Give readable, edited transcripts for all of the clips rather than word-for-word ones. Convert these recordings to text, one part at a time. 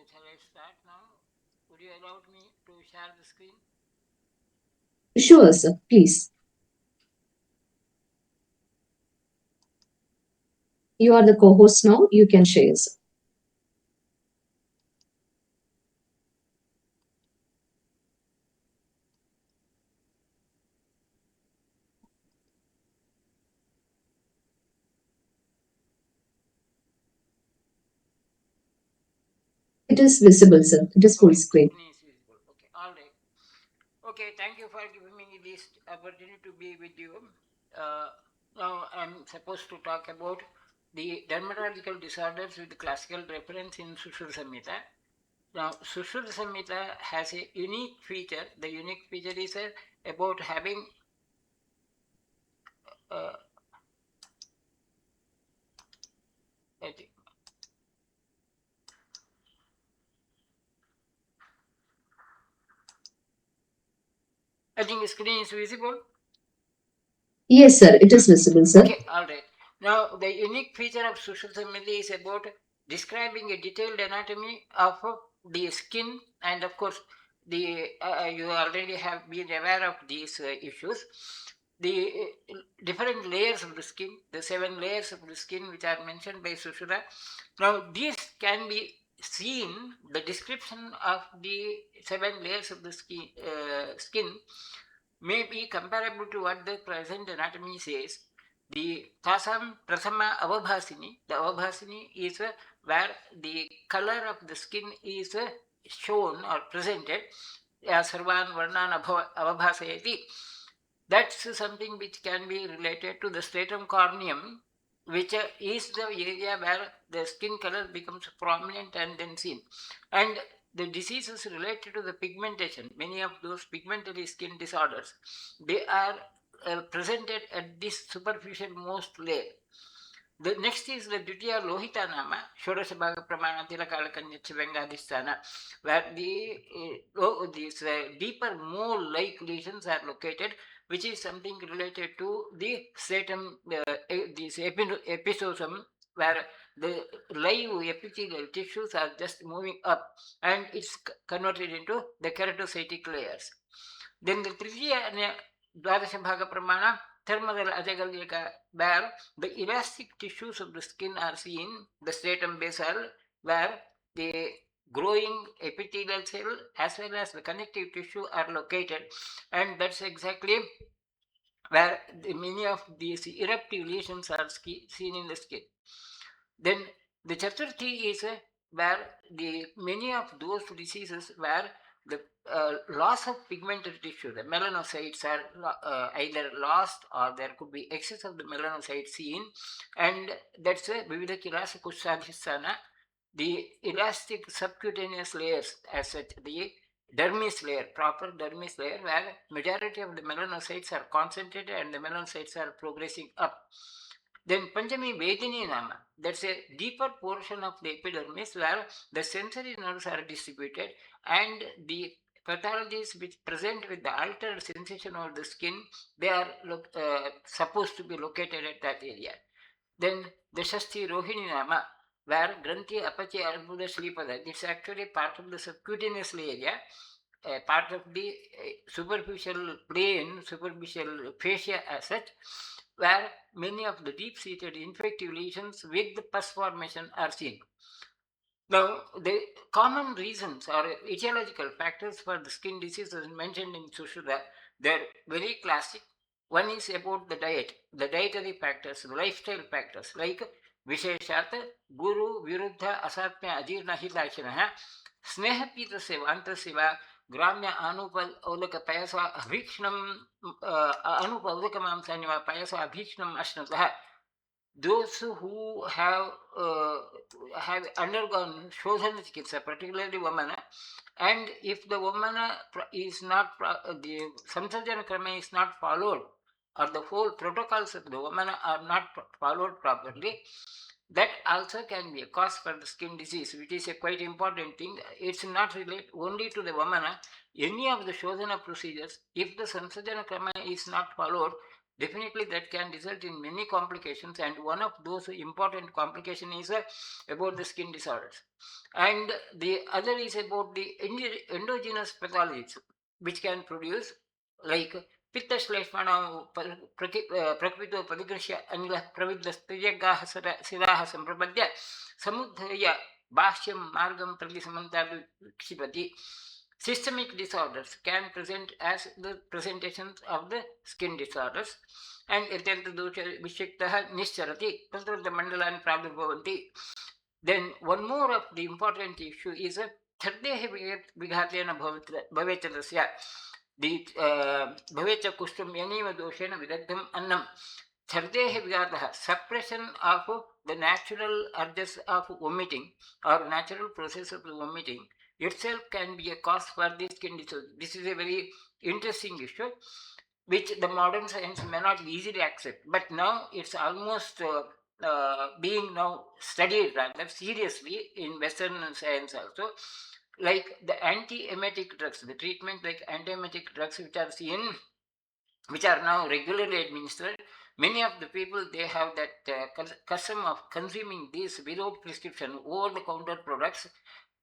shall I start now? Would you allow me to share the screen? Sure, sir. Please. You are the co-host now. You can share, sir. It is visible, sir. It is full Okay, screen. screen is visible. Okay, all right. Okay, thank you for giving me this opportunity to be with you. Uh, Now I'm supposed to talk about the dermatological disorders with classical reference in Sushruta Samhita. Now, Sushruta Samhita has a unique feature. The unique feature is about having uh, I think, I think the screen is visible. Yes, sir. It is visible, sir. Okay, all right. Now, the unique feature of Sushruta Samhita is about describing a detailed anatomy of the skin, and of course, the you already have been aware of these issues. The different layers of the skin, the 7 layers of the skin, which are mentioned by Sushruta. Now, these can be seen. The description of the 7 layers of the skin may be comparable to what the present anatomy says. The Tasam Prasama Avabhasini, the Avabhasini is where the color of the skin is shown or presented as Sarvan Varnan Avabhasayati. That's something which can be related to the stratum corneum, which is the area where the skin color becomes prominent and then seen. And the diseases related to the pigmentation, many of those pigmentary skin disorders, they are presented at this superficial most layer. The next is the Dvitiya Lohita Nama, Shodasabhaga Pramana Tilakalakanyach Vengadhisthana, where these deeper mole-like lesions are located, which is something related to the stratum, this epithosum, where the live epithelial tissues are just moving up and it's converted into the keratocytic layers. Then the Tritiya Dvadashabhaga Pramana, thermal ajagalika, where the elastic tissues of the skin are seen, the stratum basal, where the growing epithelial cell as well as the connective tissue are located, and that's exactly where many of these eruptive lesions are seen in the skin. Then the Chaturthi is where the many of those diseases where the loss of pigmented tissue, the melanocytes are either lost or there could be excess of the melanocytes seen, and that's a Vividha Kilasa Kushadhisthana, the elastic subcutaneous layers as such, the dermis layer, proper dermis layer, where majority of the melanocytes are concentrated and the melanocytes are progressing up. Then Panchami Vedini Nama, that's a deeper portion of the epidermis where the sensory nerves are distributed and the pathologies which present with the altered sensation of the skin, they are supposed to be located at that area. Then the Shasti Rohini Nama, where Granthi Apache Arbuda Slipada, it's actually part of the subcutaneous area, part of the superficial plane, superficial fascia as such, where many of the deep-seated infective lesions with the pus formation are seen. Now, the common reasons or etiological factors for the skin diseases mentioned in Sushruta, they're very classic. One is about the diet, the dietary factors, the lifestyle factors like विशेषात् गुरु विरुद्ध असात्म्य अजीर्ण हिताशिनः स्नेहपीतस्य वान्तस्य वा ग्राम्य अनुपौलक पयसा अभीक्ष्णम् अनुपौलकमांसानि वा पयसा अभीक्ष्णम् अश्नुतः. Those who have undergone shodhana chikitsa, particularly women, and if the woman is not the samsarjana krama is not followed, or the whole protocols of the woman are not followed properly, that also can be a cause for the skin disease, which is a quite important thing. It's not related only to the woman. Any of the shodhana procedures, if the samsarjana krama is not followed, definitely that can result in many complications, and one of those important complication is about the skin disorders, and the other is about the endogenous pathologies which can produce, like पित्तश्लेष्माणां प्रकृतो परिगृह्य अनिलः प्रविद्धस्त्रियग्गाः शिराः सम्प्रपद्य समुद्धय बाह्यं मार्गं प्रति समन्ताद् Systemic disorders can present as the presentations of the skin disorders, and यत्यन्तदोषविषिक्तः निश्चरति तत्र मण्डलानि प्रादुर्भवन्ति. Then one more of the important issue is a छर्देः विघातेन भवेत् तस्य भवेत् कुष्ठं यनेव दोषेण विदग्धम् अन्नं. छर्देः विघातः, suppression of the natural urges of vomiting or natural process of vomiting itself can be a cause for the skin disease. This is a very interesting issue which the modern science may not easily accept, but now it's almost being now studied rather seriously in Western science also. Like the anti-emetic drugs, the treatment like anti-emetic drugs which are now regularly administered. Many of the people, they have that custom of consuming these without prescription, over-the-counter products.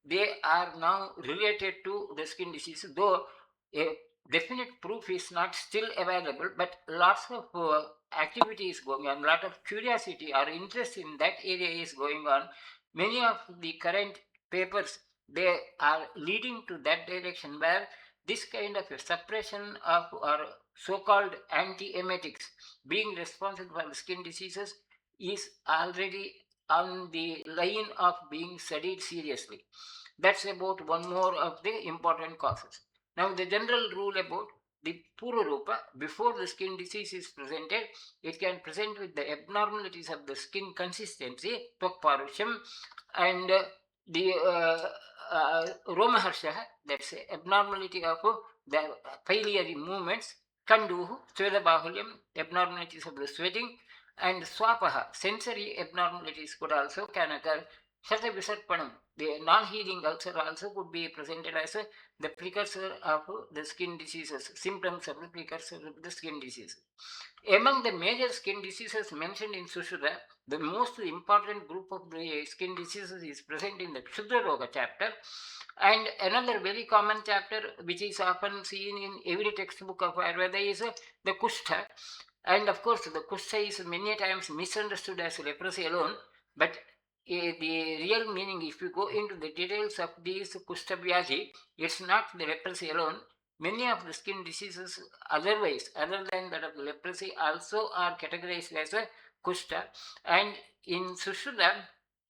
They are now related to the skin disease, though a definite proof is not still available, but lots of activity is going on, lot of curiosity or interest in that area is going on. Many of the current papers, they are leading to that direction, where this kind of a suppression of or so-called anti-emetics being responsible for the skin diseases is already on the line of being studied seriously. That's about one more of the important causes. Now, the general rule about the Pururupa, before the skin disease is presented, it can present with the abnormalities of the skin consistency, Tvakparusham, and the Romaharsha, that's abnormality of the biliary movements, Kanduhu, Swelabahulyam, abnormalities of the sweating, and Swapaha, sensory abnormalities could also can occur. Shatavisarpanam, the non-healing ulcer also could be presented as the precursor of the skin diseases, symptoms of the precursor of the skin disease. Among the major skin diseases mentioned in Sushruta, the most important group of the skin diseases is present in the Kshudra Roga chapter, and another very common chapter which is often seen in every textbook of Ayurveda is the Kushtha. And of course, the Kushtha is many times misunderstood as leprosy alone, but the real meaning, if you go into the details of these Kushta Vyadhi, it's not the leprosy alone. Many of the skin diseases otherwise, other than that of leprosy, also are categorized as a Kushta. And in Sushruta,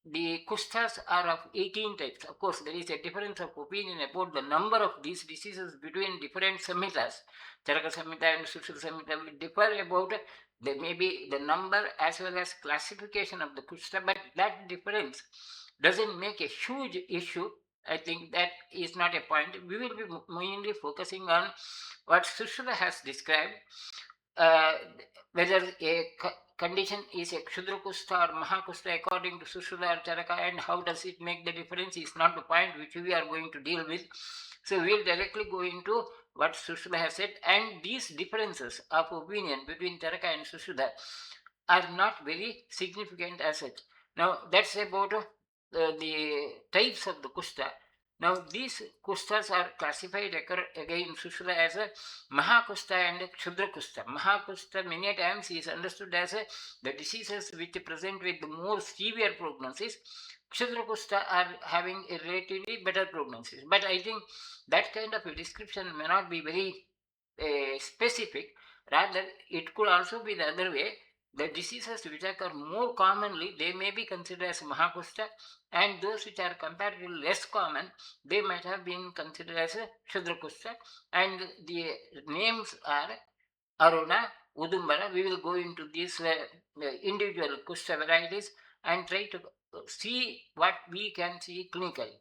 the Kushtas are of 18 types. Of course, there is a difference of opinion about the number of these diseases between different samhitas. Charaka Samhita and Sushruta Samhita will differ about there may be the number as well as classification of the Kushta, but that difference doesn't make a huge issue. I think that is not a point. We will be mainly focusing on what Sushruta has described, uh, whether a condition is a Kshudra Kushta or Mahakushta according to Sushruta or Charaka, and how does it make the difference is not the point which we are going to deal with. So we will directly go into what Sushruta has said, and these differences of opinion between Charaka and Sushruta are not very significant as such. Now that's about the types of the Kushta. Now these Kushtas are classified again Sushruta as a Mahakushta and Kshudra Kushta. Mahakushta many times is understood as the diseases which present with more severe prognosis. Kshudra Kushta are having a relatively better prognosis. But I think that kind of a description may not be very specific. Rather, it could also be the other way. The diseases which occur more commonly, they may be considered as Mahakushta, and those which are comparatively less common, they might have been considered as a Kshudrakushta, and the names are Aruna, Udumbara. We will go into these individual Kushta varieties and try to see what we can see clinically.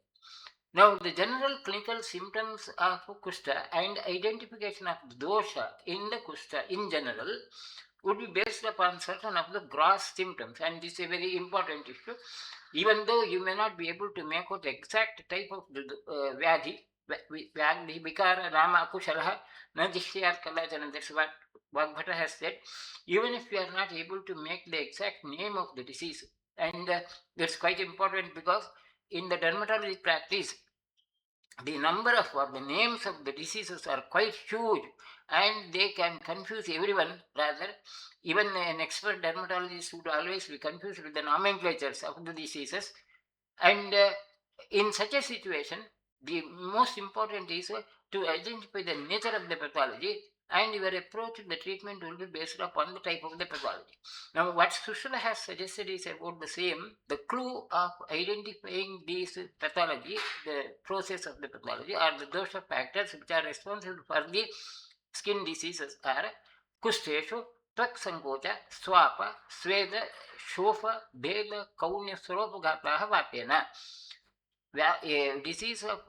Now, the general clinical symptoms of Kushta and identification of dosha in the Kushta in general would be based upon certain of the gross symptoms, and this is a very important issue. Even though you may not be able to make out the exact type of the Vyadhi, Vikara Rama Kushala Najishyar Kalachana. That's what Vagbhata has said. Even if we are not able to make the exact name of the disease, and that's quite important because in the dermatology practice, the number of or the names of the diseases are quite huge and they can confuse everyone. Rather, even an expert dermatologist would always be confused with the nomenclatures of the diseases. And in such a situation, the most important is to identify the nature of the pathology, and your approach to the treatment will be based upon the type of the pathology. Now, what Sushruta has suggested is about the same. The clue of identifying these pathology, the process of the pathology, or the dosha factors which are responsible for the skin diseases are Kusteshu, Tvak Sankocha, Swapa, Sweda, Shofa, Bela, Kaunya, Swaropagata, Vatena. A disease of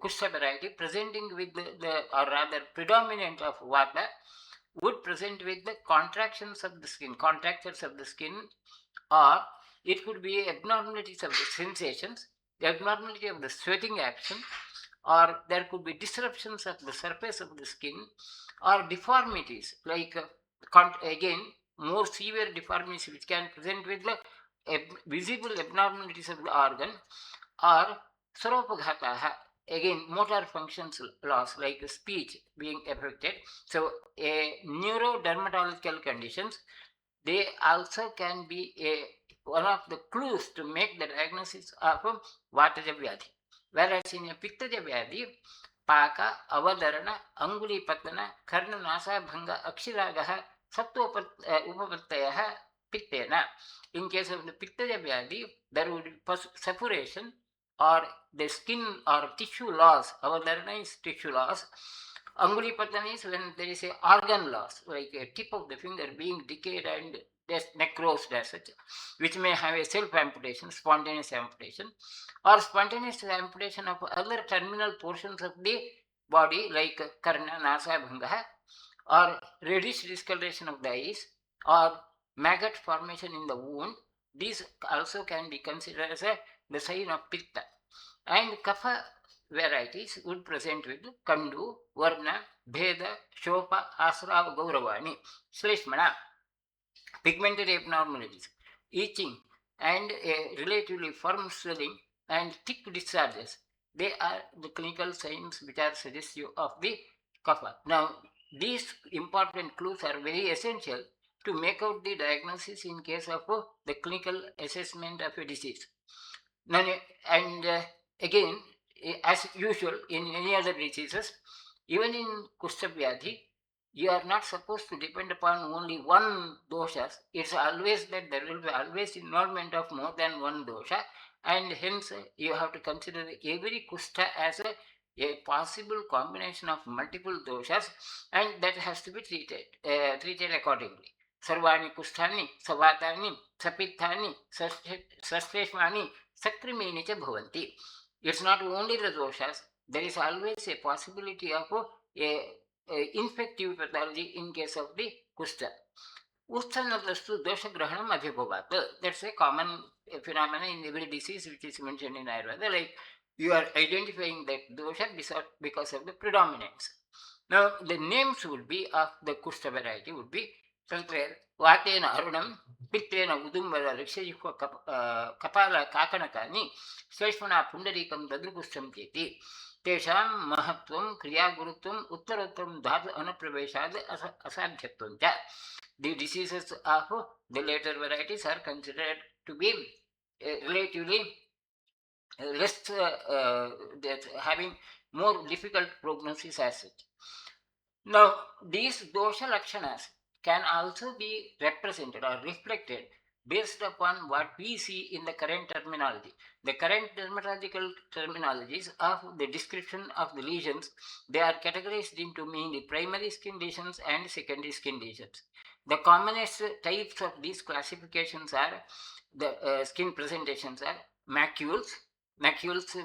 Kushta variety presenting with or rather predominant of Vata would present with the contractions of the skin, contractures of the skin, or it could be abnormalities of the sensations, the abnormality of the sweating action, or there could be disruptions of the surface of the skin, or deformities like again more severe deformities which can present with the visible abnormalities of the organ, or saropaghataha, again motor functions loss like speech being affected. So neurodermatological conditions, they also can be one of the clues to make the diagnosis of Vataja Vyadhi. Whereas in a Pittaja Vyadhi, Paka, Avadarana, Anguli Patana, Karna Nasa Bhanga, Akshiragaha, Upapatayaha, Pittena. In case of the Pittaja Vyadhi, there would be suppuration or the skin or tissue loss. Avadarana is tissue loss. Angulipatan is when there is a organ loss, like a tip of the finger being decayed and necrosed as such, which may have a self amputation, spontaneous amputation, or spontaneous amputation of other terminal portions of the body, like karna, nasa, bhanga, or reddish discoloration of the eyes, or maggot formation in the wound. These also can be considered as the sign of pitta. And kapha varieties would present with Kandu, Varna, Bheda, Shopa, Asra, Gauravani, Shleshmana, pigmented abnormalities, itching, and a relatively firm swelling and thick discharges. They are the clinical signs which are suggestive of the kapha. Now, these important clues are very essential to make out the diagnosis in case of the clinical assessment of a disease. And again, as usual in any other diseases, even in Kushta you are not supposed to depend upon only one dosha. It's always that there will be always involvement of more than one dosha, and hence you have to consider every Kushta as a possible combination of multiple doshas, and that has to be treated accordingly. Sarvani Kusthani, Savatani, Sapithani, Sashleshmani, Sakrimeni cha bhavanti. It's not only the doshas, there is always a possibility of a infective pathology in case of the kushta. Ustanastu dosha grahanam abhibhavat. That's a common phenomenon in every disease which is mentioned in Ayurveda. Like you are identifying that dosha because of the predominance. Now the names would be of the kushta variety would be Vatena Arunam, Pittena Udumbara, Rikshayukwa Kapala Kakanakani, Seshwana Pundarikam Dadrukustam Cheti, Tesham Mahatvam, Kriya Gurutum, Uttaratvam Dhatu Anapraveshad Asadhyatvam. The diseases of the later varieties are considered to be relatively less having more difficult prognosis as such. Now, these dosha lakshanas can also be represented or reflected based upon what we see in the current terminology. The current dermatological terminologies of the description of the lesions, they are categorized into mainly primary skin lesions and secondary skin lesions. The commonest types of these classifications are the skin presentations are macules,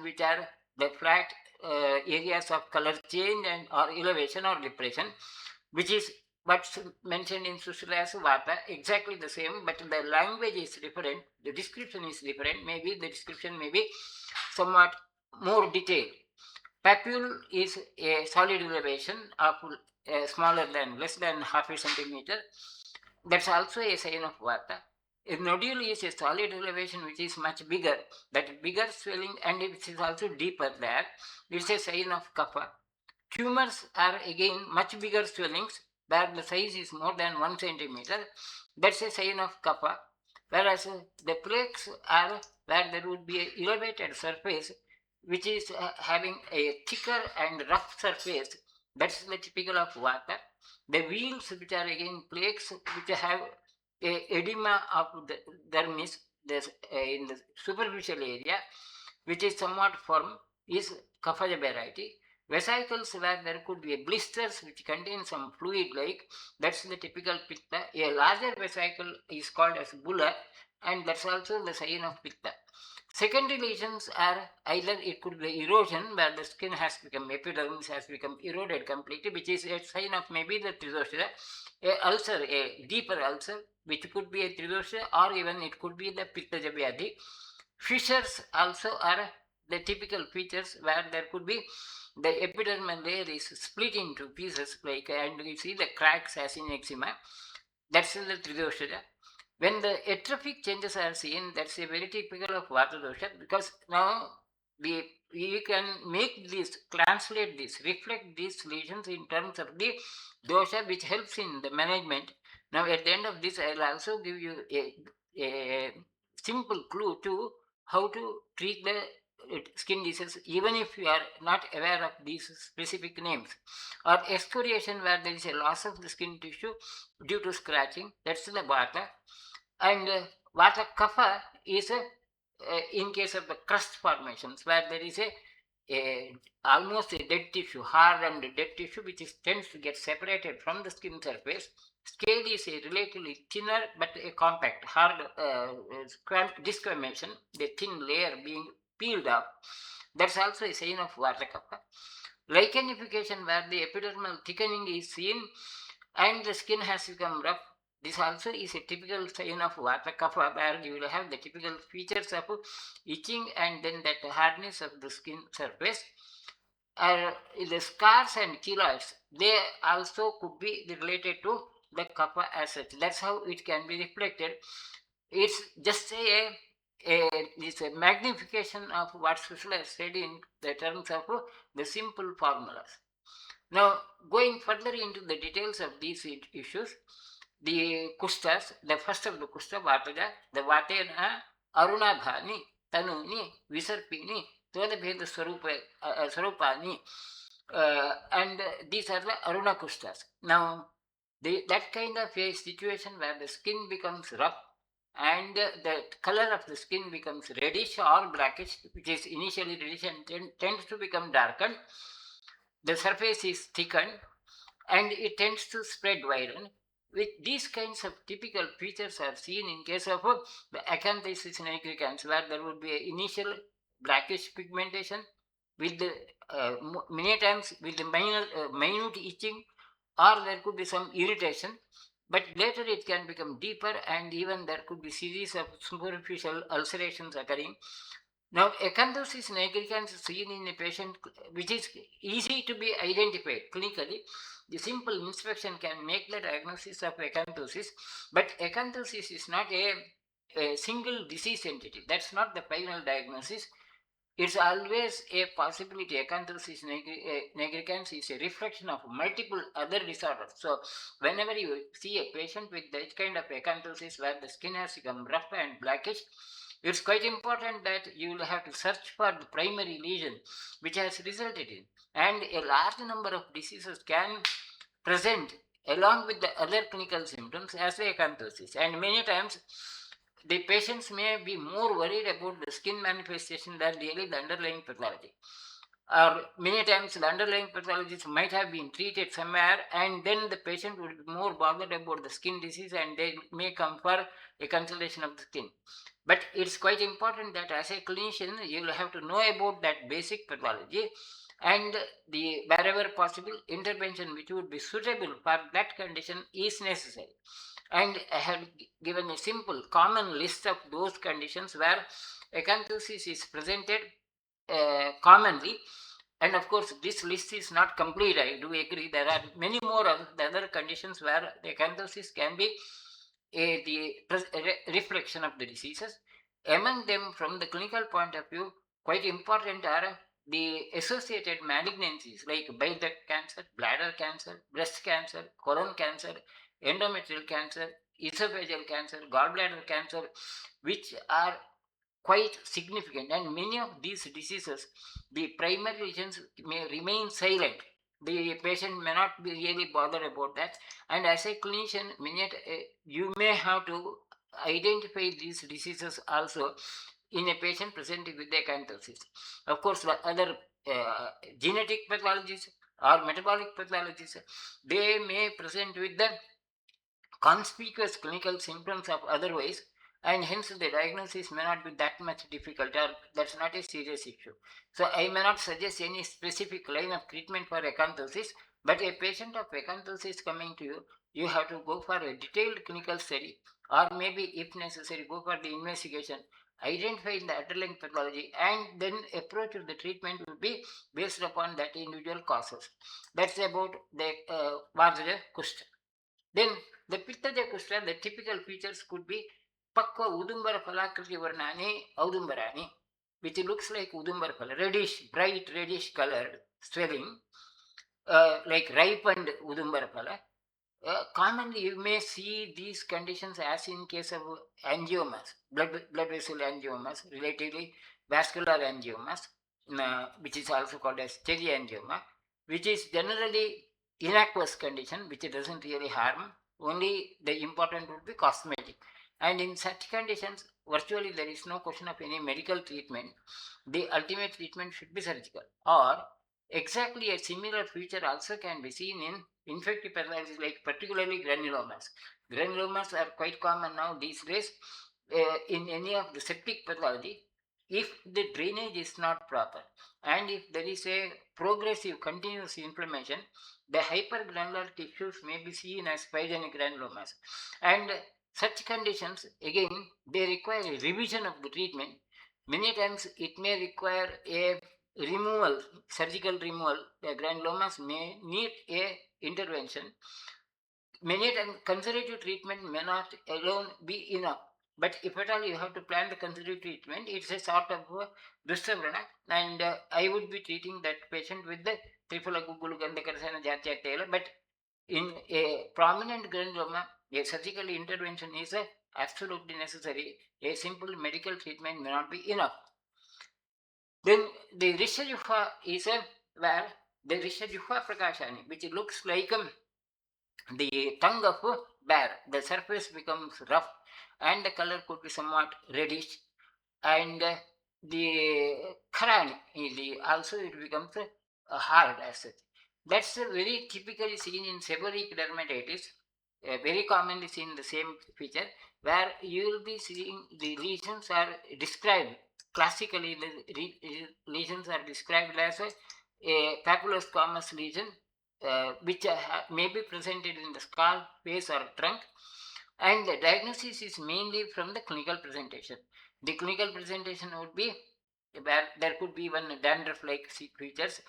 which are the flat areas of color change and or elevation or depression, which is what's mentioned in Sushruta as Vata, exactly the same, but the language is different, the description is different. Maybe the description may be somewhat more detail. Papule is a solid elevation of smaller than less than half a centimeter. That's also a sign of vata. A nodule is a solid elevation which is much bigger. That bigger swelling and it is also deeper there. It's a sign of kapha. Tumors are again much bigger swellings where the size is more than 1 centimeter. That's a sign of kapha. Whereas the plaques are where there would be an elevated surface which is having a thicker and rough surface. That's the typical of vata. The wheels which are again plaques which have a edema of the dermis in the superficial area which is somewhat firm is kapha variety. Vesicles where there could be a blisters which contain some fluid like, that's the typical pitta. A larger vesicle is called as bulla and that's also the sign of pitta. Secondary lesions are either it could be erosion where the skin has become, epidermis has become eroded completely, which is a sign of maybe the tridosha, a ulcer, a deeper ulcer, which could be a tridosha or even it could be the pittaja vyadhi. Fissures also are the typical features where there could be the epidermal layer is split into pieces like, and you see the cracks as in eczema. That's in the tridosha. When the atrophic changes are seen, that's a very typical of vata dosha, because now we can make this, translate this, reflect these lesions in terms of the dosha, which helps in the management. Now, at the end of this, I'll also give you a simple clue to how to treat the skin disease, even if you are not aware of these specific names. Or excoriation, where there is a loss of the skin tissue due to scratching, that's the vata. And vata kapha is in case of the crust formations where there is a almost a dead tissue, hard and dead tissue, which is, tends to get separated from the skin surface. Scale is a relatively thinner but a compact, hard disclamation, the thin layer being peeled off. That's also a sign of vata kapha. Lichenification, where the epidermal thickening is seen and the skin has become rough. This also is a typical sign of vata kapha, where you will have the typical features of itching and then that hardness of the skin surface. The scars and keloids, they also could be related to the kapha as such. That's how it can be reflected. It's just it's a magnification of what Sushruta said in the terms of the simple formulas. Now, going further into the details of these issues, the kustas, the first of the kusta, vataja, the vatena, arunabhani, tanuni, visarpini, todabheda swarupani, and these are the aruna kustas. Now, that kind of a situation where the skin becomes rough and the color of the skin becomes reddish or blackish, which is initially reddish and tends to become darkened, the surface is thickened and it tends to spread widen. With these kinds of typical features are seen in case of the acanthosis nigricans, where there would be an initial blackish pigmentation with the many times with the minute itching, or there could be some irritation, but later it can become deeper and even there could be series of superficial ulcerations occurring. Now, acanthosis nigricans is seen in a patient which is easy to be identified clinically. The simple inspection can make the diagnosis of acanthosis, but acanthosis is not a single disease entity. That's not the final diagnosis. It's always a possibility. Acanthosis nigricans is a reflection of multiple other disorders. So, whenever you see a patient with that kind of acanthosis where the skin has become rough and blackish, it's quite important that you will have to search for the primary lesion which has resulted in. And a large number of diseases can present along with the other clinical symptoms as acanthosis. And many times the patients may be more worried about the skin manifestation than really the underlying pathology. Or many times the underlying pathologies might have been treated somewhere and then the patient would be more bothered about the skin disease and they may come for a consultation of the skin. But it's quite important that as a clinician, you will have to know about that basic pathology and the wherever possible intervention which would be suitable for that condition is necessary. And I have given a simple common list of those conditions where acanthosis is presented commonly. And of course, this list is not complete. I do agree there are many more other conditions where the acanthosis can be the reflection of the diseases. Among them, from the clinical point of view, quite important are the associated malignancies like bile duct cancer, bladder cancer, breast cancer, colon cancer, endometrial cancer, esophageal cancer, gallbladder cancer, which are quite significant. And many of these diseases, the primary lesions may remain silent. The patient may not be really bothered about that. And as a clinician, you may have to identify these diseases also in a patient presenting with acanthosis. Of course, the other genetic pathologies or metabolic pathologies, they may present with the conspicuous clinical symptoms of otherwise, and hence the diagnosis may not be that much difficult, or that's not a serious issue. So I may not suggest any specific line of treatment for acanthosis, but a patient of acanthosis coming to you, you have to go for a detailed clinical study, or maybe if necessary go for the investigation, identify the underlying pathology, and then approach of the treatment will be based upon that individual causes. That's about the Vajra Kushta. Then the Pittaja Kushta, the typical features could be Pakka Udumbara Palakriti Varnani, Audumbarani, which looks like Udumbar Phala, reddish, bright reddish colored, swelling, like ripened Udumbar Phala. Commonly, you may see these conditions as in case of angiomas, blood vessel angiomas, relatively vascular angiomas, which is also called as angioma, which is generally innocuous condition, which doesn't really harm. Only the important would be cosmetic. And in such conditions, virtually there is no question of any medical treatment. The ultimate treatment should be surgical. Or exactly a similar feature also can be seen in infective pathologies, like particularly granulomas. Granulomas are quite common now these days in any of the septic pathology. If the drainage is not proper, and if there is a progressive continuous inflammation, the hypergranular tissues may be seen as pyogenic granulomas. And such conditions, again, they require a revision of the treatment. Many times it may require a removal, surgical removal. The granulomas may need a intervention. Many times conservative treatment may not alone be enough. But if at all you have to plan the conservative treatment, it's a sort of dustavrana, and I would be treating that patient with the Triphala Gugulu Gandhakarsana Jatya Tela. But in a prominent granuloma, a surgical intervention is absolutely necessary. A simple medical treatment may not be enough. Then the Rishajuha is where the Rishajuha Prakashani, which looks like the tongue of a bear. The surface becomes rough and the color could be somewhat reddish, and the Kharani also it becomes hard as such. That's very typically seen in seborrheic dermatitis, very commonly seen the same feature, where you will be seeing the lesions are described classically. The lesions are described as a papulosquamous lesion, which may be presented in the scalp, face, or trunk, and the diagnosis is mainly from the clinical presentation. The clinical presentation would be where there could be one dandruff-like features.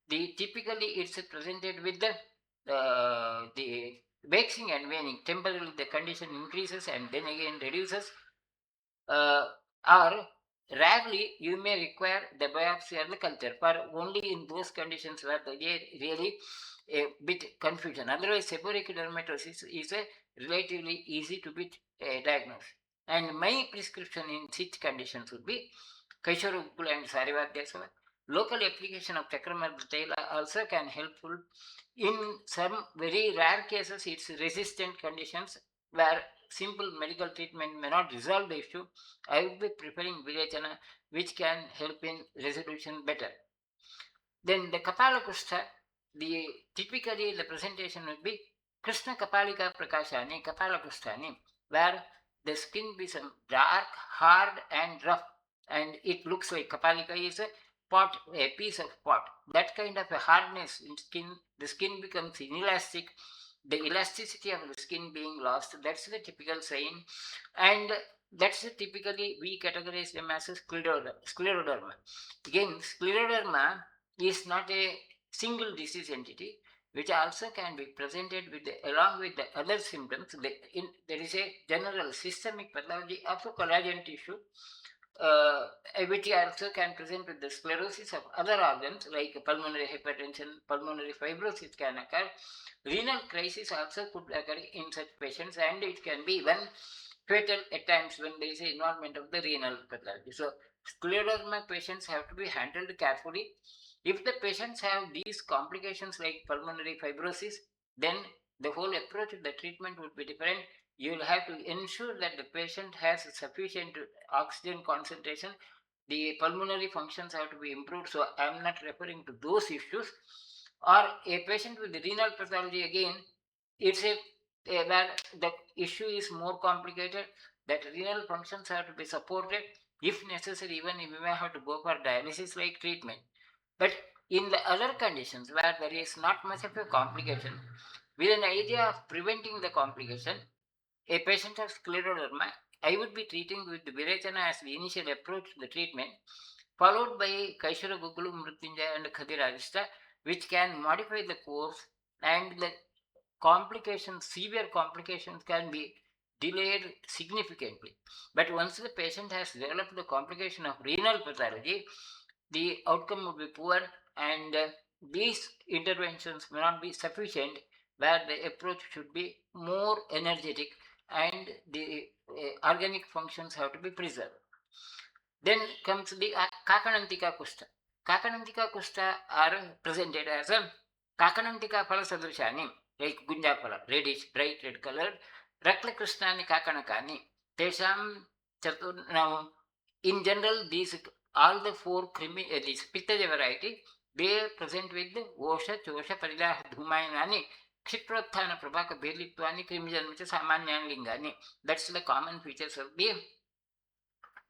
The typically it's presented with the waxing and waning. Temporarily the condition increases and then again reduces. Or rarely you may require the biopsy or the culture, for only in those conditions where the really a bit confusion. Otherwise, seborrheic dermatosis is a relatively easy to be diagnosed. And my prescription in such conditions would be Kaishorukul and Sarivadhyasava. Local application of Chakramardha also can helpful. In some very rare cases, it's resistant conditions where simple medical treatment may not resolve the issue. I would be preferring Vilechana, which can help in resolution better. Then the Kapala Kushta, the typically the presentation would be Krishna Kapalika Prakashani, Kapala Kushtani, where the skin be some dark, hard, and rough, and it looks like Kapalika is a pot, a piece of pot. That kind of a hardness in skin, the skin becomes inelastic. The elasticity of the skin being lost, that's the typical sign. And That's typically we categorize them as a scleroderma. Again, scleroderma is not a single disease entity, which also can be presented with along with the other symptoms. There is a general systemic pathology of a collagen tissue, uh, which also can present with the sclerosis of other organs like pulmonary hypertension, pulmonary fibrosis can occur. Renal crisis also could occur in such patients, and it can be even fatal at times when there is involvement of the renal pathology. So, scleroderma patients have to be handled carefully. If the patients have these complications like pulmonary fibrosis, then the whole approach of the treatment would be different. You will have to ensure that the patient has sufficient oxygen concentration. The pulmonary functions have to be improved. So I'm not referring to those issues. Or a patient with renal pathology, again, it's where the issue is more complicated. That renal functions have to be supported. If necessary, even we may have to go for dialysis like treatment. But in the other conditions where there is not much of a complication, with an idea of preventing the complication, a patient has scleroderma, I would be treating with Virechana as the initial approach to the treatment, followed by Kaishara Gugulu, Mrityunjaya, and Khadirajista, which can modify the course, and the complications, severe complications, can be delayed significantly. But once the patient has developed the complication of renal pathology, the outcome would be poor, and these interventions may not be sufficient, where the approach should be more energetic and the organic functions have to be preserved. Then comes the Kakanantika Kusta. Kakanantika Kusta are presented as a Kakanantika Phala Sadrishani, like Gunja Phala, reddish, bright red colored, Rakla Krishnani Kakanakani. Tesham Chatur. Now, in general, these all the four these Pittaja variety, they present with the Osha, Chosha, Parilah, Dhumayani, Kshitrothana Prabhaka Belitwani, Krimijan, Samanyan Lingani. That's the common features of the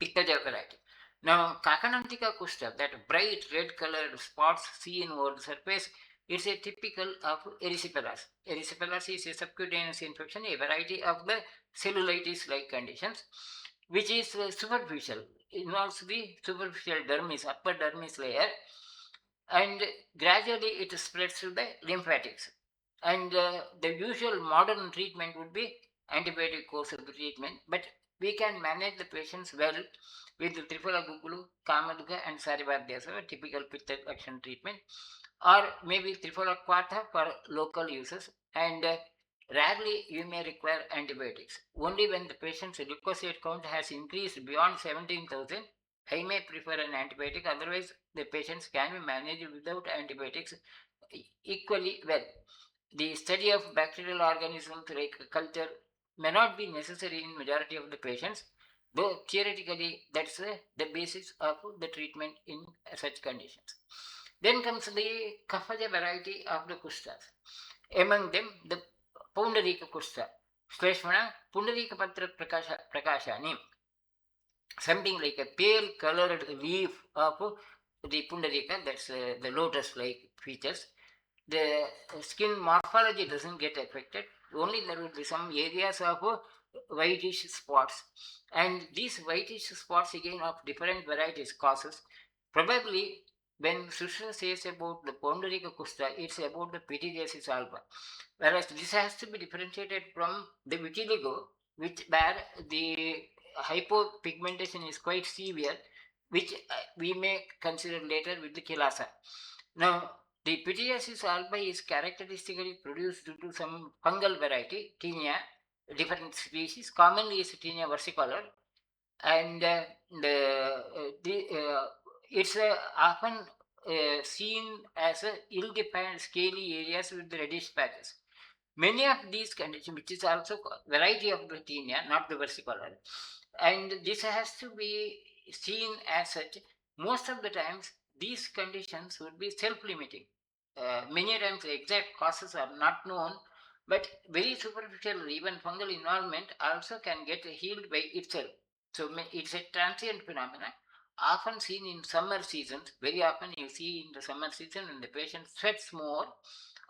Pittaja variety. Now, Kakanantika kusta, that bright red colored spots seen over the surface, is a typical of erysipelas. Erysipelas is a subcutaneous infection, a variety of the cellulitis-like conditions, which is superficial. Involves the superficial dermis, upper dermis layer, and gradually it spreads to the lymphatics. And the usual modern treatment would be antibiotic course of the treatment, but we can manage the patients well with Triphala Gugulu, Kamaduga, and Sarivadhyasa, typical pitta action treatment, or maybe Triphala Quarta for local uses, and rarely you may require antibiotics. Only when the patient's leukocyte count has increased beyond 17,000, I may prefer an antibiotic, otherwise, the patients can be managed without antibiotics equally well. The study of bacterial organisms like culture may not be necessary in majority of the patients, though theoretically that's the basis of the treatment in such conditions. Then comes the Kaphaja variety of the kustas. Among them, the Pundarika kusta, Shleshmana Pundarika Patra Prakashani, something like a pale colored leaf of the Pundarika, that's the lotus like features. The skin morphology doesn't get affected, only there will be some areas of whitish spots, and these whitish spots again of different varieties causes. Probably when Sushruta says about the Pondarica Kusta, it's about the pityriasis alba, whereas this has to be differentiated from the vitiligo, which where the hypopigmentation is quite severe, which we may consider later with the kilasa. Now, the pityriasis alba is characteristically produced due to some fungal variety, Tinea, different species, commonly is Tinea versicolor, and it's often seen as ill-defined scaly areas with reddish patches. Many of these conditions, which is also variety of the tinea, not the versicolor, and this has to be seen as such. Most of the times, these conditions would be self-limiting. Many times, the exact causes are not known, but very superficial, even fungal involvement also can get healed by itself. So it's a transient phenomenon, often seen in summer seasons. Very often you see in the summer season when the patient sweats more,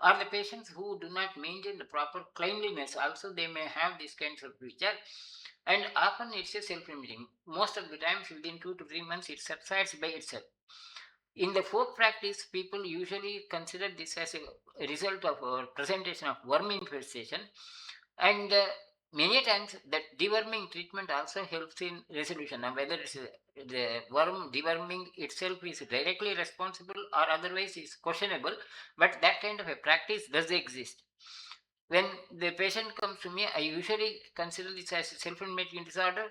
or the patients who do not maintain the proper cleanliness also, they may have these kinds of feature. and often it's a self-limiting. Most of the times, within 2 to 3 months, it subsides by itself. In the folk practice, people usually consider this as a result of a presentation of worm infestation, and many times that deworming treatment also helps in resolution. Now, whether it's the worm deworming itself is directly responsible or otherwise is questionable, but that kind of a practice does exist. When the patient comes to me, I usually consider this as a self-limiting disorder.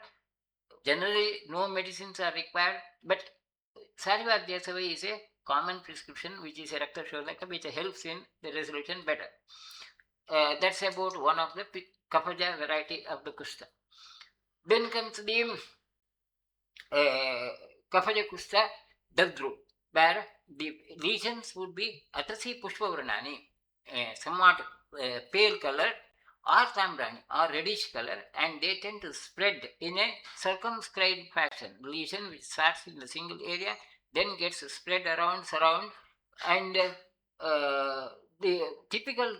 Generally, no medicines are required, but Sarivadhyasava is a common prescription, which is a Rakta Shodhaka, which helps in the resolution better. That's about one of the Kapaja variety of the Kusta. Then comes the Kapaja Kusta Dadru, where the lesions would be Atrasi Pushpavranani, somewhat pale color or tambrani or reddish color, and they tend to spread in a circumscribed fashion. Lesion which starts in the single area then gets spread around, surround, and the typical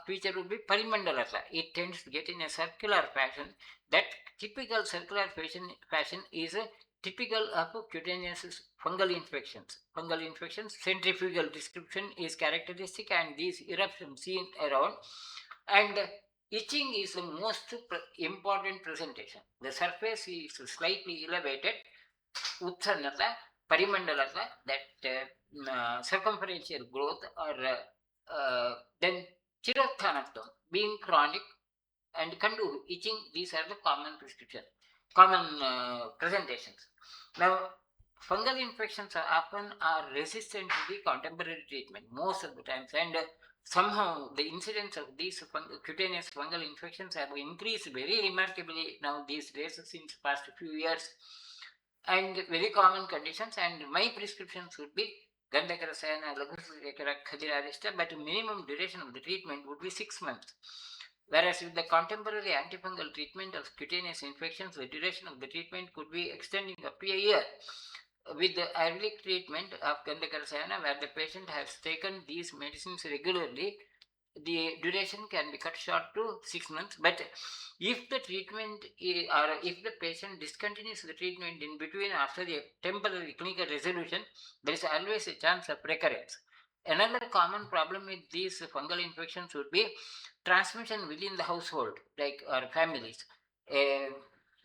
feature would be parimandalata. It tends to get in a circular fashion. That typical circular fashion is a typical of cutaneous fungal infections. Fungal infections, centrifugal description is characteristic, and these eruptions seen around. And itching is the most important presentation. The surface is slightly elevated, Uttannata, Parimandalata, that circumferential growth, or then Chirothanatvam, being chronic, and Kandu, itching, these are the common presentations. Now, fungal infections are resistant to the contemporary treatment most of the times, and somehow the incidence of these cutaneous fungal infections have increased very remarkably now these days since past few years, and very common conditions. And my prescriptions would be Gandhakarasayana, Laghusekara, Khadirarishta, but minimum duration of the treatment would be 6 months. Whereas with the contemporary antifungal treatment of cutaneous infections, the duration of the treatment could be extending up to a year. With the Ayurvedic treatment of Gandhakarasayana, where the patient has taken these medicines regularly, the duration can be cut short to 6 months. But if the treatment or if the patient discontinues the treatment in between after the temporary clinical resolution, there is always a chance of recurrence. Another common problem with these fungal infections would be transmission within the household, like our families, uh,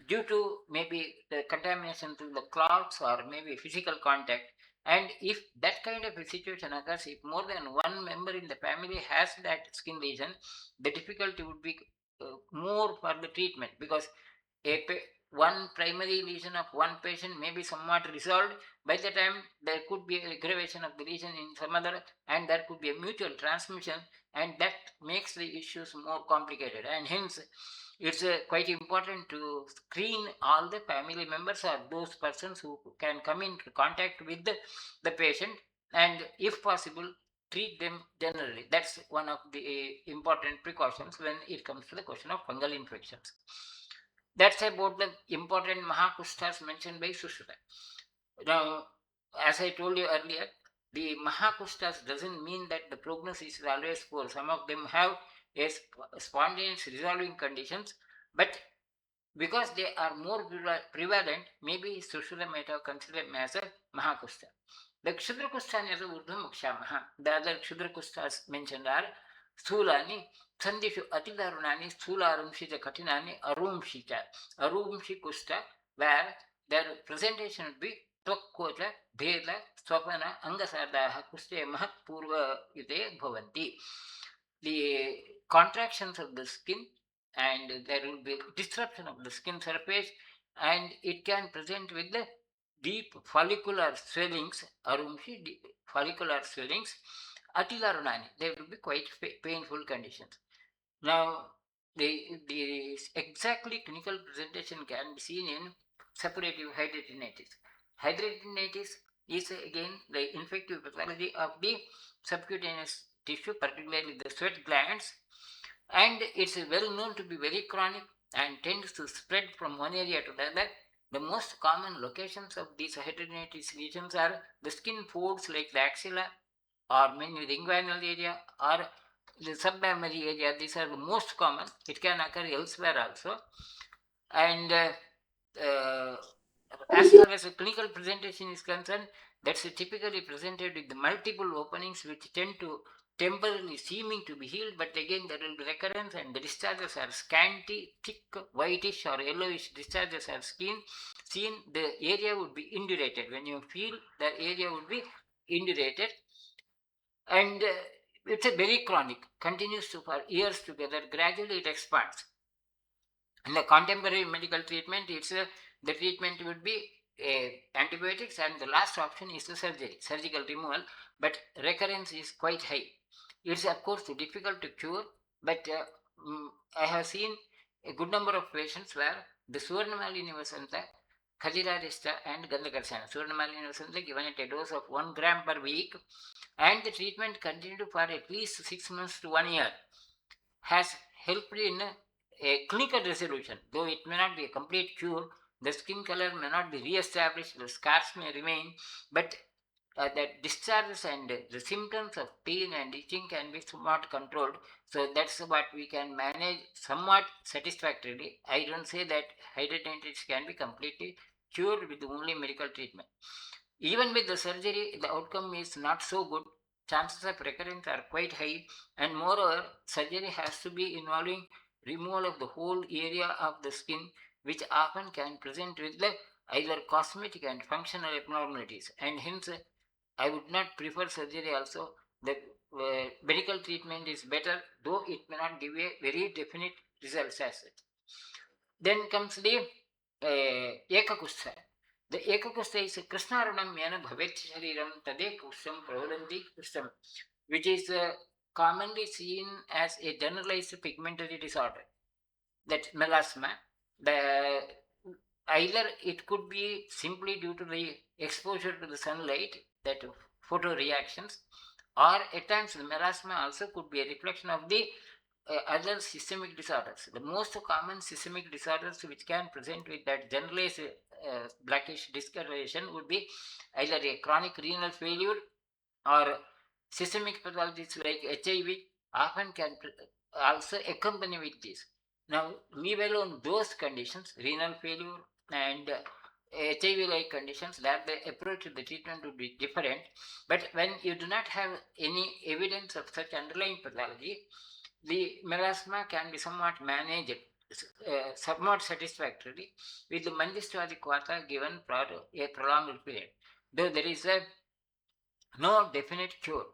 due to maybe the contamination through the cloths or maybe physical contact. And if that kind of a situation occurs, if more than one member in the family has that skin lesion, the difficulty would be more for the treatment, because one primary lesion of one patient may be somewhat resolved. By the time there could be aggravation of the lesion in some other, and there could be a mutual transmission, and that makes the issues more complicated. And hence, it's quite important to screen all the family members or those persons who can come into contact with the patient, and if possible, treat them generally. That's one of the important precautions when it comes to the question of fungal infections. That's about the important Mahakustas mentioned by Sushruta. Now, as I told you earlier, the Mahakustas doesn't mean that the prognosis is always poor. Some of them have a spontaneous resolving conditions, but because they are more prevalent, maybe Sushruta might have considered them as a Mahakusta. The Kshudrakustan is a Urdhva Mukshamaha. The other Kshudrakustas mentioned are Sthulani, Sandishu Atidarunani, Sthula Arumshita Katinani, Arumshita, Arumshi Kusta, where their presentation would be Tvakkota, Bheda, Swapana, Angasardaha, Kuste, Mahat Purva Yude Bhavanti. The contractions of the skin, and there will be disruption of the skin surface, and it can present with the deep follicular swellings, Arumshi, follicular swellings, Atilarunani. They will be quite painful conditions. Now, the exactly clinical presentation can be seen in suppurative hidradenitis. Hidradenitis is again the infective pathology of the subcutaneous tissue, particularly the sweat glands, and it's well known to be very chronic and tends to spread from one area to the other. The most common locations of these hidradenitis lesions are the skin folds like the axilla, or many the inguinal area, or the submammary area. These are the most common. It can occur elsewhere also. And as far as the clinical presentation is concerned, that's typically presented with the multiple openings which tend to temporarily seeming to be healed, but again there will be recurrence, and the discharges are scanty, thick, whitish or yellowish discharges are seen. The area would be indurated. When you feel, the area would be indurated, and it's a very chronic, continues to for years together. Gradually it expands. In the contemporary medical treatment, the treatment would be antibiotics, and the last option is the surgical removal. But recurrence is quite high. It's of course difficult to cure, but I have seen a good number of patients where the Suvarnamalini Vasanta, Khadirarista, and Gandhakarsana. Suvarnamalini Vasanta given at a dose of 1 gram per week, and the treatment continued for at least 6 months to 1 year, has helped in a clinical resolution. Though it may not be a complete cure, the skin color may not be re-established, the scars may remain, but the discharges and the symptoms of pain and itching can be somewhat controlled. So that's what we can manage somewhat satisfactorily. I don't say that hidradenitis can be completely cured with only medical treatment. Even with the surgery, the outcome is not so good. Chances of recurrence are quite high, and moreover, surgery has to be involving removal of the whole area of the skin, which often can present with either cosmetic and functional abnormalities, and hence I would not prefer surgery also. The medical treatment is better, though it may not give a very definite results as such. Then comes the Ekakusta. The Ekakusta is Krishnarunam Yana Bhavet Shariram Tade Kustam Pravadanti Kustam, which is commonly seen as a generalized pigmentary disorder. That melasma. The either it could be simply due to the exposure to the sunlight, that photoreactions, or at times the melasma also could be a reflection of the other systemic disorders. The most common systemic disorders which can present with that generalized blackish discoloration would be either a chronic renal failure or systemic pathologies like HIV often can also accompany with this. Now, leave alone those conditions, renal failure and HIV like conditions, that the approach to the treatment would be different. But when you do not have any evidence of such underlying pathology, the melasma can be somewhat managed, somewhat satisfactorily, with the Manjistwadi Kvata given for a prolonged period. Though there is no definite cure.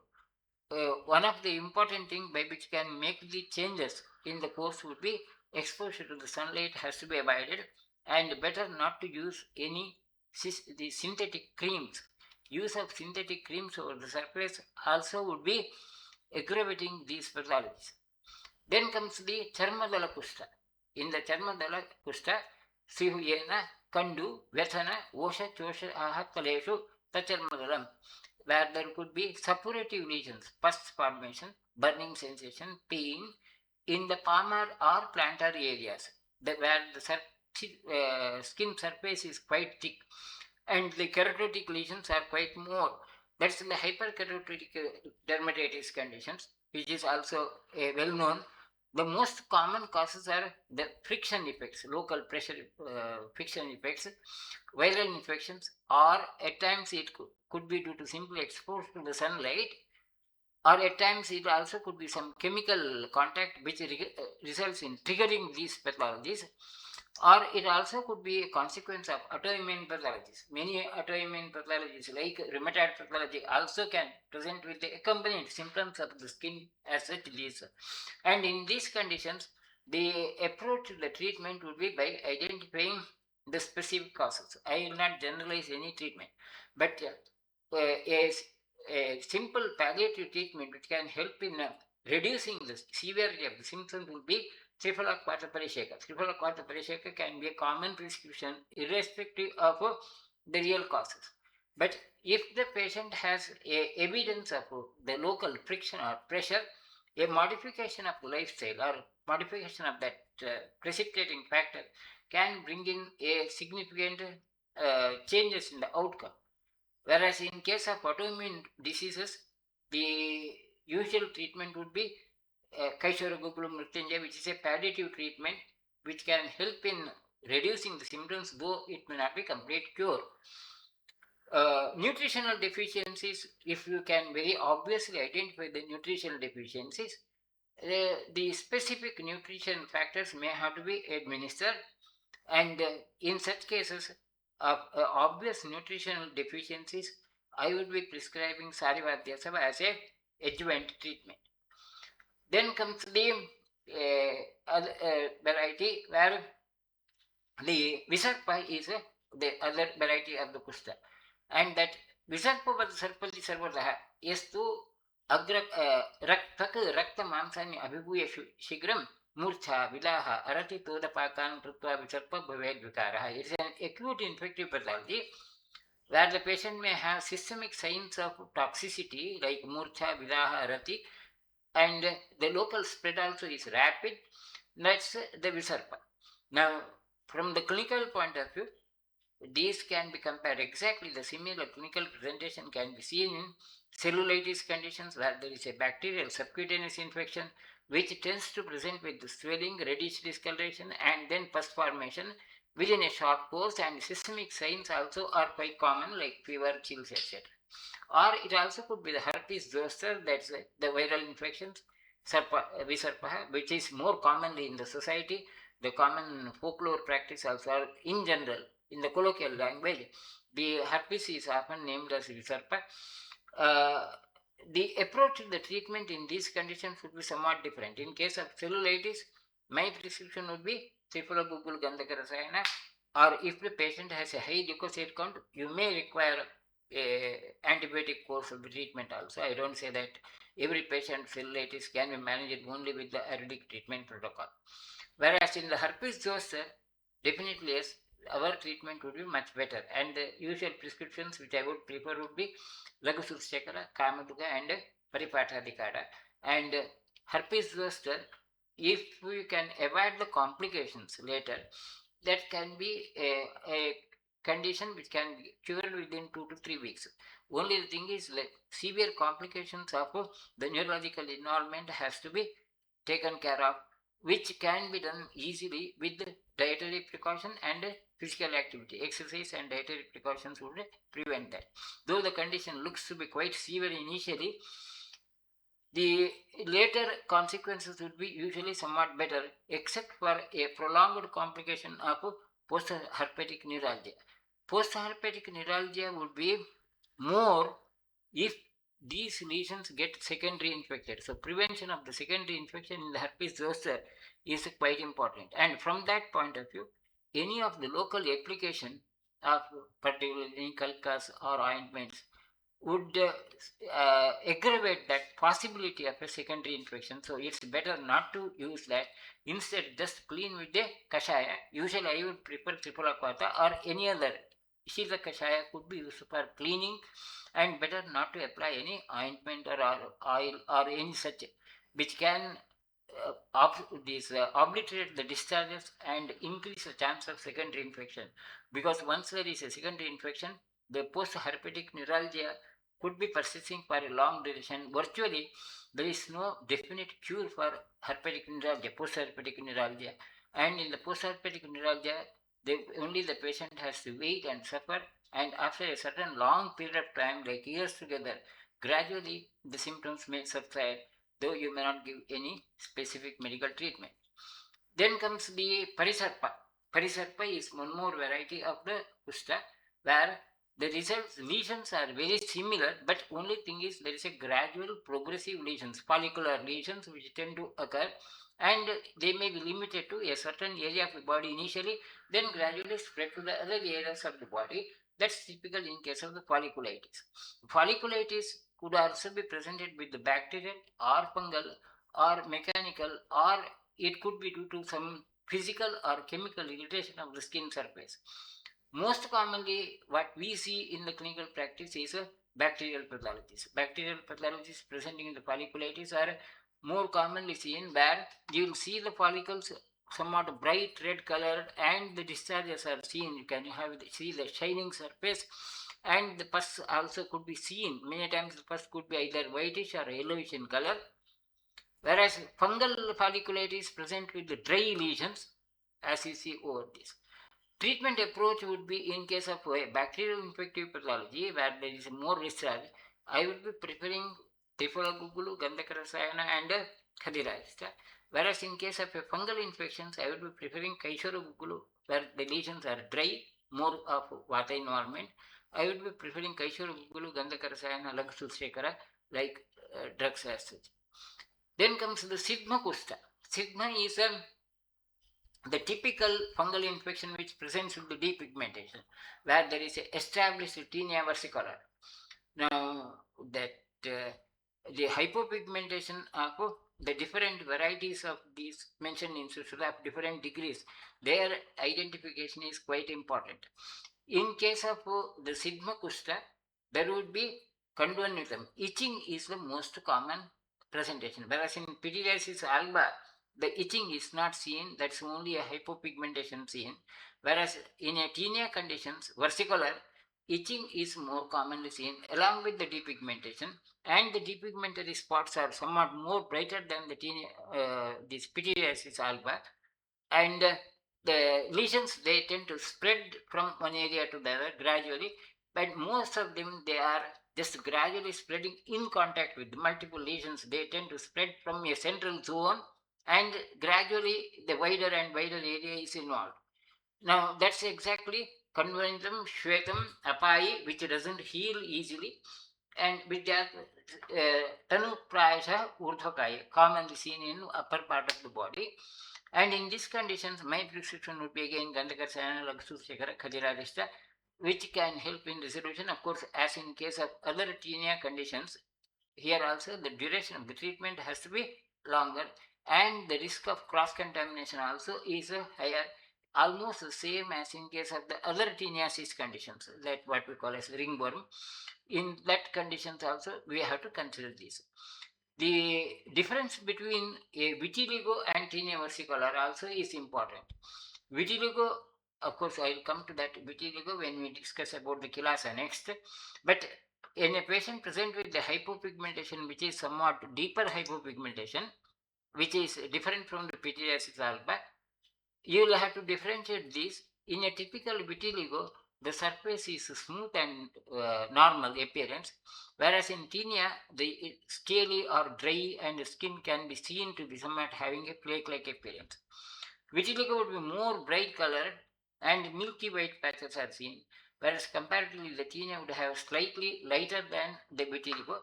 One of the important things by which can make the changes in the course would be exposure to the sunlight has to be avoided, and better not to use any the synthetic creams. Use of synthetic creams over the surface also would be aggravating these pathologies. Then comes the Charmadala Kusta. In the Charmadala Kusta, Sihuyena, Kandu, Vethana, Osha, Chosha, Ahataleshu, Tacharmadalam, where there could be suppurative lesions, pus formation, burning sensation, pain in the palmar or plantar areas, where the skin surface is quite thick and the keratotic lesions are quite more. That's the hyperkeratotic dermatitis conditions, which is also well known. The most common causes are the friction effects, local pressure friction effects, viral infections, or at times it could be due to simple exposure to the sunlight, or at times it also could be some chemical contact which results in triggering these pathologies, or it also could be a consequence of autoimmune pathologies. Many autoimmune pathologies like rheumatoid pathology also can present with the accompanied symptoms of the skin as such disease. And in these conditions, the approach to the treatment would be by identifying the specific causes. I will not generalize any treatment, but a simple palliative treatment which can help in reducing the severity of the symptoms will be Trifala Parisheka. Trifala Parisheka can be a common prescription irrespective of the real causes. But if the patient has evidence of the local friction or pressure, a modification of the lifestyle or modification of that precipitating factor can bring in a significant changes in the outcome. Whereas in case of autoimmune diseases, the usual treatment would be Kaishara Gopala Mrityunjaya, which is a palliative treatment which can help in reducing the symptoms, though it may not be complete cure. Nutritional deficiencies, if you can very obviously identify the nutritional deficiencies, the specific nutrition factors may have to be administered, and in such cases of obvious nutritional deficiencies, I would be prescribing Sarivadhyasava as a adjuvant treatment. Then comes the other variety where the Visarpa is the other variety of the Kushta, and that Visarpavad Sarpati Sarvadaha is to Agra Rakta Mamsani Abhibuya Shigram Murcha Vilaha Arati Todapakan Prutva Visarpa Bhaved Vikaraha. It is an acute infective pathology where the patient may have systemic signs of toxicity like Murcha Vilaha Arati, and the local spread also is rapid. That's the Visarpa. Now, from the clinical point of view, these can be compared. Exactly the similar clinical presentation can be seen in cellulitis conditions where there is a bacterial subcutaneous infection which tends to present with swelling, reddish discoloration, and then pus formation within a short course, and systemic signs also are quite common like fever, chills, etc. Or it also could be the herpes zoster, that's the viral infections, Visarpa, which is more commonly in the society. The common folklore practice also, in general, in the colloquial language, the herpes is often named as Visarpa. Uh, the approach to the treatment in these conditions would be somewhat different. In case of cellulitis, my prescription would be Cephaloguggul Gandhaka Rasayana, or if the patient has a high leukocyte count, you may require a antibiotic course of the treatment also. I don't say that every patient cellulitis can be managed only with the Ayurvedic treatment protocol. Whereas in the herpes zoster, definitely yes, our treatment would be much better. And the usual prescriptions which I would prefer would be Lagusutshekara, Kamaduga, and Paripatadikada. And herpes zoster, if we can avoid the complications later, that can be a condition which can be cured within 2 to 3 weeks. Only the thing is, like, severe complications of the neurological involvement has to be taken care of, which can be done easily with dietary precaution and physical activity. Exercise and dietary precautions would prevent that. Though the condition looks to be quite severe initially, the later consequences would be usually somewhat better, except for a prolonged complication of post-herpetic neuralgia. Post-herpetic neuralgia would be more if these lesions get secondary infected. So prevention of the secondary infection in the herpes zoster is quite important. And from that point of view, any of the local application of particularly calcas or ointments would aggravate that possibility of a secondary infection. So it's better not to use that. Instead, just clean with the kashaya. Usually, I would prefer tripolakwata or any other. Shila kashaya could be used for cleaning, and better not to apply any ointment or oil or any such which can obliterate the discharges and increase the chance of secondary infection. Because once there is a secondary infection, the post-herpetic neuralgia could be persisting for a long duration. Virtually, there is no definite cure for herpetic neuralgia, post-herpetic neuralgia. And in the post-herpetic neuralgia, only the patient has to wait and suffer. And after a certain long period of time, like years together, gradually the symptoms may subside, though you may not give any specific medical treatment. Then comes the Parisarpa. Parisarpa is one more variety of the Kushta, where the results lesions are very similar, but only thing is there is a gradual progressive lesions, follicular lesions which tend to occur, and they may be limited to a certain area of the body initially, then gradually spread to the other areas of the body. That's typical in case of the folliculitis. Folliculitis could also be presented with the bacterial or fungal or mechanical, or it could be due to some physical or chemical irritation of the skin surface. Most commonly, what we see in the clinical practice is bacterial pathologies. Bacterial pathologies presenting in the folliculitis are more commonly seen, where you will see the follicles somewhat bright red colored and the discharges are seen. You can see the shining surface, and the pus also could be seen. Many times the pus could be either whitish or yellowish in color. Whereas fungal folliculitis present with the dry lesions, as you see over this. Treatment approach would be in case of a bacterial infective pathology where there is more research, I would be preferring Trifala Gandhakarasayana and Khadirajista. Whereas in case of a fungal infections, I would be preferring Kaishara where the lesions are dry, more of Vata environment. I would be preferring Kaishara Gandhakarasayana, Lagsushekara, like drugs as such. Then comes the Sigma Kusta. Sigma is the typical fungal infection which presents with the depigmentation, where there is a established tinea versicolor. Now, that the hypopigmentation of the different varieties of these mentioned in Sushruta have different degrees, their identification is quite important. In case of the Sigma Kusta, there would be conjunctivism. Itching is the most common presentation, whereas in pityriasis alba, the itching is not seen, that's only a hypopigmentation seen. Whereas in a tinea conditions, versicolor, itching is more commonly seen along with the depigmentation, and the depigmentary spots are somewhat more brighter than the tinea, this pityriasis alba, and the lesions they tend to spread from one area to the other gradually, but most of them they are just gradually spreading in contact with multiple lesions. They tend to spread from a central zone, and gradually the wider and wider area is involved. Now that's exactly conventum shvetam apai, which doesn't heal easily, and which are tanu prayasha urdhvakaya, commonly seen in upper part of the body. And in these conditions, my prescription would be again Gandhakar Lagsu Shekara Khadirarishta, which can help in resolution. Of course, as in case of other tinea conditions, here also the duration of the treatment has to be longer, and the risk of cross contamination also is higher, almost the same as in case of the other teniasis conditions, that what we call as ringworm. In that conditions also we have to consider this. The difference between a vitiligo and tinea versicolor also is important. Vitiligo, of course, I will come to that vitiligo when we discuss about the kilasa next. But in a patient present with the hypopigmentation, which is somewhat deeper hypopigmentation, which is different from the pityriasis alba, you will have to differentiate this. In a typical vitiligo, the surface is smooth and normal appearance, whereas in tinea, the scaly or dry and skin can be seen to be somewhat having a flake-like appearance. Vitiligo would be more bright colored and milky white patches are seen, whereas comparatively the tinea would have slightly lighter than the vitiligo.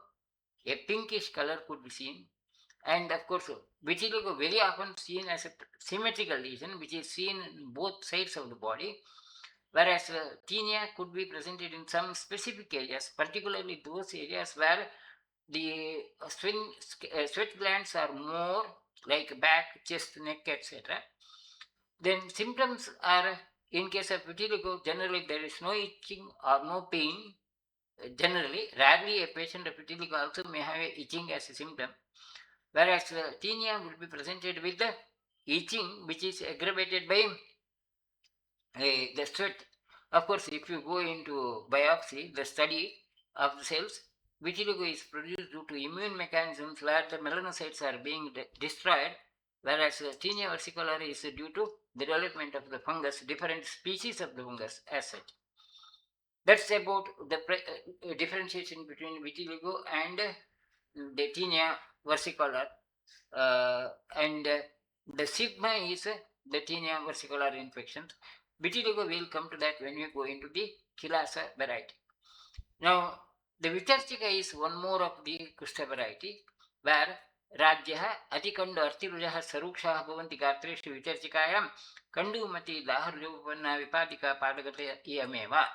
A pinkish color could be seen, and of course, vitiligo very often seen as a symmetrical lesion, which is seen in both sides of the body, whereas tinea could be presented in some specific areas, particularly those areas where the sweat glands are more, like back, chest, neck, etc. Then symptoms are, in case of vitiligo, generally there is no itching or no pain. Generally, rarely a patient of vitiligo also may have a itching as a symptom, whereas tinea will be presented with the itching, which is aggravated by the sweat. Of course, if you go into biopsy, the study of the cells, vitiligo is produced due to immune mechanisms where the melanocytes are being destroyed, whereas tinea versicolor is due to the development of the fungus, different species of the fungus as such. That's about the differentiation between vitiligo and the tinea versicolor. And the sigma is the tinea versicolor infections. Vitiligo will come to that when we go into the Kilasa variety. Now, the Vitarchika is one more of the Kushta variety, where Rajyaha Atikandu Artirujaha Sarukshaha Bhavanti Gatreshu Vitarchikayam Kandumati Laharyopanna Vipadika Padagate Iyameva.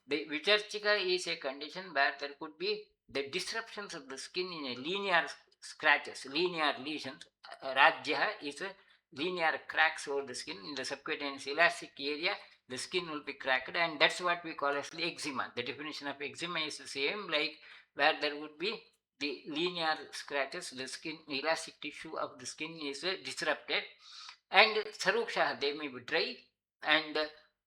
The Vitarchika is a condition where there could be the disruptions of the skin in a linear scratches, linear lesions. Rajyaha is a linear cracks over the skin in the subcutaneous elastic area. The skin will be cracked, and that's what we call as the eczema. The definition of eczema is the same, like where there would be the linear scratches, the skin elastic tissue of the skin is disrupted, and saruksha they may be dry, and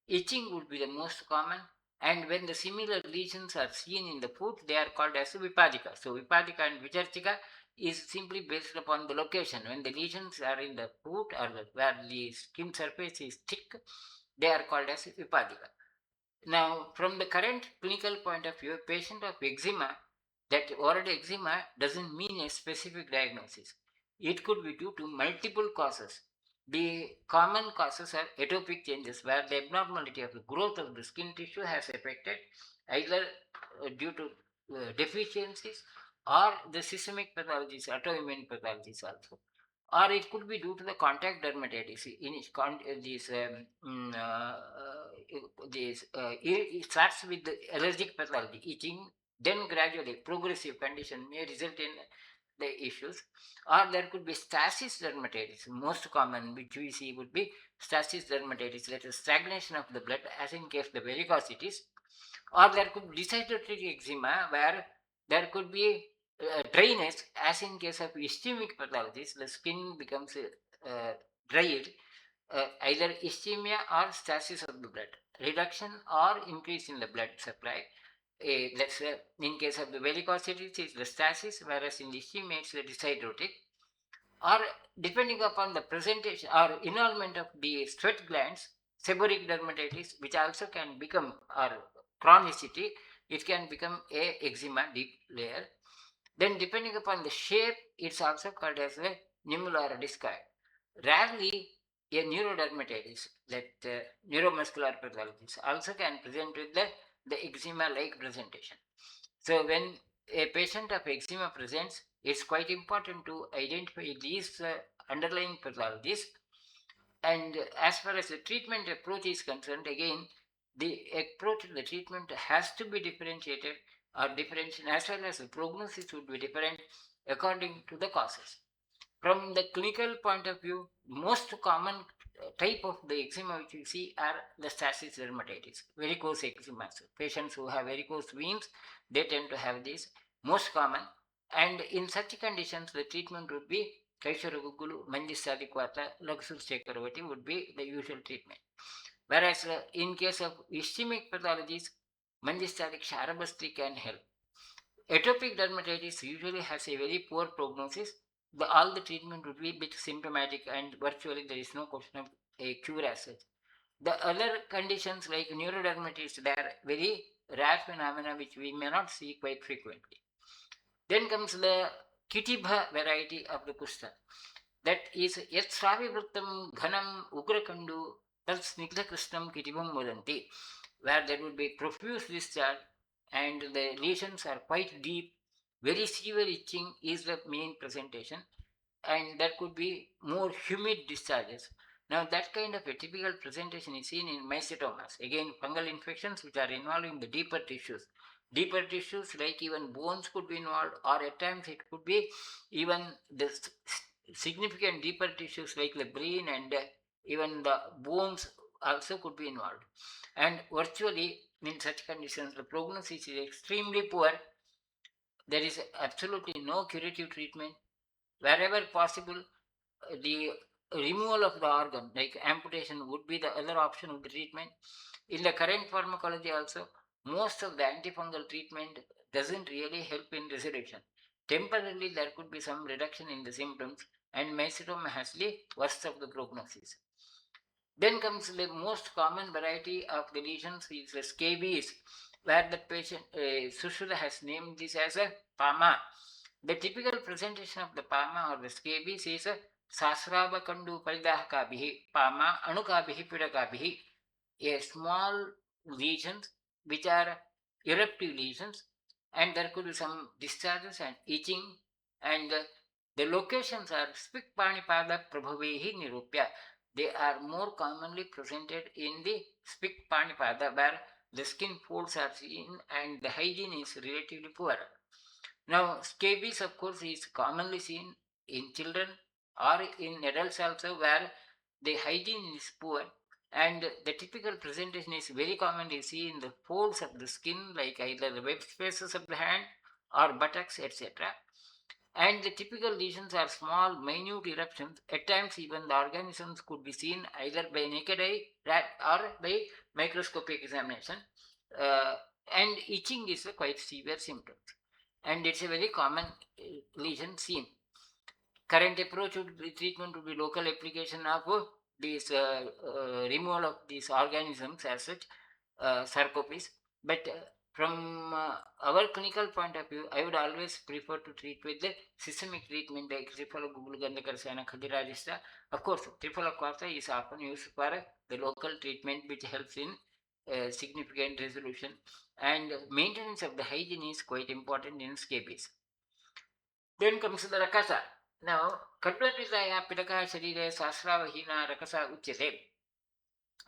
itching would be the most common. And when the similar lesions are seen in the foot, they are called as vipadika. So vipadika and vicharchika is simply based upon the location. When the lesions are in the foot or where the skin surface is thick, They are called as vipadika. Now, from the current clinical point of view, a patient of eczema, that already eczema doesn't mean a specific diagnosis. It could be due to multiple causes. The common causes are atopic changes, where the abnormality of the growth of the skin tissue has affected either due to deficiencies or the systemic pathologies, autoimmune pathologies also, or it could be due to the contact dermatitis. It starts with the allergic pathology, itching, then gradually progressive condition may result in the issues, or there could be stasis dermatitis. Most common which we see would be stasis dermatitis, that is stagnation of the blood, as in case the varicosities, or there could be dehydrotic eczema, where there could be dryness, as in case of ischemic pathologies, the skin becomes dried, either ischemia or stasis of the blood, reduction or increase in the blood supply. Let's say in case of the varicosities, it's the stasis, whereas in ischemia, it's the dehydrotic. Or depending upon the presentation or involvement of the sweat glands, seborrheic dermatitis, which also can become, or chronicity, it can become a eczema deep layer. Then depending upon the shape, it's also called as a nummular discoid. Rarely a neurodermatitis, that neuromuscular pathologies, also can present with the eczema-like presentation. So when a patient of eczema presents, it's quite important to identify these underlying pathologies. And as far as the treatment approach is concerned, again, the approach to the treatment has to be differentiated, or differentiated, as well as the prognosis would be different according to the causes. From the clinical point of view, most common type of the eczema which we see are the stasis dermatitis, varicose eczema. So patients who have varicose veins, they tend to have this, most common. And in such conditions, the treatment would be Kaishara Manjistadikwata, Laxus Chekaravati would be the usual treatment. Whereas in case of ischemic pathologies, Manjistatic Sharabastri can help. Atopic dermatitis usually has a very poor prognosis. All the treatment would be a bit symptomatic, and virtually there is no question of a cure as such. The other conditions like neurodermatitis, they are very rare phenomena which we may not see quite frequently. Then comes the Kitibha variety of the Kushta. That is Yat Sravivrittam Ghanam Ugrakandu Tat Snigdha Krishnam Kitibham Vadanti, where there would be profuse discharge and the lesions are quite deep, very severe itching is the main presentation, and there could be more humid discharges. Now, that kind of a typical presentation is seen in mycetomas, again, fungal infections which are involving the deeper tissues. Deeper tissues, like even bones, could be involved, or at times it could be even the significant deeper tissues like the brain, and even the bones also could be involved. And virtually, in such conditions, the prognosis is extremely poor. There is absolutely no curative treatment. Wherever possible, the removal of the organ, like amputation, would be the other option of the treatment. In the current pharmacology also, most of the antifungal treatment doesn't really help in resolution. Temporarily, there could be some reduction in the symptoms, and mycetoma has the worst of the prognosis. Then comes the most common variety of the lesions is the scabies, where the patient, Sushruta has named this as a PAMA. The typical presentation of the PAMA or the scabies is a Sasrabakandu Paridahakabihi, PAMA Anukabihi Pidakabihi, a small lesions which are eruptive lesions, and there could be some discharges and itching, and the locations are Spikpanipada Prabhavehi Nirupya. They are more commonly presented in the Spikpanipada, where the skin folds are seen and the hygiene is relatively poor. Now, scabies, of course, is commonly seen in children or in adults also, where the hygiene is poor, and the typical presentation is very commonly seen in the folds of the skin, like either the web spaces of the hand or buttocks, etc. And the typical lesions are small, minute eruptions. At times, even the organisms could be seen either by naked eye or by microscopic examination. Uh, and itching is a quite severe symptom. And it's a very common lesion seen. Current approach would be treatment would be local application of this removal of these organisms as such, sarcopes. But from our clinical point of view, I would always prefer to treat with the systemic treatment like Triphala Khadirajista. Of course, Triphala is often used for the local treatment, which helps in significant resolution, and maintenance of the hygiene is quite important in scabies. Then comes the rakasa. Now, Kadvatizaya Pitaka Sharire Sasravahina Rakasa Uchese,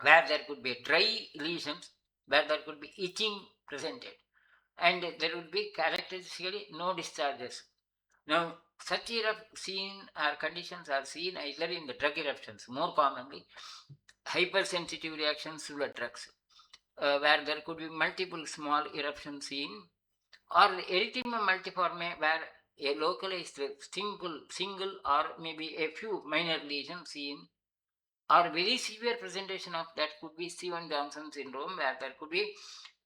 where there could be dry lesions, where there could be itching presented, and there would be characteristically no discharges. Now, such seen or conditions are seen either in the drug eruptions, more commonly, hypersensitive reactions to the drugs, where there could be multiple small eruptions seen, or erythema multiforme, where a localized single or maybe a few minor lesions seen, or very severe presentation of that could be Stevens-Johnson syndrome, where there could be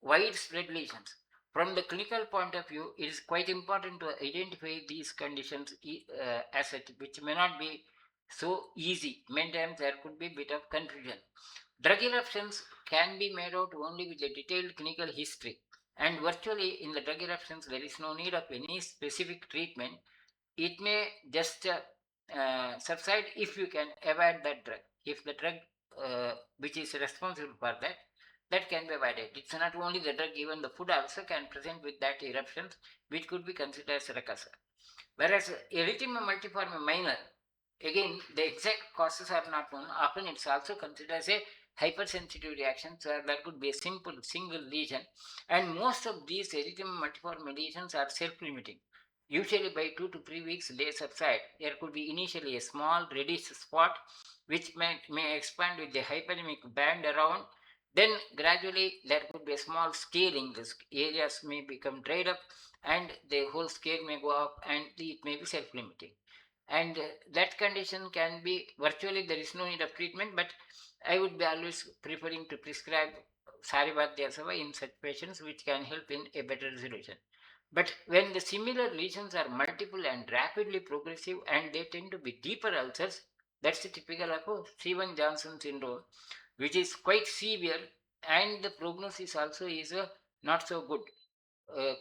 widespread lesions. From the clinical point of view, it is quite important to identify these conditions as such, which may not be so easy. Many times there could be a bit of confusion. Drug eruptions can be made out only with a detailed clinical history, and virtually in the drug eruptions, there is no need of any specific treatment. It may just subside if you can avoid that drug. If the drug which is responsible for that, that can be avoided. It's not only the drug, even the food also can present with that eruptions, which could be considered as rakasa. Whereas erythema multiforme minor, again, the exact causes are not known. Often it's also considered as a hypersensitive reaction, so there could be a simple single lesion. And most of these erythema multiforme lesions are self-limiting. Usually by 2 to 3 weeks they subside. There could be initially a small reddish spot which may expand with the hyperemic band around. Then gradually there could be a small scaling. The areas may become dried up and the whole scale may go up and it may be self-limiting. And that condition can be virtually there is no need of treatment, but I would be always preferring to prescribe Sarivadhyasava in such patients, which can help in a better resolution. But when the similar lesions are multiple and rapidly progressive and they tend to be deeper ulcers, that's the typical of Stevens-Johnson syndrome, which is quite severe, and the prognosis also is not so good.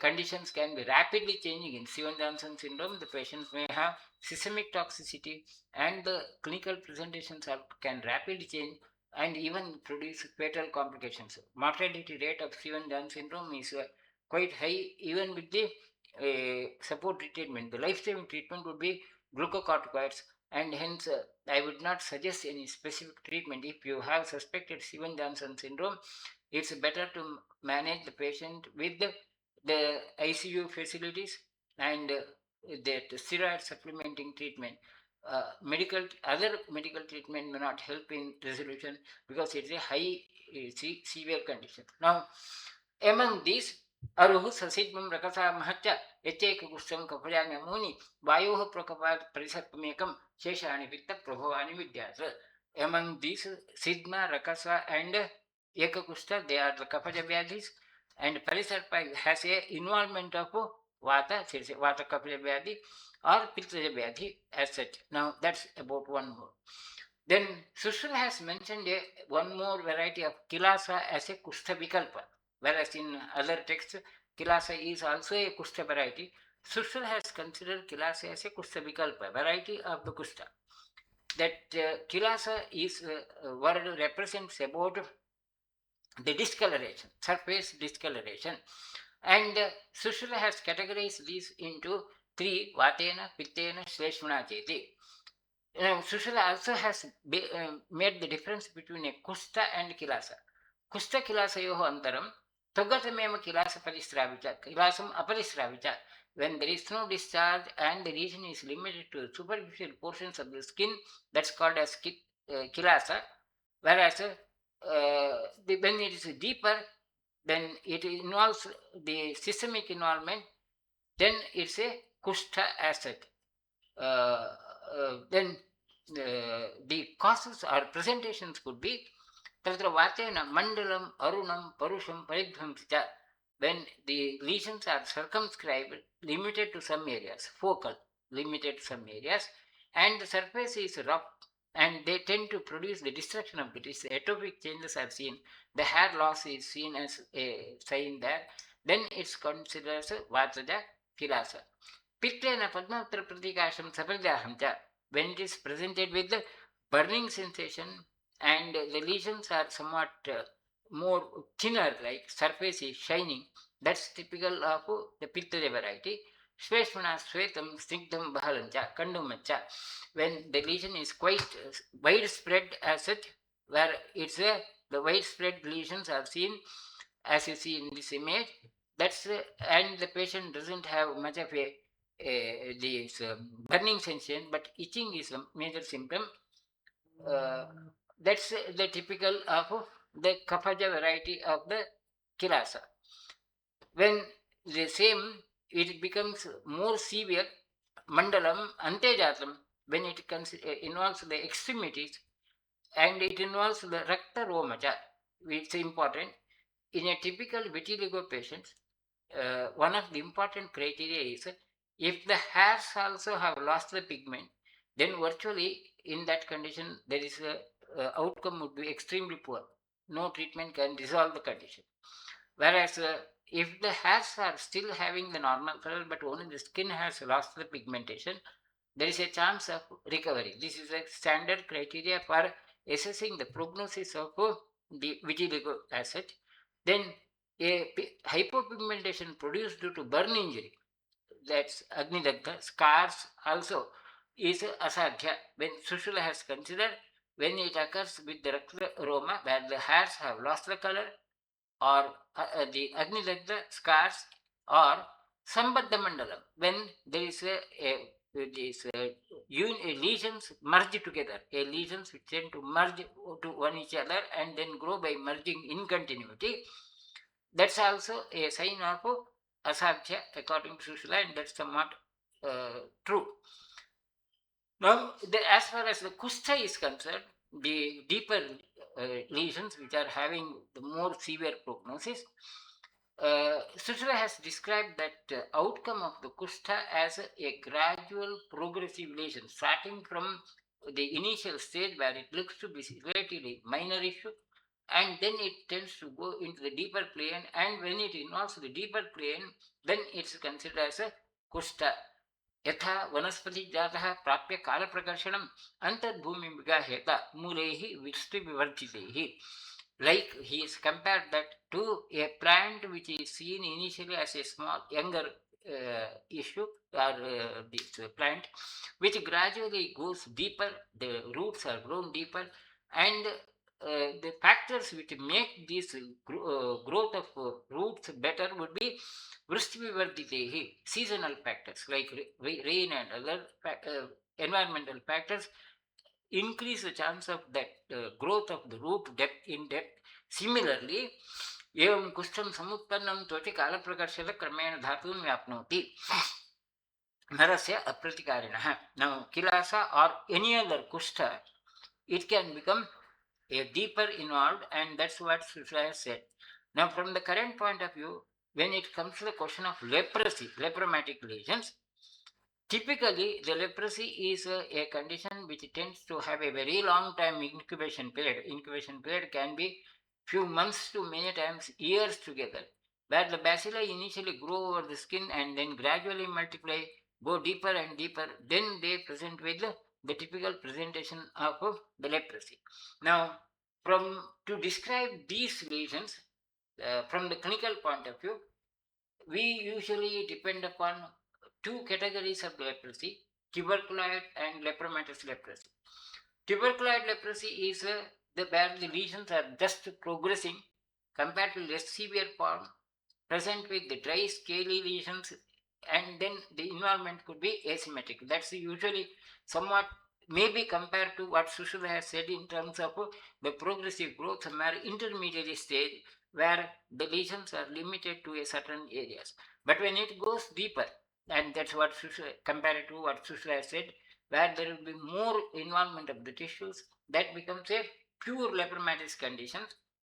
Conditions can be rapidly changing. In Stevens-Johnson syndrome, the patients may have systemic toxicity, and the clinical presentations can rapidly change and even produce fatal complications. Mortality rate of Stevens-Johnson syndrome is quite high, even with the support treatment. The life-saving treatment would be glucocorticoids, and hence I would not suggest any specific treatment. If you have suspected Stevens-Johnson syndrome, it's better to manage the patient with the ICU facilities and that steroid supplementing treatment. Other medical treatment may not help in resolution because it's a high severe condition. Now, among these, Aruhu Sasidmum Rakasa Mahacha, Etek Gustam Kapayana Muni, Vayo Prokapat Parisapamekam, Sheshani Vitta Prabhavani Vidyasa. Among these, Sidma, Rakasa, and Ekakusta, they are the Kapaja Vyadhis, and Parisarpa has a involvement of Vata, Vata Kapaja Vyadhi, or Pittaja Vyadhi as such. Now, that's about one more. Then Sushruta has mentioned one more variety of Kilasa as a Kusta Vikalpa, whereas in other texts, Kilasa is also a Kusta variety. Sushruta has considered Kilasa as a Kusta Vikalpa, variety of the Kusta. That Kilasa is word represents about the discoloration, surface discoloration. And Sushruta has categorized these into three: Vatena, Pittena, Shleshmana Cheti. Sushila also has made the difference between a kusta and kilasa. Kusta kilasayoho antaram togatamema kilasa parisravicha, kilasam aparisravicha. When there is no discharge and the region is limited to superficial portions of the skin, that's called as kilasa. Whereas when it is deeper, then it involves the systemic involvement, then it's a kusta asset. Then the causes or presentations could be Tatra Vatena Mandalam Arunam Parusham Paridhamscha, when the lesions are circumscribed, limited to some areas, focal, limited to some areas, and the surface is rough and they tend to produce the destruction of the teeth. Atopic changes are seen. The hair loss is seen as a sign there. Then it's considered as Vajaja Kilasa. Pittena Padmatra Pratikasham Sapajahamcha. When it is presented with the burning sensation and the lesions are somewhat more thinner, like surface is shining, that's typical of the Pitta variety. Sveshmana Svetam Snigdam Bahalancha Kandumacha. When the lesion is quite widespread as such, where it's the widespread lesions are seen as you see in this image, that's and the patient doesn't have much of a this burning sensation, but itching is a major symptom. Uh, that's the typical of the Kapaja variety of the Kilasa. When the same, it becomes more severe, Mandalam Antejatam, when it involves the extremities and it involves the Rakta Romaja, which is important. In a typical vitiligo patient, one of the important criteria is if the hairs also have lost the pigment, then virtually in that condition there is a outcome would be extremely poor. No treatment can resolve the condition. Whereas if the hairs are still having the normal color but only the skin has lost the pigmentation, there is a chance of recovery. This is a standard criteria for assessing the prognosis of the vitiligo as such. Then hypopigmentation produced due to burn injury, that's Agnidagdha, scars also is asadhya. When Sushruta has considered when it occurs with the Rakta aroma where the hairs have lost the color or the Agnidagdha scars or Sambandha Mandalam when there is these lesions merge together, lesions which tend to merge to one each other and then grow by merging in continuity. That's also a sign of asadhya according to Sushila, and that's somewhat true. Now, as far as the kushta is concerned, the deeper lesions which are having the more severe prognosis, Sushila has described that outcome of the kushta as a gradual progressive lesion starting from the initial stage where it looks to be relatively minor issue and then it tends to go into the deeper plane, and when it involves the deeper plane then it's considered as a kushta. यथा वनस्पतिजातः प्राप्य कालप्रकर्षणम् अन्तर्भूमिं विगाहेत मूलैः वृष्टिविवर्जितैः. Like he is compared that to a plant which is seen initially as a small younger issue or this plant which gradually goes deeper, the roots are grown deeper, and the factors which make this growth of roots better would be Vrishtivivarditehi, seasonal factors like rain and other environmental factors increase the chance of that growth of the root depth in depth. Similarly, एवं कुष्ठं समुत्पन्नं त्वचि कालप्रकर्षेण क्रमेण धातून् व्याप्नोति नरस्य अप्रतिकारिणः. Now, kilasa or any other kushta, it can become a deeper involved, and that's what Sushruta has said. Now, from the current point of view, when it comes to the question of leprosy, lepromatic lesions, typically the leprosy is a condition which tends to have a very long time incubation period. Incubation period can be few months to many times years together, where the bacilli initially grow over the skin and then gradually multiply, go deeper and deeper, then they present with the typical presentation of the leprosy. Now, to describe these lesions from the clinical point of view, we usually depend upon two categories of leprosy: tuberculoid and lepromatous leprosy. Tuberculoid leprosy is where the lesions are just progressing compared to less severe form, present with the dry scaly lesions, and then the involvement could be asymmetric. That's usually somewhat maybe compared to what Sushruta has said in terms of the progressive growth, somewhere intermediary stage where the lesions are limited to a certain areas. But when it goes deeper, and that's what compared to what Sushruta has said, where there will be more involvement of the tissues, that becomes a pure lepromatous condition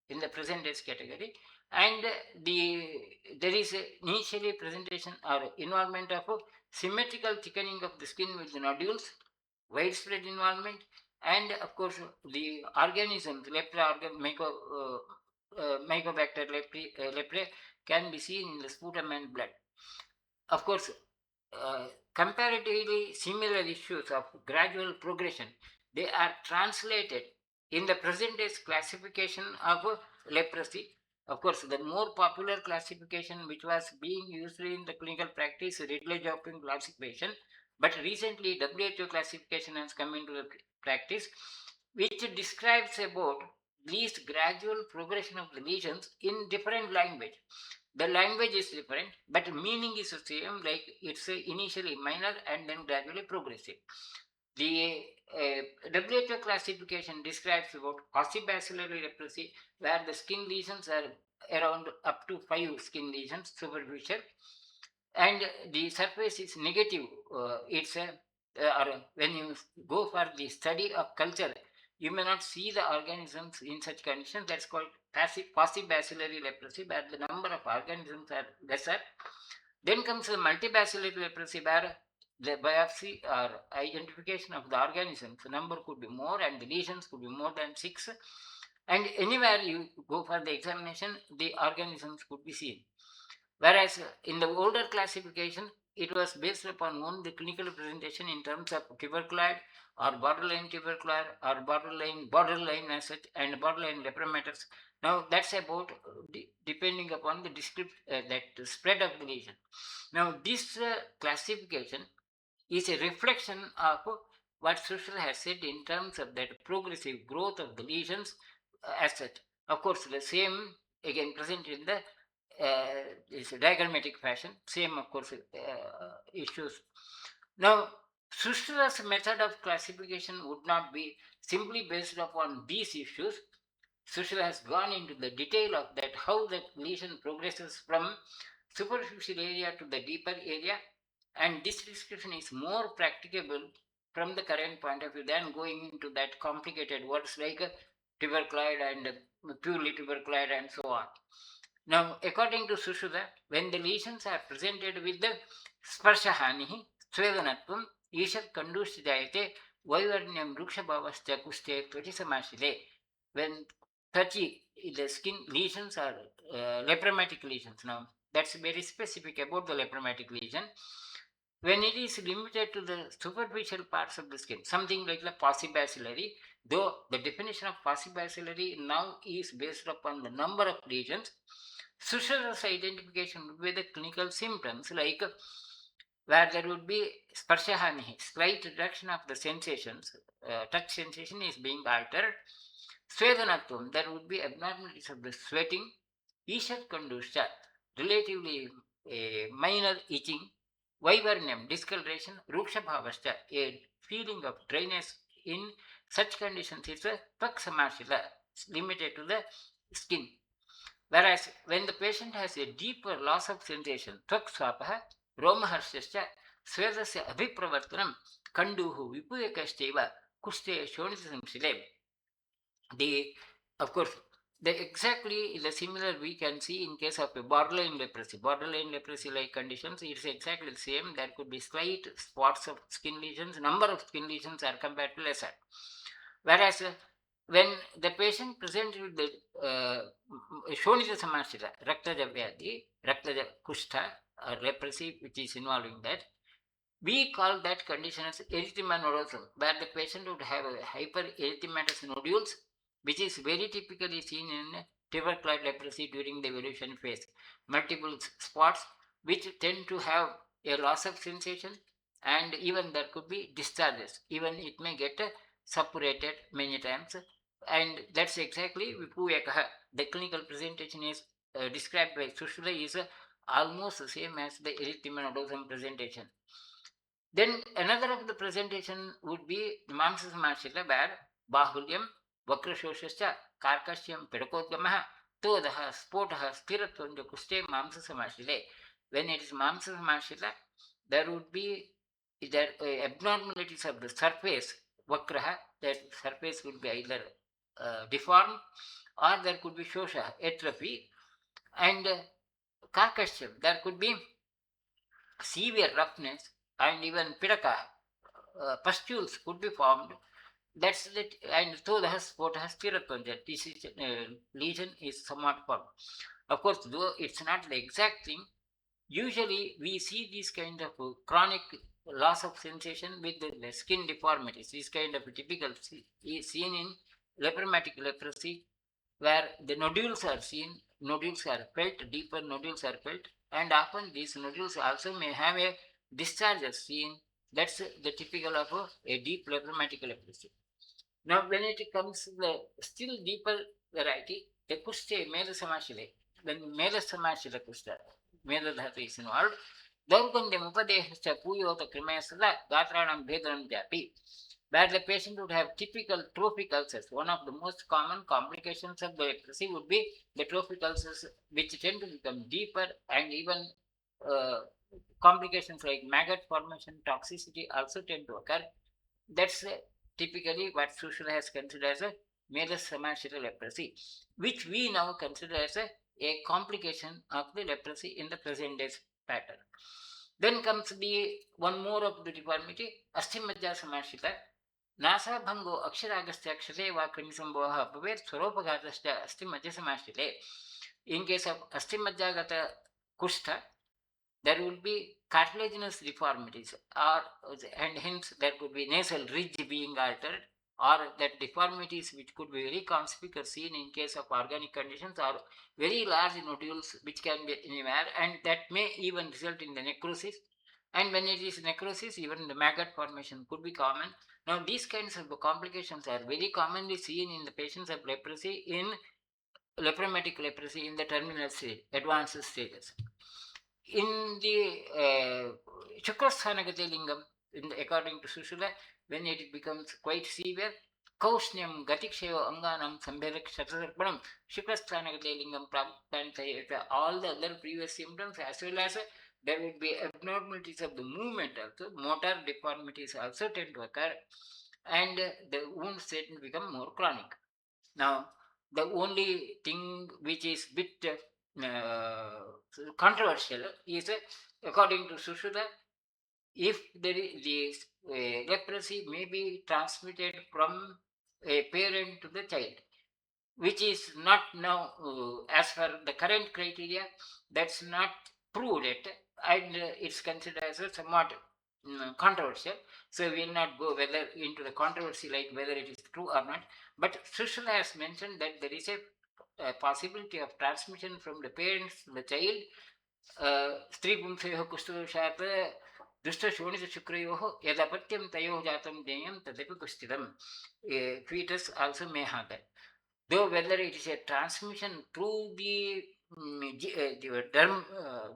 in the present days category, and there is initially presentation or involvement of symmetrical thickening of the skin with the nodules, widespread involvement, And of course, the organisms, Mycobacter leprae can be seen in the sputum and blood. Of course, comparatively similar issues of gradual progression, they are translated in the present day's classification of leprosy. Of course, the more popular classification which was being used in the clinical practice, Ridley-Joplin classification, but recently WHO classification has come into the practice, which describes about least gradual progression of the lesions in different language. The language is different, but meaning is the same, like it's initially minor and then gradually progressive. The WHO classification describes about ossibacillary leprosy, where the skin lesions are around up to 5 skin lesions, superficial, and the surface is negative. It's a or when you go for the study of culture, you may not see the organisms in such conditions. That's called passibacillary leprosy, where the number of organisms are lesser. Then comes the multibacillary leprosy, where the biopsy or identification of the organisms, the number could be more and the lesions could be more than 6. And anywhere you go for the examination, the organisms could be seen. Whereas in the older classification, it was based upon only the clinical presentation in terms of tuberculoid or borderline as such, and borderline lepromatous. Now that's about depending upon the that spread of the lesion. Now this classification is a reflection of what Sushruta has said in terms of that progressive growth of the lesions as such. Of course, the same again present in the is diagrammatic fashion. Same, of course, issues. Now, Sushruta's method of classification would not be simply based upon these issues. Sushruta has gone into the detail of that, how the lesion progresses from superficial area to the deeper area, and this description is more practicable from the current point of view than going into that complicated words like tuberculoid and purely tuberculoid and so on. Now, according to Sushruta, when the lesions are presented with the sparshahanihi, swedanatvam, ishat kandushijayate, vaivarnyam rukshabhavascha kuste tvachisamashile. When touchy, the skin lesions are lepromatic lesions. Now, that's very specific about the lepromatic lesion. When it is limited to the superficial parts of the skin, something like the paucibacillary, though the definition of paucibacillary now is based upon the number of lesions, Sushruta's identification would be the clinical symptoms like where there would be sparshahani, slight reduction of the sensations, touch sensation is being altered. Svedanatum, there would be abnormalities of the sweating. Ishat kandusha, relatively a minor itching. Vaivarnyam, discoloration. Rukshabhavascha, a feeling of dryness. In such conditions, it's a paksamashila, limited to the skin. Whereas when the patient has a deeper loss of sensation, त्वक्स्वापः रोमहर्षश्च स्वेदस्य अभिप्रवर्तनं कण्डुः विपूयकश्चैव कुष्ठे शोणितसंशिले. The of course the exactly the similar we can see in case of a borderline leprosy like conditions. It's exactly the same. There could be slight spots of skin lesions, number of skin lesions are compared to lesser. Whereas when the patient presents with the shonita samashita raktaja vyadi, raktaja kushta or leprosy which is involving that, we call that condition as erythema nodosum, where the patient would have a hypererythematous nodules, which is very typically seen in tuberculoid leprosy during the evolution phase. Multiple spots which tend to have a loss of sensation, and even there could be discharges. Even it may get suppurated many times, and that's exactly Vipuyakaha. The clinical presentation is described by Sushruta is almost the same as the erythema nodosum presentation. Then another of the presentation would be Mamsa Samashila, where Bahulyam, Vakrashoshascha, Karkashyam, Pedakodgamaha, Todaha, Spotaha, Stiratvanja Kuste, Mamsa Samashile. When it is Mamsa Samashila, there would be there abnormalities of the surface, Vakraha, that surface would be either deformed or there could be Shosha, atrophy, and Karkashyam, there could be severe roughness and even pidaka, pustules could be formed. That's that, and so the sport has that this is, lesion is somewhat formed. Of course, though it's not the exact thing, usually we see this kind of chronic loss of sensation with the skin deformities. This kind of typical is seen in lepromatic leprosy, where the nodules are seen, nodules are felt, deeper nodules are felt, and often these nodules also may have a discharge as seen. That's the typical of a deep lepromatic leprosy. Now, when it comes to the still deeper variety, the kuste Medasamashile, when Medasamashila kusta, Medadhatu is involved, Daukandam Upadesha Puyota Krimesala, Gatranam Vedram Japi, where the patient would have typical trophic ulcers. One of the most common complications of the leprosy would be the trophic ulcers, which tend to become deeper, and even uh, complications like maggot formation, toxicity also tend to occur. That's typically what Sushruta has considered as a mesothelioma leprosy, which we now consider as a complication of the leprosy in the present day pattern. Then comes the one more of the deformity, Astimajja Samashita. नासाभंगो अक्षरागस्य अक्षरे वा कृमिसंभवः भवेत् स्वरोपघातश्च अस्थिमज्जसमाश्रिते. In case of अस्थिमज्जागत कुष्ठ, there will be cartilaginous deformities, or and hence there could be nasal ridge being altered, or that deformities which could be very conspicuous seen in case of organic conditions, or very large nodules which can be anywhere, and that may even result in the necrosis. And when it is necrosis, even the maggot formation could be common. Now these kinds of complications are very commonly seen in the patients of leprosy, in lepromatic leprosy in the terminal stage, advanced stages. In the Chukrasthanagati lingam, according to Sushruta, when it becomes quite severe, Kaushnyam Gatikshayo Anganam Sambharak Shatasarpanam, Shukrasthanagati lingam Prapantayata, all the other previous symptoms, as well as there would be abnormalities of the movement also, motor deformities also tend to occur, and the wound state will become more chronic. Now, the only thing which is bit controversial is, according to Sushruta, if there is this leprosy may be transmitted from a parent to the child, which is not now, as per the current criteria, that's not proved yet, and it's considered as a somewhat controversial. So we will not go whether into the controversy like whether it is true or not. But Sushruta has mentioned that there is a possibility of transmission from the parents to the child. स्त्रीपुंसयोः कुष्ठदोषात् दुष्टशोणितशुक्रयोः यदपत्यं तयोः जातं ज्ञेयं तदपि कुष्ठितम्. Fetus also may have that. Though whether it is a transmission through the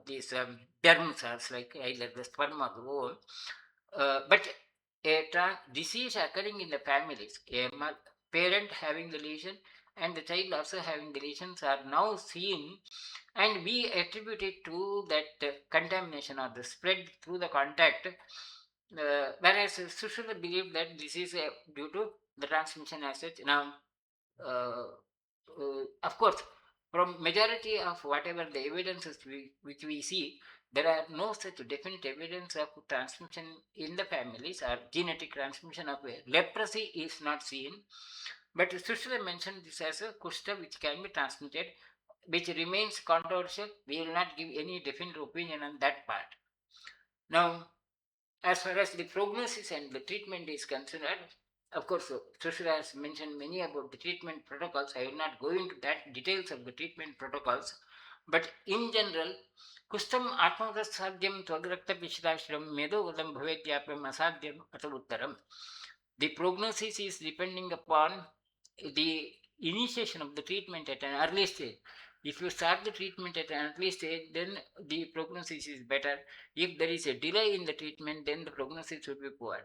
these derm cells like either the sperm or the ovum, but a disease occurring in the families, a parent having the lesion and the child also having the lesions are now seen, and we attribute it to that contamination or the spread through the contact, whereas Sushruta believed that this is due to the transmission as such. Now, uh, of course, from majority of whatever the evidences which we see, there are no such definite evidence of transmission in the families or genetic transmission of leprosy is not seen. But Sushruta mentioned this as a kushta which can be transmitted, which remains controversial. We will not give any definite opinion on that part. Now, as far as the prognosis and the treatment is concerned, of course, Sushruta has mentioned many about the treatment protocols. I will not go into that details of the treatment protocols, but in general, kustam atmavasadyam tvagrakta pishitashram medovadam bhavetyapam asadyam atavuttaram. The prognosis is depending upon the initiation of the treatment at an early stage. If you start the treatment at an early stage, then the prognosis is better. If there is a delay in the treatment, then the prognosis would be poor.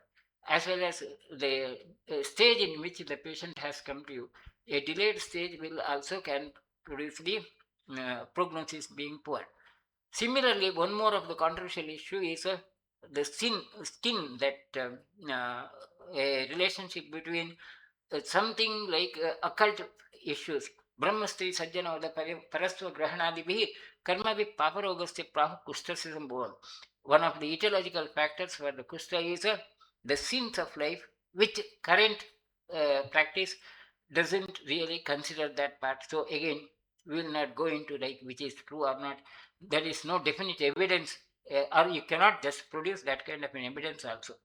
As well as the stage in which the patient has come to you, a delayed stage will also can produce the prognosis being poor. Similarly, one more of the controversial issue is the skin that a relationship between something like occult issues. ब्रह्मस्त्री सज्जनोद परस्व ग्रहणादिभिः कर्मभिः पापरोगस्य प्राहुः कुष्ठस्य सम्भवम्. One of the etiological factors for the kushta is the sins of life, which current practice doesn't really consider that part. So again, we will not go into like which is true or not. There is no definite evidence, or you cannot just produce that kind of an evidence also.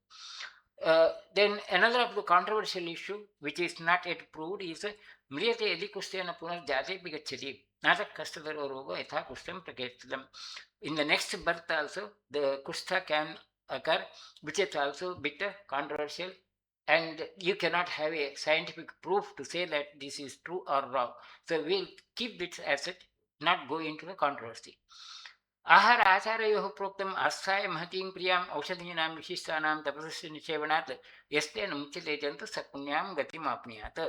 Then another of the controversial issue, which is not yet proved, is म्रियते यदि कुष्ठेन पुनर्जातेऽपि गच्छति नाथ कष्टतरो रोगो यथा कुष्ठं प्रकेतितम्. In the next birth also, the kushta can occur, which is also bit controversial, and you cannot have a scientific proof to say that this is true or wrong. So we'll keep this as it, not go into the controversy. आहार आचारयोः प्रोक्तम् आस्थाय महतीं प्रियाम् औषधीनां विशिष्टानां तपसस्य निषेवणात् यस्तेन मुच्यते जन्तु स पुण्यां गतिमाप्नुयात्.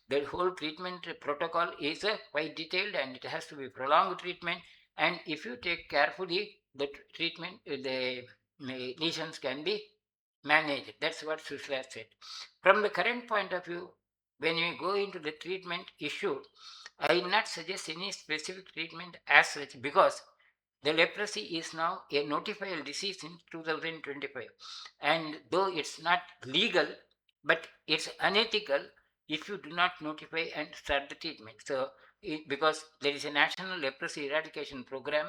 The whole treatment protocol is quite detailed, and it has to be prolonged treatment, and if you take carefully the treatment, the lesions can be managed. That's what Sushruta said. From the current point of view, when we go into the treatment issue, I will not suggest any specific treatment as such, because the leprosy is now a notifiable disease in 2025. And though it's not legal, but it's unethical if you do not notify and start the treatment. So, because there is a national leprosy eradication program,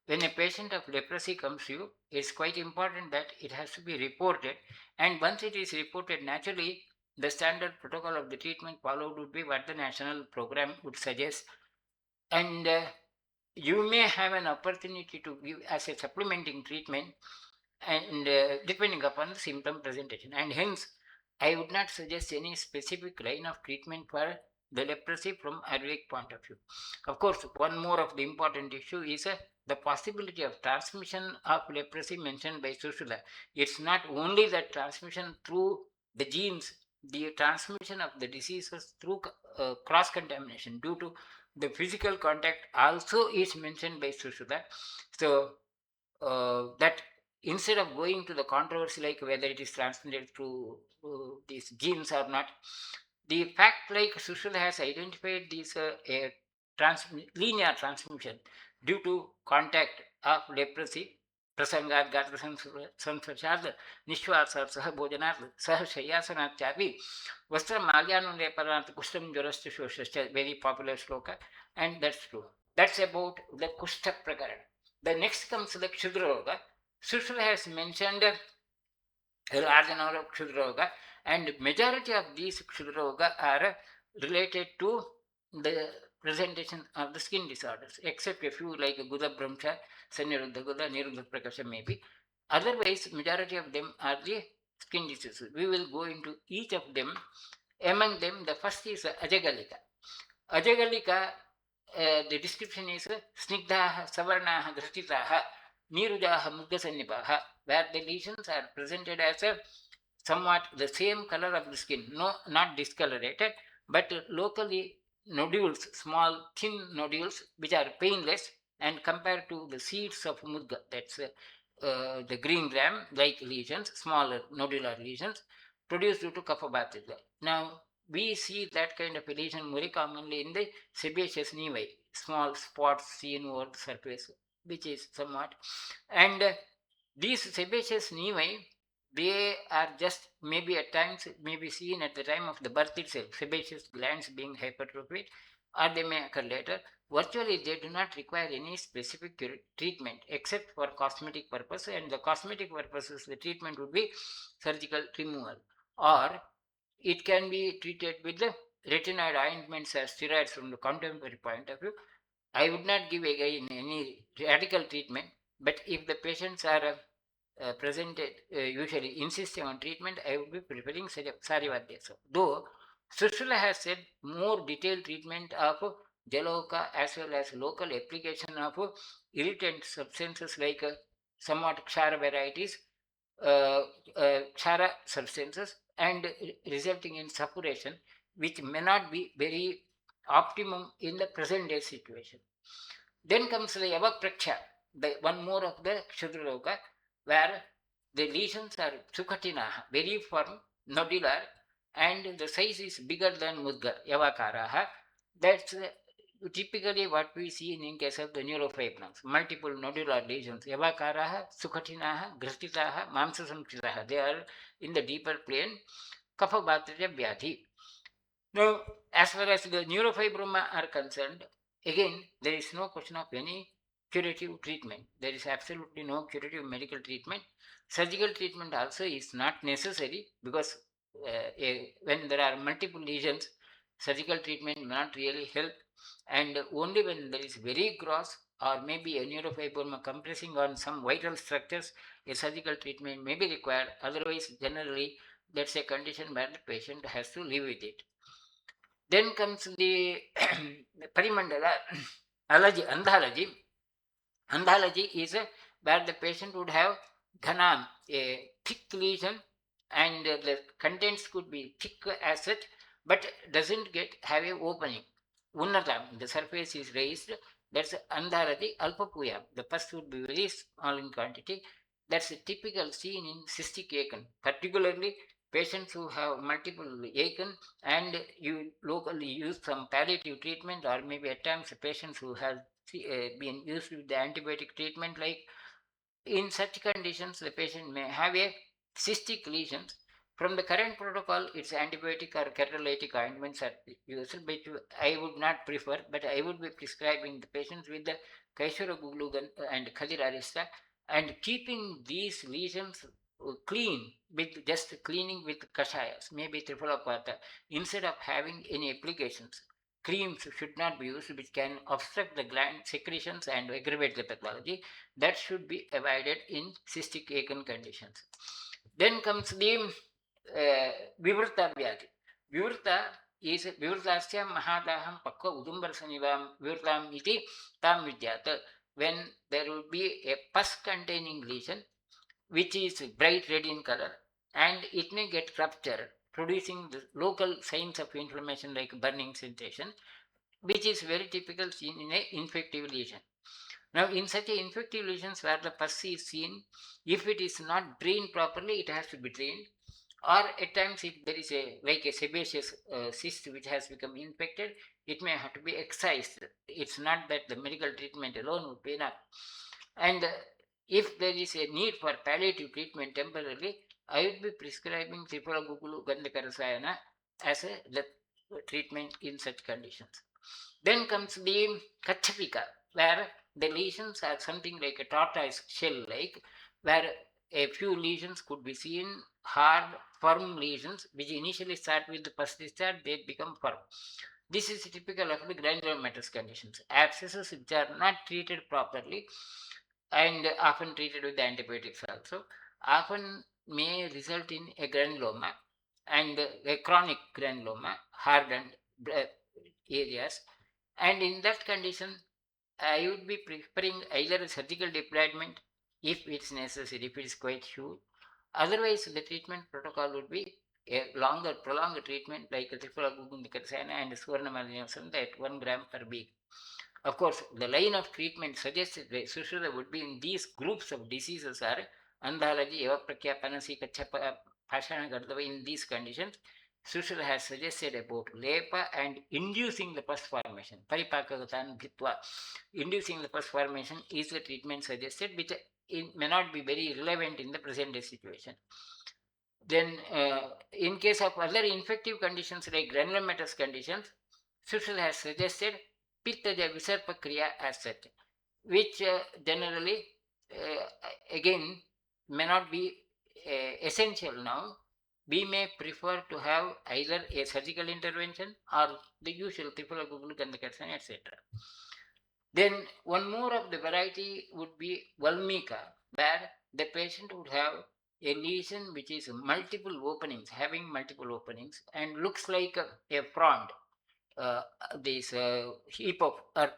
when a patient of leprosy comes to you, it's quite important that it has to be reported. And once it is reported, naturally, the standard protocol of the treatment followed would be what the national program would suggest. And you may have an opportunity to give as a supplementing treatment, and depending upon the symptom presentation. And hence, I would not suggest any specific line of treatment for the leprosy from Ayurvedic point of view. Of course, one more of the important issue is the possibility of transmission of leprosy mentioned by Sushruta. It's not only the transmission through the genes, the transmission of the diseases through cross contamination due to the physical contact also is mentioned by Sushruta. So that instead of going to the controversy like whether it is transmitted through these genes or not, the fact like Sushruta has identified this linear transmission due to contact of leprosy, प्रसंगात गात्रसंस्पर्शात् निश्वासात् सह भोजनात् सह शय्यासनात् चापि वस्त्रमाल्यानुलेपनात् कुष्ठं ज्वरश्च शोषश्च, very popular shloka, and that's true. That's about the kushta prakarana. The next comes the Kshudra Roga. Sushruta has mentioned a large number of Kshudra Roga, and majority of these Kshudra Roga are related to the presentation of the skin disorders, except a few like Guda Brahmcha, Sanniruddha Guda, Niruddha Prakasha maybe. Otherwise, majority of them are the skin diseases. We will go into each of them. Among them, the first is Ajagalika. Ajagalika, the description is Snigdhaha, Savarnaha, Dhrastitaha, Nirujaha, Muggasannipaha, where the lesions are presented as somewhat the same color of the skin, no, not discolorated, but locally nodules, small thin nodules which are painless, and compared to the seeds of mudga, that's the green gram like lesions, smaller nodular lesions produced due to kapha bathita. Now we see that kind of a lesion very commonly in the sebaceous nevi, small spots seen over the surface, which is somewhat, and these sebaceous nevi, they are just maybe at times may be seen at the time of the birth itself, sebaceous glands being hypertrophied, or they may occur later. Virtually, they do not require any specific treatment except for cosmetic purpose, and the cosmetic purposes, the treatment would be surgical removal, or it can be treated with the retinoid ointments as steroids from the contemporary point of view. I would not give again any radical treatment, but if the patients are presented usually insisting on treatment, I would be preferring Sarivadhyasa. Though Sushruta has said more detailed treatment of Jaloka as well as local application of irritant substances like somewhat Kshara varieties, Kshara substances, and resulting in suppuration, which may not be very optimum in the present day situation. Then comes the Yavapraksha, the one more of the Kshudraloka, where the lesions are Sukhatinaha, very firm, nodular, and the size is bigger than Mudga, Yavakaraha. That's typically what we see in case of the neurofibrons, multiple nodular lesions, Yavakaraha, Sukhatinaha, Grastitaha, Mamsasamkritaha. They are in the deeper plane. kapha vyadhi. Now, as far as the neurofibroma are concerned, again, there is no question of any curative treatment. There is absolutely no curative medical treatment. Surgical treatment also is not necessary because when there are multiple lesions, surgical treatment may not really help. And only when there is very gross or maybe a neurofibroma compressing on some vital structures, a surgical treatment may be required. Otherwise, generally, that's a condition where the patient has to live with it. Then comes the Parimandala allergy, Andhalaji. Andhalaji is where the patient would have ghanam, a thick lesion, and the contents could be thick as such, but doesn't have a opening. Unnatam, the surface is raised. That's Andhalaji alpapuya. The pus would be very small in quantity. That's a typical seen in cystic acne, particularly patients who have multiple acne and you locally use some palliative treatment, or maybe at times patients who have been used with the antibiotic treatment. Like in such conditions, the patient may have a cystic lesions. From the current protocol, it's antibiotic or catalytic ointments are used, which I would not prefer, but I would be prescribing the patients with the Kaishara Guglugan and Khadirarista, and keeping these lesions clean with just cleaning with kashayas, maybe trifluopata, instead of having any applications. Creams should not be used, which can obstruct the gland secretions and aggravate the pathology. That should be avoided in cystic acne conditions. Then comes the Vivrta Vyadhi. Vivrta is Vivrutasya Mahadaham Pakka Udumbarsanivam Vivrtam iti Tam Vidyat. When there will be a pus containing lesion which is bright red in color and it may get ruptured, producing the local signs of inflammation like burning sensation, which is very typical seen in a infective lesion. Now, in such a infective lesions where the pus is seen, if it is not drained properly, it has to be drained. Or at times, if there is a like a sebaceous cyst which has become infected, it may have to be excised. It's not that the medical treatment alone would be enough. And if there is a need for palliative treatment temporarily, I would be prescribing Tripura Gugulu Gandakarasayana as the treatment in such conditions. Then comes the Kachapika, where the lesions are something like a tortoise shell like, where a few lesions could be seen, hard, firm lesions, which initially start with the pus discharge, they become firm. This is typical of the granulomatous conditions. Abscesses which are not treated properly and often treated with antibiotics also, often may result in a granuloma and a chronic granuloma, hardened areas. And in that condition, I would be preferring either a surgical debridement if it's necessary, if it's quite huge. Otherwise, the treatment protocol would be a longer, prolonged treatment like Trifluogundikasana and Suvarnamalinasan at 1 gram per week. Of course, the line of treatment suggested by Sushruta would be in these groups of diseases are Andhalaji, Evaprakya, Panasi, Kachapa, Pashana, Gardava. In these conditions, Sushruta has suggested about lepa and inducing the pus formation. Paripakagatan Bhitva. Inducing the pus formation is the treatment suggested, which it may not be very relevant in the present day situation. Then, in case of other infective conditions like granulomatous conditions, Sushruta has suggested Pittaja Visarpa Kriya as such, which generally, uh, again, may not be essential now. We may prefer to have either a surgical intervention or the usual Tripura Guglu Gandhakasan, etc. Then one more of the variety would be Valmika, where the patient would have a lesion which is multiple openings, having multiple openings, and looks like a frond, this heap of earth.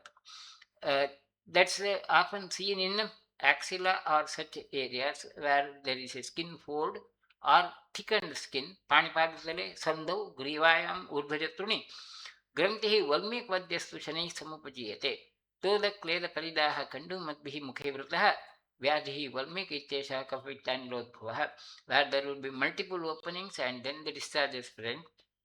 Uh, that's often seen in axilla or such areas where there is a skin fold or thickened skin. Panipadale, Sandau, Grivayam, Urbhajatruni. Grantihi Valmikvadyasthu Shani Samupajiyate. तोदक्लेदकलिदाः कंडु मद्भिः मुखे वृतः व्याधिः वल्मीक इत्येषः कफवित्तानिलोद्भवः, where there will be multiple openings and then the discharge is present.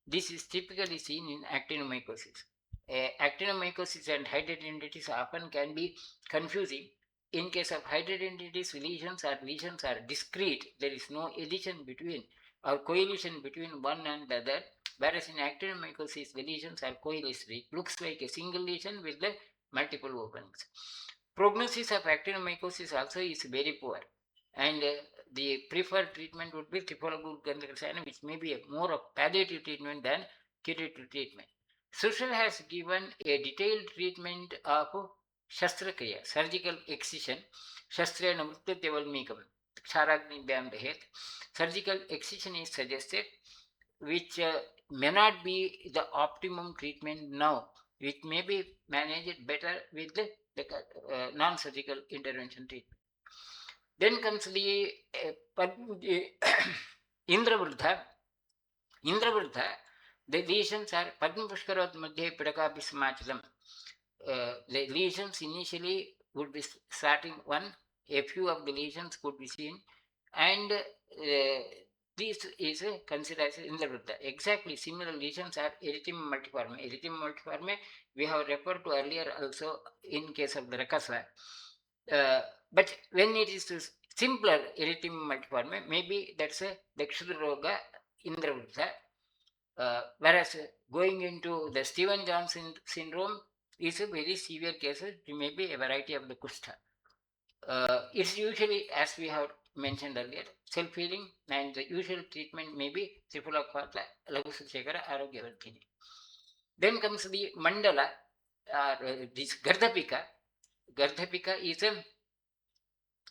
This is typically seen in actinomycosis. Actinomycosis and hydradenitis often can be confusing. In case of hydradenitis, lesions are discrete. There is no addition between. or coalition between one and the other, whereas in actinomycosis, the lesions are coillusory. It looks like a single lesion with the multiple openings. Prognosis of actinomycosis also is very poor, and the preferred treatment would be trifluoroalkyl, which may be more of palliative treatment than curative treatment. Sushruta has given a detailed treatment of Shastrakriya, surgical excision, Shastrena Mrityavalmikam, Ksharagni Bamdehet. Surgical excision is suggested, which may not be the optimum treatment now, which may be managed better with the non-surgical intervention treatment. Then comes the Indravruddha. Indravruddha, the lesions are Padma Pushkarot Madhye Pidakapi Samachalam. The lesions initially would be starting one, a few of the lesions could be seen, and this is considered as Indravruddha. Exactly similar lesions are erythema multiforme. Erythema multiforme we have referred to earlier also in case of the Rakasa. But when it is simpler erythema multiforme, maybe that's a Dakshudroga Indravruddha. Whereas going into the Stephen Johnson syndrome is a very severe case. It may be a variety of the kushta. It's usually, as we have mentioned earlier, self-healing, and the usual treatment may be Tripulakvatla, Lagusachekara, Arogyavartini. Then comes the mandala, this Gardhapika. Gardhapika is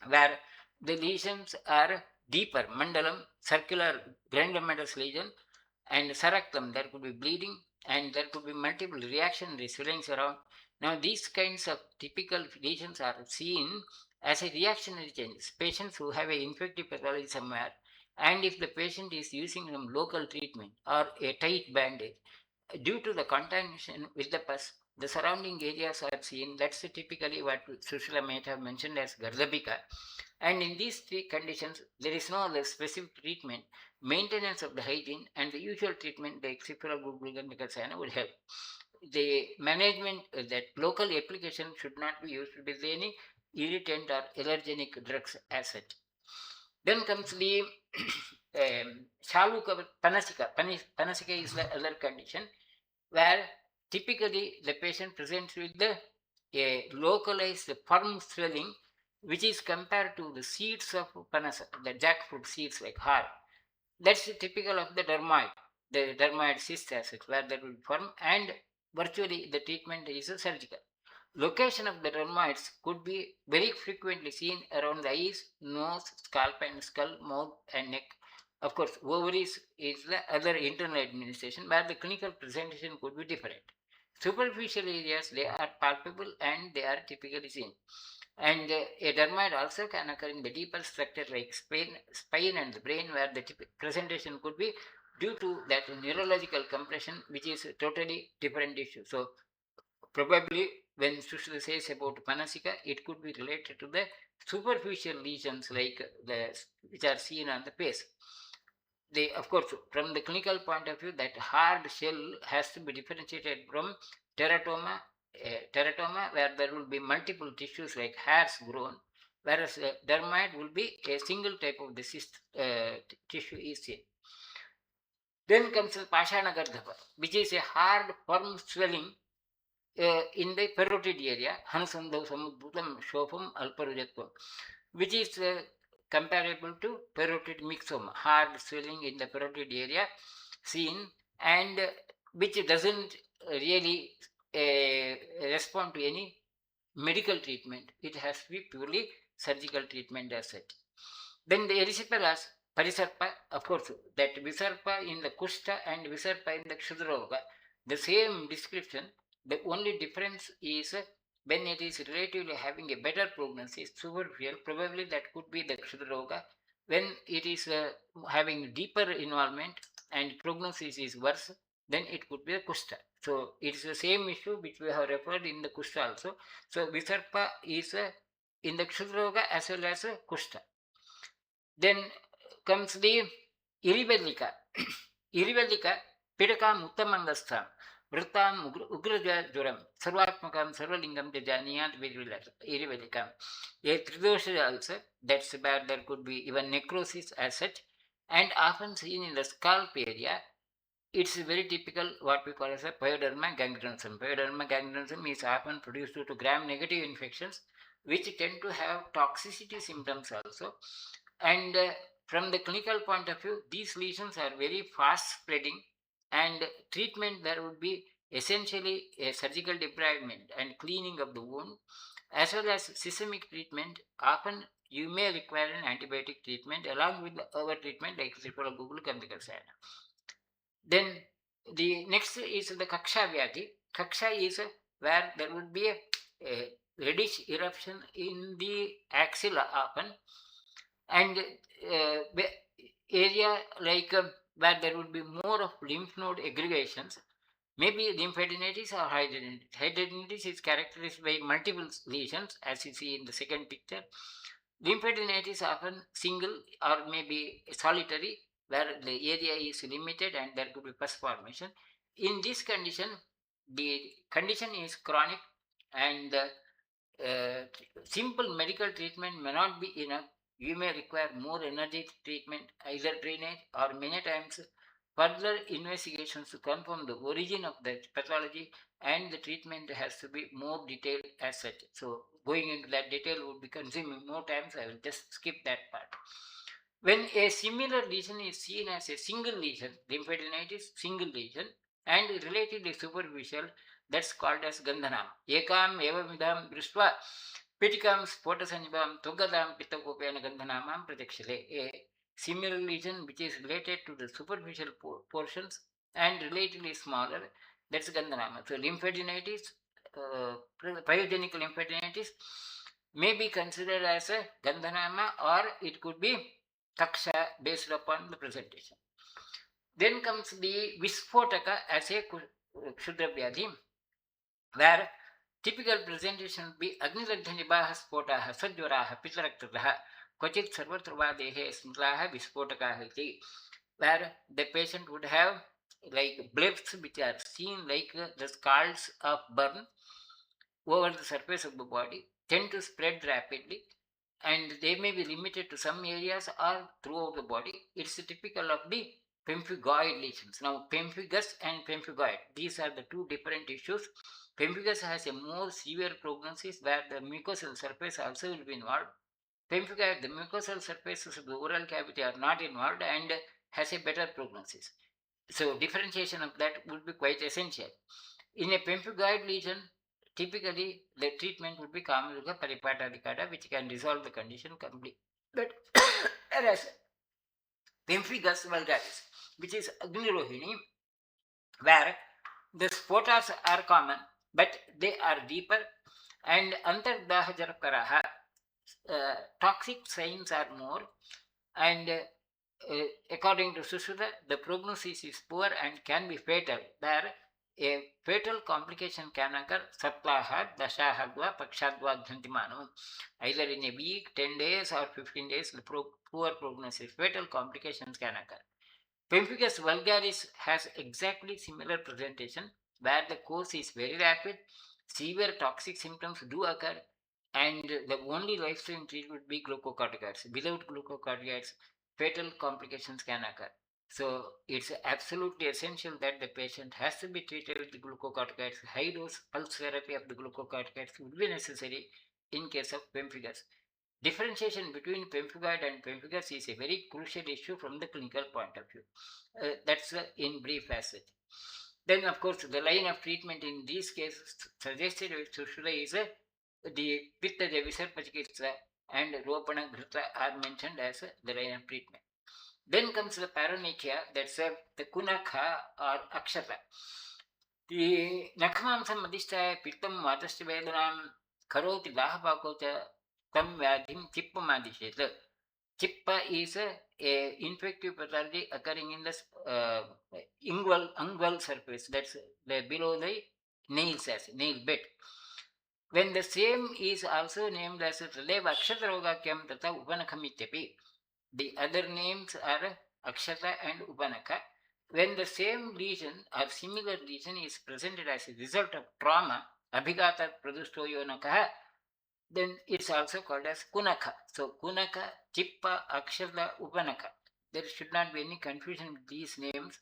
where the lesions are deeper, mandalam, circular granulomatous lesion, and saraktam, there could be bleeding, and there could be multiple reactionary swellings around. Now, these kinds of typical lesions are seen as a reactionary change. Patients who have an infective pathology somewhere, and if the patient is using some local treatment or a tight bandage, due to the contamination with the pus, the surrounding areas are seen. That's typically what Sushila might have mentioned as Gardhabika. And in these three conditions, there is no other specific treatment. Maintenance of the hygiene and the usual treatment, the Xiphylloglucosana would help. The management, that local application should not be used with any irritant or allergenic drugs as such. Then comes the Shaluka Panasika. Panasika is the other condition where typically the patient presents with a localized firm swelling, which is compared to the seeds of panasa, the jackfruit seeds like heart. That's typical of the dermoid cyst acid, where that will form, and virtually the treatment is surgical. Location of the dermoids could be very frequently seen around the eyes, nose, scalp and skull, mouth and neck. Of course, ovaries is the other internal administration where the clinical presentation could be different. Superficial areas, they are palpable and they are typically seen. And a dermoid also can occur in the deeper structure like spine and the brain, where the presentation could be due to that neurological compression, which is a totally different issue. So probably when Sushruta says about Panasika, it could be related to the superficial lesions like which are seen on the face. Of course, from the clinical point of view, that hard shell has to be differentiated from teratoma, teratoma where there will be multiple tissues like hairs grown, whereas dermoid will be a single type of the cyst tissue is seen. Then comes the Pashana Gardhapa, which is a hard, firm swelling in the parotid area, Hanusandhav Samudbhutam Shofam Alparujatvam, which is comparable to parotid myxoma, hard swelling in the parotid area seen, and which doesn't really respond to any medical treatment. It has to be purely surgical treatment as such. Then the erysipelas, parisarpa, of course, that visarpa in the kushta and visarpa in the kshudraroga, the same description. The only difference is when it is relatively having a better prognosis, superficial, probably that could be the kshudraroga. When it is having deeper involvement and prognosis is worse, then it could be the kushta. So it is the same issue which we have referred in the kushta also. So visarpa is in the kshudraroga as well as kushta. Then comes the Irivelika. Irivelika, Pidakam Uttamangastha, Vritam Ugraja Juram, Sarvatmakam, Sarvalingam, Dejaniyat Irivelikam. A Tridosha also, that's where there could be even necrosis as such, and often seen in the scalp area. It's very typical what we call as a pyoderma gangrenosum. Pyoderma gangrenosum is often produced due to gram-negative infections, which tend to have toxicity symptoms also. And from the clinical point of view, these lesions are very fast spreading, and treatment there would be essentially a surgical debridement and cleaning of the wound, as well as systemic treatment. Often you may require an antibiotic treatment along with the other treatment like ciprofloxacin and glycoside. Then the next is the Kaksha Vyadhi. Kaksha is where there would be a reddish eruption in the axilla often, and area like where there would be more of lymph node aggregations, maybe lymphadenitis or hydradenitis. Hydradenitis is characterized by multiple lesions, as you see in the second picture. Lymphadenitis often single or maybe solitary, where the area is limited and there could be pus formation. In this condition, the condition is chronic, and uh, simple medical treatment may not be enough. You may require more energetic treatment, either drainage or many times further investigations to confirm the origin of the pathology, and the treatment has to be more detailed as such. So, going into that detail would be consuming more time, so I will just skip that part. When a similar lesion is seen as a single lesion, lymphadenitis, single lesion, and relatively superficial, that's called as Gandhanam. Ekam eva vidam drishtva pitikam spotasanibam tugadam pitakopena Gandhanamam prajakshale. A similar lesion which is related to the superficial portions and relatively smaller, that's Gandhanama. So lymphadenitis, pyogenic lymphadenitis may be considered as a Gandhanama, or it could be Kaksha based upon the presentation. Then comes the Vispotaka as a Kshudra Vyadhi, where typical presentation would be Agnidagdhanibaha Spotaha, Sajvaraha, Pitaraktataha, Kvachit Sarvatravadehe Smlaha Vispotakaha iti, where the patient would have like blips which are seen like the scars of burn over the surface of the body, tend to spread rapidly, and they may be limited to some areas or throughout the body. It's typical of the pemphigoid lesions. Now, pemphigus and pemphigoid, these are the two different issues. Pemphigus has a more severe prognosis where the mucosal surface also will be involved. Pemphigoid, the mucosal surfaces of the oral cavity are not involved and has a better prognosis. So, differentiation of that would be quite essential. In a pemphigoid lesion, typically the treatment would be Kamaruga Paripatadikata, which can resolve the condition completely. But whereas pemphigus vulgaris, which is Agnirohini, where the spotas are common, but they are deeper, and Antardahajarkaraha, toxic signs are more, and according to Sushruta, the prognosis is poor and can be fatal. There, a fatal complication can occur Saptaha, Dashahadva, Pakshadva, Dhantimano. Either in a week, 10 days, or 15 days, the poor prognosis, fatal complications can occur. Pemphigus vulgaris has exactly similar presentation, where the course is very rapid, severe toxic symptoms do occur, and the only lifestyle treatment would be glucocorticoids. Without glucocorticoids, fatal complications can occur. So it's absolutely essential that the patient has to be treated with the glucocorticoids. High dose pulse therapy of the glucocorticoids would be necessary in case of pemphigus. Differentiation between pemphigoid and pemphigus is a very crucial issue from the clinical point of view. That's in brief as such. Then, of course, the line of treatment in these cases suggested with Sushruta is the Pitta Visarpa Chikitsa and Ropana Ghrita are mentioned as the line of treatment. Then comes the paronychia, that's the Kunakha or Akshata. The Nakhamsam Madhishta Pittam Matashta Vedanam Karoti Lahapakocha Tam Vyadhim Chippam. Chippa is a infective pathology occurring in the ungual surface, that's below the nails as nail bed. When the same is also named as Tadeva Akshatarogakyam Tata Upanakhamityapi, the other names are Akshata and Upanaka. When the same lesion or similar lesion is presented as a result of trauma, Abhigata Pradustoyonakaha, then it's also called as Kunaka. So Kunaka, Chippa, Akshata, Upanaka. there should not be any confusion with these names.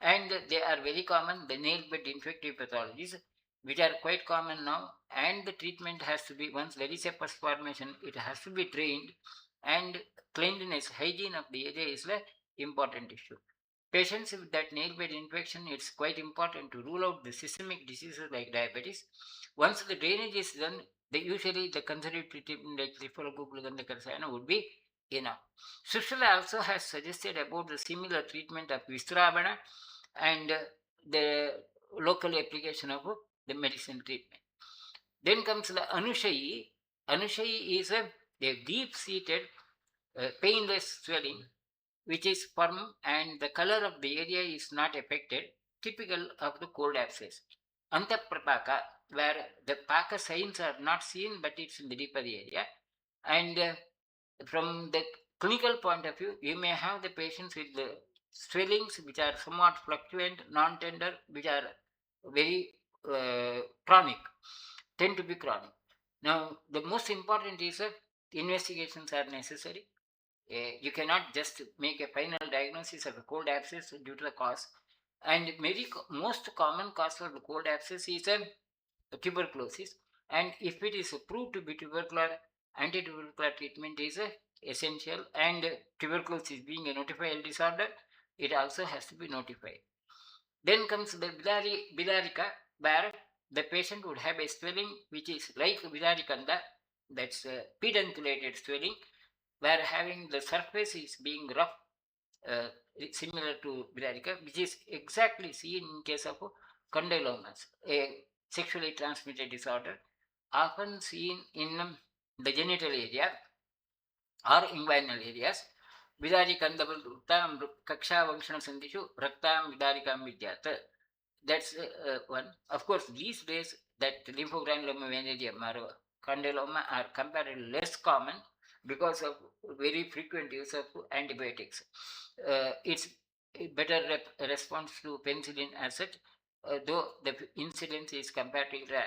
And they are very common, the nail bed infective pathologies, which are quite common now. And the treatment has to be, once there is a pus formation, it has to be drained, and cleanliness, hygiene of the area is the important issue. Patients with that nail bed infection, it's quite important to rule out the systemic diseases like diabetes. Once the drainage is done, usually the conservative treatment like trifluorogobulogandakarasayana would be enough. Sushruta also has suggested about the similar treatment of Vistrabana and the local application of the medicine treatment. Then comes the Anushayi. Anushayi is a deep-seated, painless swelling which is firm and the color of the area is not affected, typical of the cold abscess. Antaprapaka, where the paka signs are not seen but it's in the deeper area. And from the clinical point of view, you may have the patients with the swellings which are somewhat fluctuant, non-tender, which are very chronic, tend to be chronic. Now, the most important is that investigations are necessary. You cannot just make a final diagnosis of a cold abscess due to the cause. And most common cause for the cold abscess is tuberculosis. And if it is proved to be tubercular, anti-tubercular treatment is essential. And tuberculosis being a notifiable disorder, it also has to be notified. Then comes the bilarica, where the patient would have a swelling which is like bilaricanda, that's pedunculated swelling, where having the surface is being rough, uh, similar to bilarica, which is exactly seen in case of condylomas, a sexually transmitted disorder, often seen in the genital area or inguinal areas. Vidarikandabal Ruktam Kaksha Vankshana Sandishu Raktam Vidarikam Vidyat. That's one. Of course, these days that lymphogranuloma venereum or condyloma are comparatively less common because of very frequent use of antibiotics. It's a better response to penicillin as such, though the incidence is comparatively rare.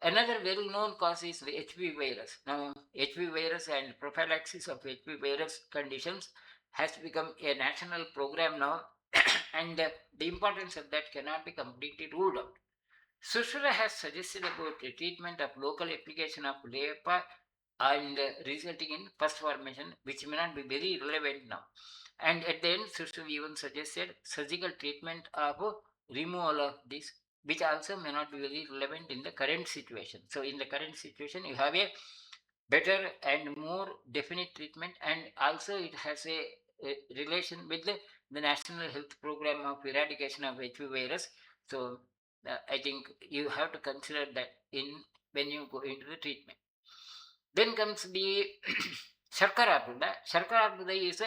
Another well-known cause is the HV virus. Now, HV virus and prophylaxis of HV virus conditions has become a national program now, and the importance of that cannot be completely ruled out. Sushruta has suggested about the treatment of local application of LEPA and resulting in pus formation, which may not be very relevant now. And at the end, Sushruta even suggested surgical treatment of removal of this, which also may not be very relevant in the current situation. So, in the current situation, you have a better and more definite treatment, and also it has a relation with the National Health Program of eradication of HIV virus. So, I think you have to consider that in when you go into the treatment. Then comes the Sharkarabhuda. Sharkarabhuda is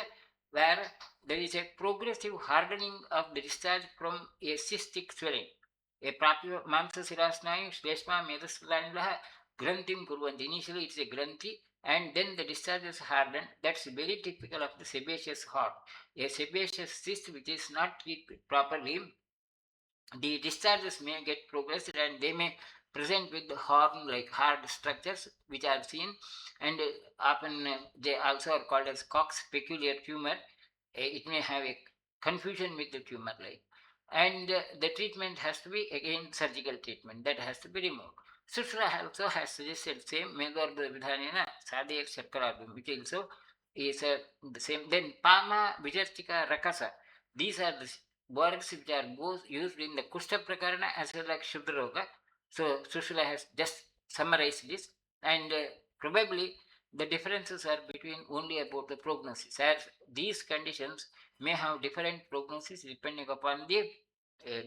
where there is a progressive hardening of the discharge from a cystic swelling. A proper Mamsasirasnayu, Shleshma, Medaslanila, Granthim Kurvanti. Initially, it's a Granthi, and then the discharge is hardened. That's very typical of the sebaceous heart. A sebaceous cyst which is not treated properly, the discharges may get progressed and they may present with the horn like hard structures which are seen, and often they also are called as Cox peculiar tumor. It may have a confusion with the tumor like, and the treatment has to be again surgical treatment that has to be removed. Sushruta also has suggested same Megorba Vidhanena Sadhya Sharkarabhim, which also is the same. Then Pama Vijartika Rakasa. These are the words which are both used in the Kushta Prakarana as well as Shudroga. So Sushila has just summarized this, and probably the differences are between only about the prognosis, as these conditions may have different prognosis depending upon the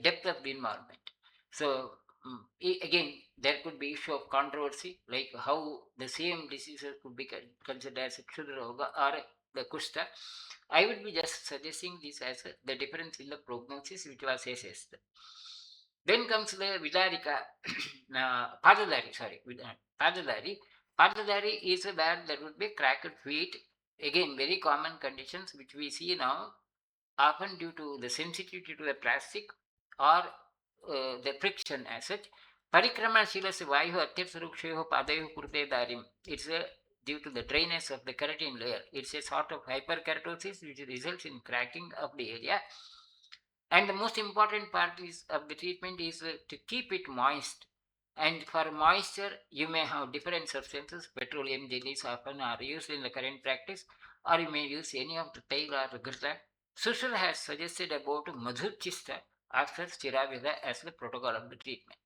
depth of the involvement. So again, there could be issue of controversy, like how the same diseases could be considered as Kshudroga or the Kushta. I would be just suggesting this as the difference in the prognosis which was assessed. Then comes the Vidarika, Padalari, sorry, Padalari. Padalari is where there would be cracked feet. Again, very common conditions which we see now, often due to the sensitivity to the plastic or the friction as such. Parikramaशीलस्य वायुः अत्यर्थरुक्षयोः पादयोः कृते दारिम्. It's a due to the dryness of the keratin layer. It's a sort of hyperkeratosis which results in cracking of the area. And the most important part is of the treatment is to keep it moist. And for moisture, you may have different substances. Petroleum jellies often are used in the current practice, or you may use any of the tail or the ghrza. Sushruta has suggested about madhurchista after Chiravida as the protocol of the treatment.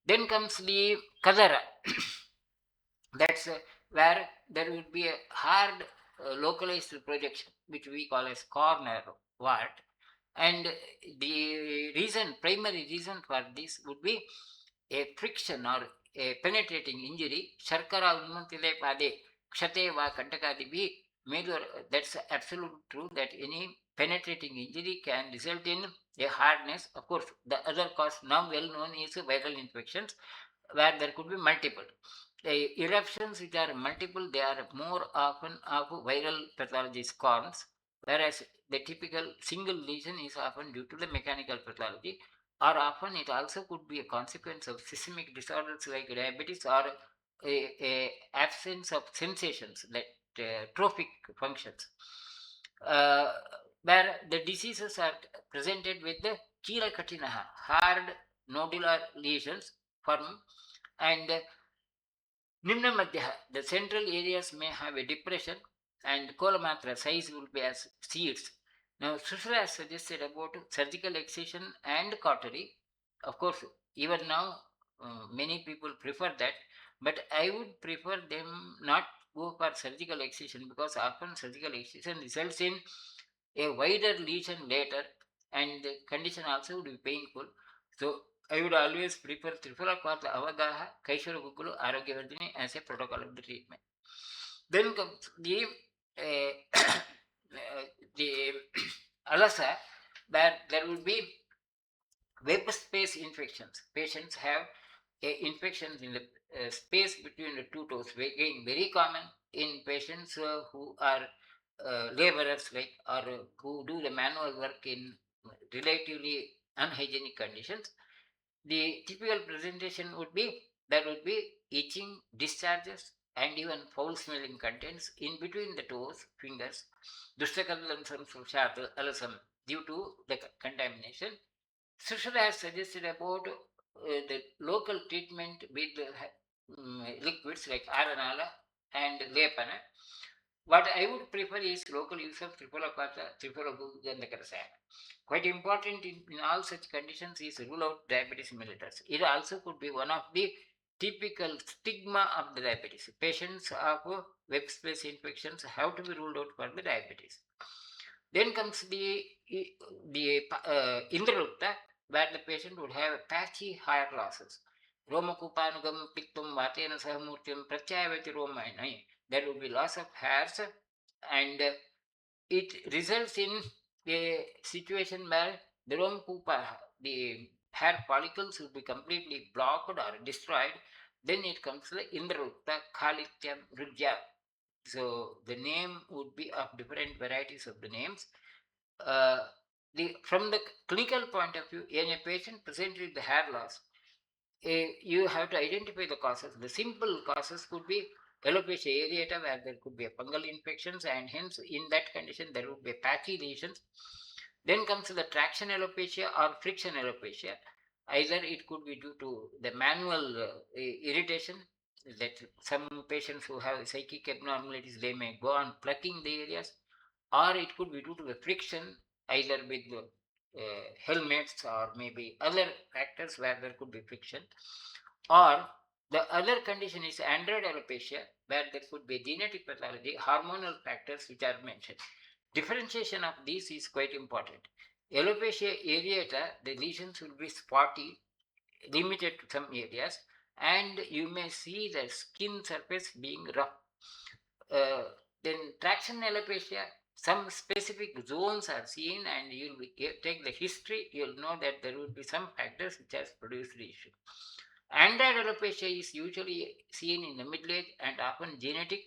Then comes the Kadara. That's where there will be a hard localized projection, which we call as corner wart. And the reason, primary reason for this would be a friction or a penetrating injury. Sharkara unmantile pade kshate va kantakadibi. That's absolute true that any penetrating injury can result in a hardness. Of course, the other cause now well known is viral infections, where there could be multiple. The eruptions which are multiple, they are more often of viral pathology corns, whereas the typical single lesion is often due to the mechanical pathology, or often it also could be a consequence of systemic disorders like diabetes or a absence of sensations, that trophic functions, uh, where the diseases are presented with the Kirakatina, hard nodular lesions form, and Nimna Madhya, the central areas may have a depression, and Kolamatra size will be as seeds. Now, Sushruta has suggested about surgical excision and cautery. Of course, even now, many people prefer that, but I would prefer them not go for surgical excision, because often surgical excision results in a wider lesion later, and the condition also would be painful. So, I would always prefer Trifala Kwarta Avagaha, Kaishara Gukulu, Arogyavardhini as a protocol of the treatment. Then comes the the Alasa, where there will be web space infections. Patients have infections in the space between the two toes, again very common in patients who are laborers, like, or who do the manual work in relatively unhygienic conditions. The typical presentation would be there would be itching, discharges, and even foul smelling contents in between the toes, fingers, Dushtakalansam alasam, due to the contamination. Sushruta has suggested about the local treatment with liquids like Aranala and Lepana. What I would prefer is local use of Tripolacata, Tripologandhakarasana. Quite important in all such conditions is rule out diabetes mellitus. It also could be one of the typical stigma of the diabetes. Patients of web space infections have to be ruled out for the diabetes. Then comes the Indralupta, where the patient would have patchy hair losses. Romakupanugam piktum vatena sahamurtyam pratyayavati romainai. There would be loss of hairs, and it results in a situation where the Romakupa, the hair follicles will be completely blocked or destroyed. Then it comes to the Indralupta Khalityam Rujya. So the name would be of different varieties of the names. uh, from the clinical point of view, in a patient presented with the hair loss, you have to identify the causes. The simple causes could be alopecia areata, where there could be a fungal infections, and hence in that condition there would be patchy lesions. Then comes the traction alopecia or friction alopecia. Either it could be due to the manual irritation, that some patients who have psychic abnormalities, they may go on plucking the areas, or it could be due to the friction, either with the helmets or maybe other factors where there could be friction, or the other condition is android alopecia, where there could be genetic pathology, hormonal factors which are mentioned. Differentiation of these is quite important. Alopecia areata, the lesions will be spotty, limited to some areas, and you may see the skin surface being rough. uh, then traction alopecia, some specific zones are seen, and you'll take the history, you'll know that there will be some factors which has produced the issue. Android alopecia is usually seen in the middle age and often genetic,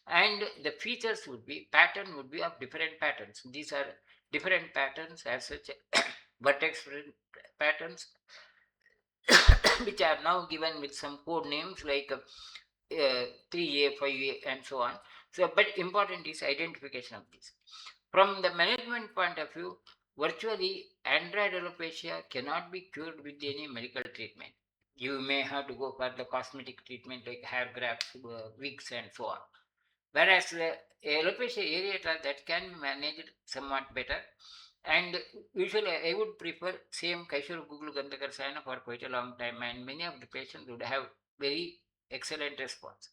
and the features would be, pattern would be of different patterns. These are different patterns as such, vertex patterns, which are now given with some code names like 3A, 5A, and so on. So, but important is identification of this. From the management point of view, virtually android alopecia cannot be cured with any medical treatment. You may have to go for the cosmetic treatment like hair grafts, wigs, and so on. Whereas the alopecia areata that can be managed somewhat better, and usually I would prefer same Kaishur Google Gandhakarsayana for quite a long time, and many of the patients would have very excellent response.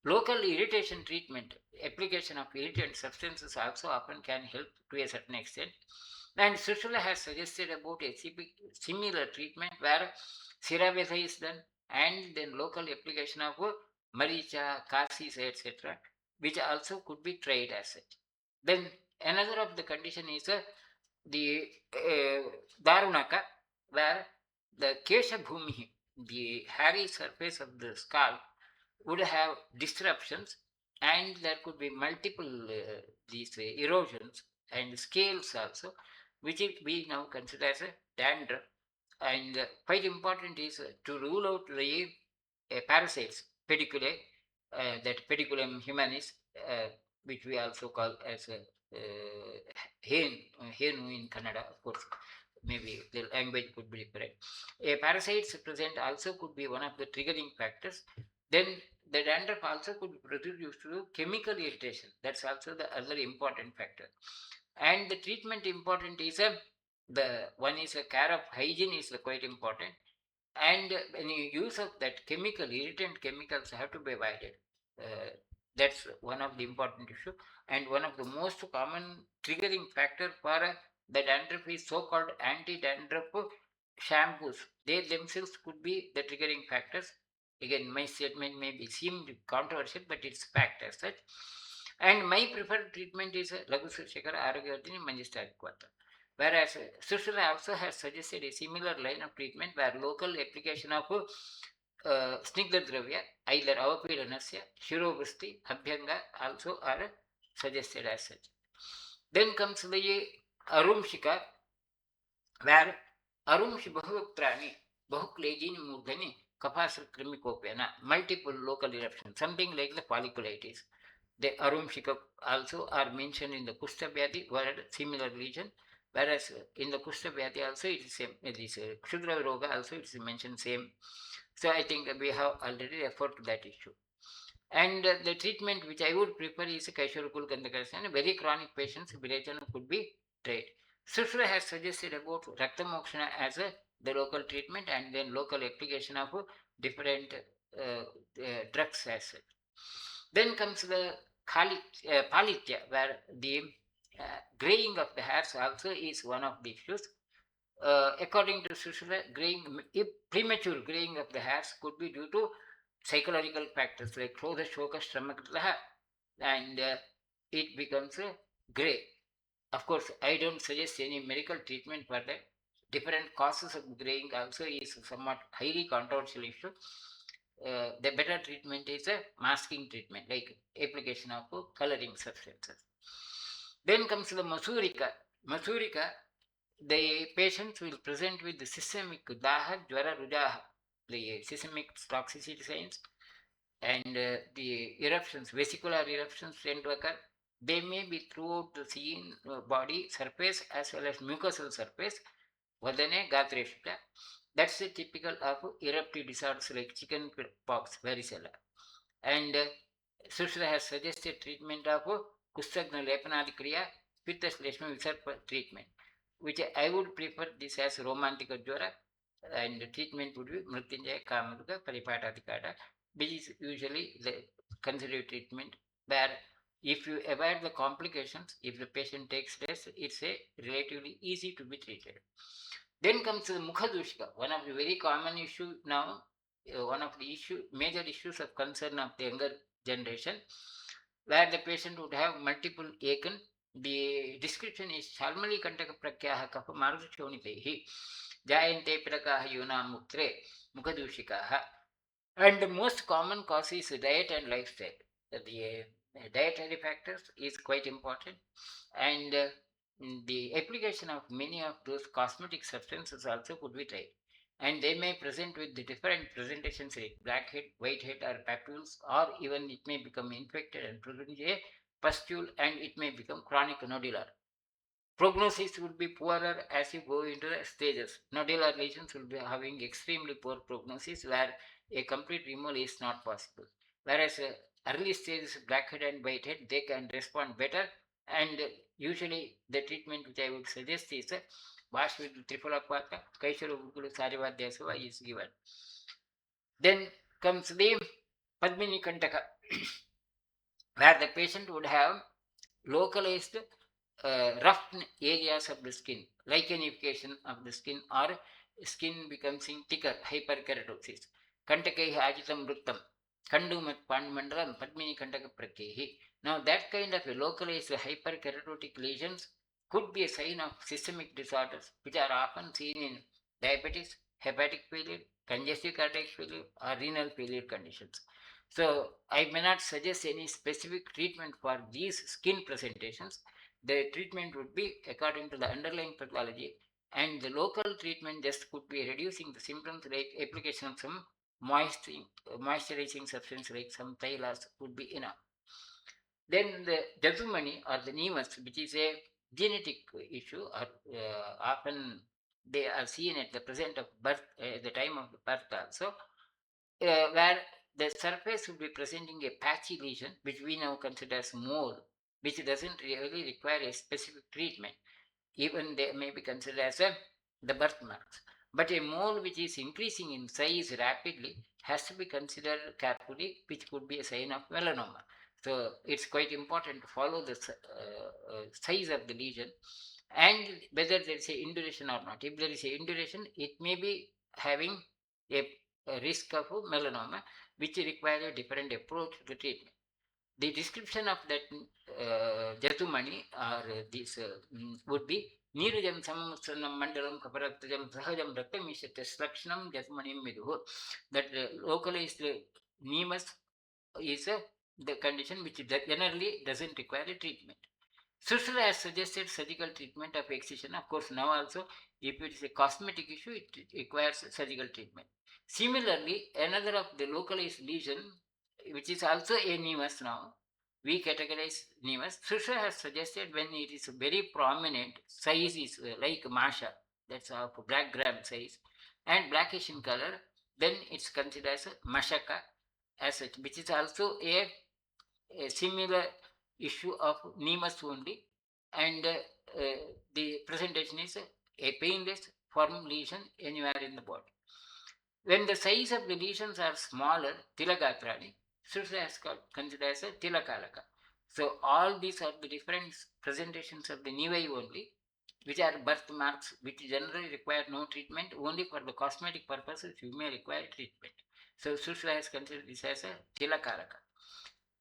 Local irritation treatment, application of irritant substances also often can help to a certain extent. And Sushruta has suggested about a similar treatment where Siravesa is done and then local application of Maricha, Kasis, etc., which also could be tried as such. Then another of the condition is the Darunaka, where the Kesha Bhumi, the hairy surface of the skull, would have disruptions, and there could be multiple these erosions and scales also, which we now consider as a dandruff. And quite important is to rule out the parasites, pediculae, that pediculum humanis, which we also call as a henu in Kannada, of course. Maybe the language could be different. A parasites present also could be one of the triggering factors. Then the dandruff also could be produced through chemical irritation. That's also the other important factor. And the treatment important is the one is a care of hygiene is quite important, and any use of that chemical irritant chemicals have to be avoided. uh, that's one of the important issue, and one of the most common triggering factor for the dandruff is so-called anti-dandruff shampoos. They themselves could be the triggering factors. Again, my statement may be seemed controversial, but it's fact as such. And my preferred treatment is Laghu Shekar Arogavardhini Manjistha. Whereas Sushruta also has suggested a similar line of treatment where local application of Snigdha Dravya, either Avapidanasya, Shirobasti, Abhyanga also are suggested as such. Then comes the Arumshika, where Arumshi Bahukrani, Bahuklejini Murdhani, Kapasra Krimikopena, multiple local eruptions, something like the folliculitis. The Arumshika also are mentioned in the Kushta Vyadhi word, similar region, whereas in the Kushta Vyadhi also it is same, it is Kshudra Roga also it is mentioned same. So I think we have already referred to that issue. And the treatment which I would prefer is Kaishorukul Gandhakarsana. Very chronic patients, Virechana could be tried. Sushruta has suggested about Raktamokshana as the local treatment and then local application of different drugs as such. Then comes the Palitya, where the graying of the hairs also is one of the issues. According to Sushruta, premature graying of the hairs could be due to psychological factors like Krodha, Shoka, Shramakrilaha, and it becomes gray. Of course, I don't suggest any medical treatment for that. Different causes of graying also is somewhat highly controversial issue. The better treatment is a masking treatment, like application of coloring substances. Then comes the Masurika. Masurika, the patients will present with the systemic Daha, Jwara, Rujaha, the systemic toxicity signs, and the eruptions, vesicular eruptions tend to occur. They may be throughout the skin body surface as well as mucosal surface. Vadane Gatreshita. That's the typical of eruptive disorders like chicken pox, varicella. And Sushruta has suggested treatment of Kustagna Lepanadikriya with the Sleshma Visarpa treatment, which I would prefer this as Romantika Jwara, and the treatment would be Mrityunjaya Kamaduga Paripatadikada, which is usually the conservative treatment where if you avoid the complications, if the patient takes rest, it's a relatively easy to be treated. Then comes the Mukhadushka, one of the very common issue now, one of the major issues of concern of the younger generation, where the patient would have multiple achen. The description is Shalmali Kantaka Prakyaha Kapha Marutu Shonitehi, Jayante Prakaha Yuna Muktre, Mukhadushikaha. And the most common cause is diet and lifestyle. The dietary factors is quite important, and the application of many of those cosmetic substances also could be tried. and they may present with the different presentations like blackhead, whitehead, or papules, or even it may become infected and produce a pustule, and it may become chronic nodular. Prognosis would be poorer as you go into the stages. Nodular lesions will be having extremely poor prognosis where a complete removal is not possible. Whereas early stages blackhead and whitehead, they can respond better, and usually the treatment which I would suggest is wash with Trifolaquata, Kaishara Ugulu Sarivadhyasava is given. Then comes the Padmini Kantaka, where the patient would have localized rough areas of the skin, lichenification of the skin, or skin becoming thicker, hyperkeratosis. Kantakaihi ajitam vrittam, kandumat pandamandalam, padmini kantaka prakaihi. Now, that kind of a localized hyperkeratotic lesions could be a sign of systemic disorders, which are often seen in diabetes, hepatic failure, congestive cardiac failure, or renal failure conditions. So, I may not suggest any specific treatment for these skin presentations. The treatment would be according to the underlying pathology, and the local treatment just could be reducing the symptoms like application of some moisturizing substance like some thylas would be enough. Then the Jazumani or the nemus, which is a genetic issue, or often they are seen at the present of birth, at the time of the birth also, where the surface will be presenting a patchy lesion, which we now consider as mole, which doesn't really require a specific treatment. Even they may be considered as the birthmarks. But a mole which is increasing in size rapidly has to be considered carefully, which could be a sign of melanoma. So it's quite important to follow the size of the lesion and whether there is a induration or not. If there is a induration, it may be having a risk of melanoma, which require a different approach to treatment. The description of that Jatumani or this would be Nirujam Samsanam Mandalam Kaparatajam Sahajam Rakamishatas Lakshanam Jatumanim Midu. That localized nemus is the condition which generally doesn't require a treatment. Sushruta has suggested surgical treatment of excision. Of course, now also, if it is a cosmetic issue, it requires surgical treatment. Similarly, another of the localized lesion, which is also a nevus now, we categorize nevus. Sushruta has suggested when it is very prominent, size is like masha, that's of black gram size, and blackish in color, then it's considered as a mashaka as such, which is also a similar issue of nemus only, and the presentation is a painless firm lesion anywhere in the body. When the size of the lesions are smaller, tilagatrani, Sushruta is considered as a tilakalaka. So all these are the different presentations of the nevi only, which are birthmarks, which generally require no treatment. Only for the cosmetic purposes you may require treatment. So Sushruta has considered this as a tilakalaka.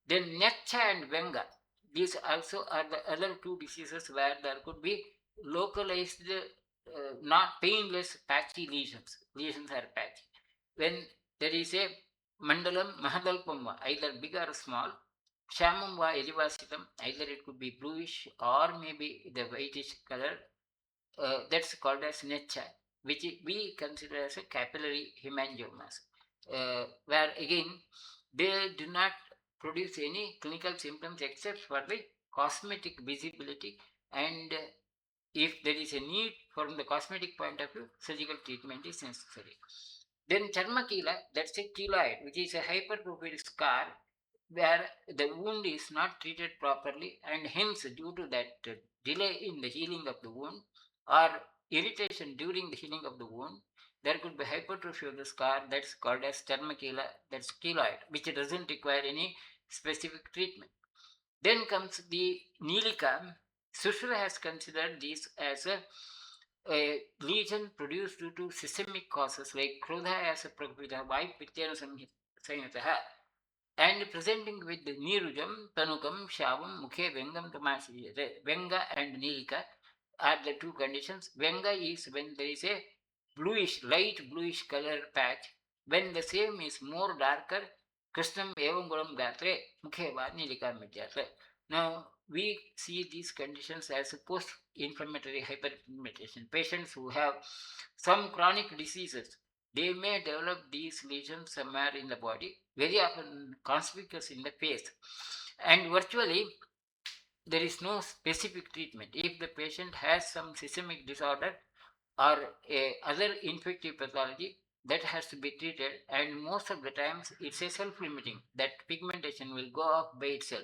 Then Necha and Venga, these also are the other two diseases where there could be localized, not painless patchy lesions. Lesions are patchy. When there is a mandalam mahadalpamva, either big or small, shamamva elevasitam, either it could be bluish or maybe the whitish color, that's called as Necha, which we consider as a capillary hemangiomas, where again they do not produce any clinical symptoms except for the cosmetic visibility, and if there is a need from the cosmetic point of view, surgical treatment is necessary. Then Charmakila, that's a keloid, which is a hypertrophic scar where the wound is not treated properly, and hence, due to that delay in the healing of the wound or irritation during the healing of the wound, there could be hypertrophy of the scar, that's called as Charmakila, that's keloid, which doesn't require any specific treatment. Then comes the Nilika. Sushruta has considered this as a lesion produced due to systemic causes like Krodha as a Prakvita, Vaipithyana Samhita, and presenting with the Nirujam, Tanukam, Shavam, Mukhe, Vengam, Tamasi. Venga and Nilika are the two conditions. Venga is when there is a bluish, light bluish color patch. When the same is more darker, Krishnam Evam Guram Gatre, Mukhe Va Nilika Midyatre. Now, we see these conditions as post-inflammatory hyperinflammation. Patients who have some chronic diseases they may develop these lesions somewhere in the body, very often conspicuous in the face. And virtually, there is no specific treatment. If the patient has some systemic disorder or other infective pathology, that has to be treated, and most of the times it's a self-limiting, that pigmentation will go off by itself.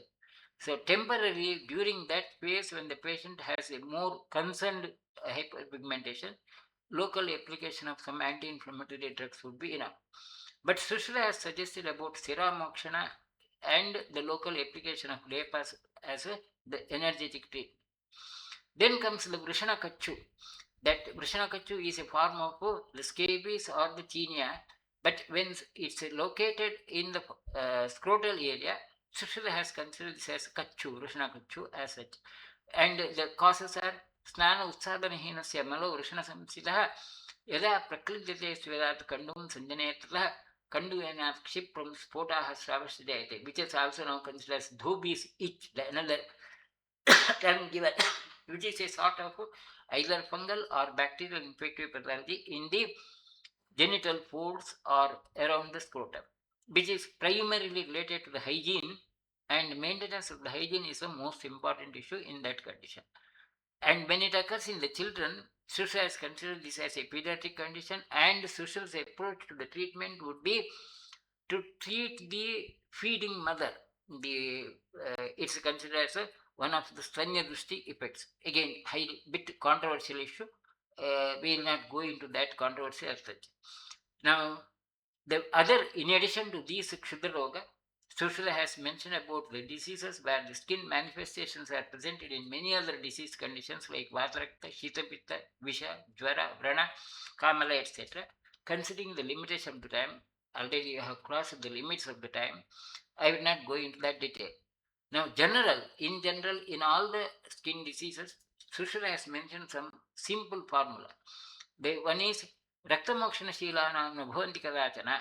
So temporarily during that phase when the patient has a more concerned hyperpigmentation, local application of some anti-inflammatory drugs would be enough. But Sushruta has suggested about Siramokshana and the local application of lepas as the energetic treatment. Then comes the Vrishanakachu. That Vrishanakachu is a form of the scabies or the tinea, but when it's located in the scrotal area, Sushruta has considered this as Kachu, Vrishanakachu as such. And the causes are स्नान उत्सादनहीनस्य मलो वृषणसंसितः यदा प्रक्लिद्यते स्वेदात् कण्डुं सञ्जने ततः कण्डुवेनात् क्षिप्रं स्फोटाः श्रावश्चेते, which is also now considered as dhoobies itch, the another term given, which is a sort of either fungal or bacterial infective pathology in the genital folds or around the scrotum, which is primarily related to the hygiene, and maintenance of the hygiene is the most important issue in that condition. And when it occurs in the children, Sushruta has considered this as a pediatric condition, and Sushruta's approach to the treatment would be to treat the feeding mother. It's considered as one of the Stanya Drushti effects. Again, bit controversial issue. We will not go into that controversy as such. Now, the other, in addition to these Kshudra Roga, Sushruta has mentioned about the diseases where the skin manifestations are presented in many other disease conditions like Vatarakta, Shitapitta, Visha, Jvara, Vrana, Kamala, etc. Considering the limitation of the time, already you have crossed the limits of the time, I will not go into that detail. Now, in general, in all the skin diseases, Sushruta has mentioned some simple formula. The one is Raktamokshana no Bhavanti Kadachana,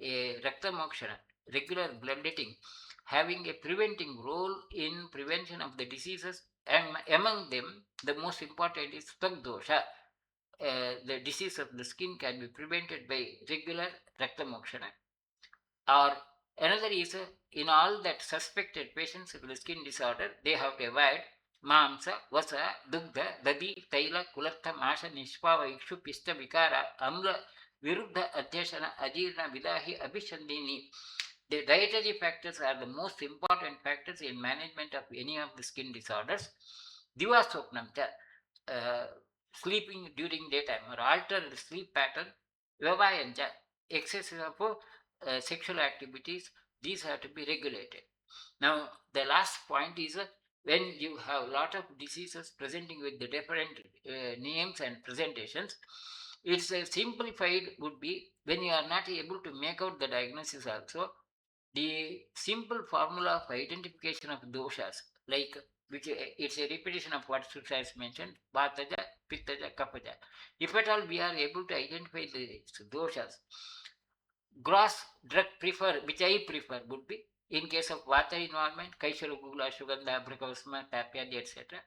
a Raktamokshana, regular bloodletting, having a preventing role in prevention of the diseases, and among them, the most important is Tvagdosha. The disease of the skin can be prevented by regular Raktamokshana. Or another is in all that suspected patients with skin disorder, they have to avoid Mamsa, Vasa, Dugdha, Dadi, Taila, Kulartha, Masha, Nishpava, Ikshu, Pista, Vikara, Amla, Viruddha, Adhyasana, Ajirna, Vidahi, Abhishandini. The dietary factors are the most important factors in management of any of the skin disorders. Divaswapnam, sleeping during daytime or altered sleep pattern, Vavayanja, excess of sexual activities, these have to be regulated. Now, the last point is when you have a lot of diseases presenting with the different names and presentations, it's simplified would be when you are not able to make out the diagnosis also, the simple formula of identification of doshas, like which it's a repetition of what Sutra has mentioned, Vataja, Pittaja, Kapaja. If at all we are able to identify the doshas, gross drug prefer, which I prefer, would be in case of Vata involvement, Kaishara Gugla, Shugandha, Brakavasma, Tapyadi, etc.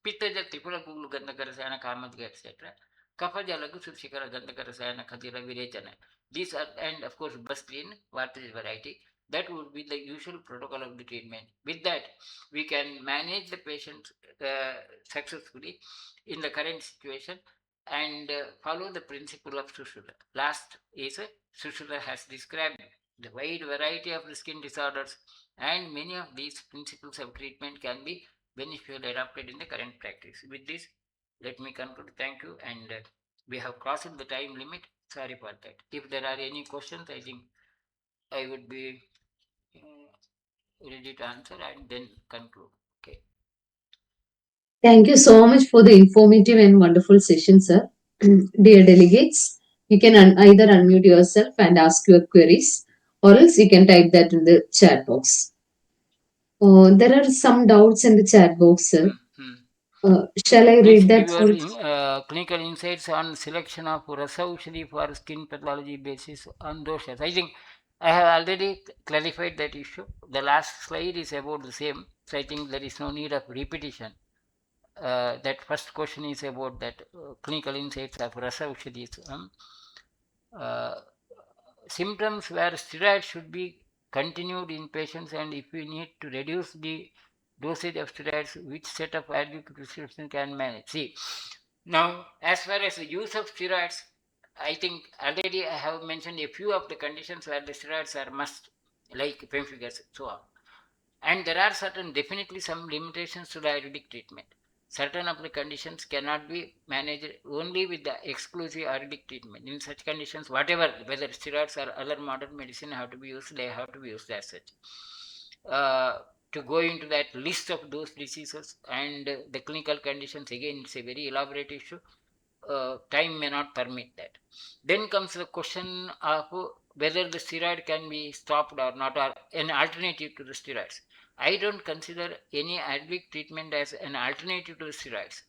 Pittaja, Tripura Guglu, Gandakarasana, Kamadga, etc. Kapaja, Lagu, Shikara, Gandakarasana, Kadira, Virechana. These are, and of course, Bustrin, Vata variety. That would be the usual protocol of the treatment. With that, we can manage the patient successfully in the current situation and follow the principle of Sushruta. Last is Sushruta has described the wide variety of the skin disorders, and many of these principles of treatment can be beneficially adopted in the current practice. With this, let me conclude. Thank you, and we have crossed the time limit. Sorry for that. If there are any questions, I think I would be ready to answer and then conclude. Okay. Thank you so much for the informative and wonderful session, sir. Dear delegates, you can either unmute yourself and ask your queries, or else you can type that in the chat box. There are some doubts in the chat box, sir. Hmm. Shall I Please read give that for? your clinical insights on selection of Rasaushadi for skin pathology basis on doshas. I think I have already clarified that issue. The last slide is about the same, so I think there is no need of repetition. That first question is about that clinical insights of Rasaushadis. uh, symptoms where steroids should be continued in patients, and if we need to reduce the dosage of steroids, which set of allergic prescription can manage. See, now as far as the use of steroids, I think already I have mentioned a few of the conditions where the steroids are must, like pemphigus, so on. And there are certain, definitely some limitations to the Ayurvedic treatment. Certain of the conditions cannot be managed only with the exclusive Ayurvedic treatment. In such conditions, whatever, whether steroids or other modern medicine have to be used, they have to be used as such. To go into that list of those diseases and the clinical conditions, again, it's a very elaborate issue. Time may not permit that. Then comes the question of whether the steroid can be stopped or not, or an alternative to the steroids. I don't consider any Ayurvedic treatment as an alternative to the steroids.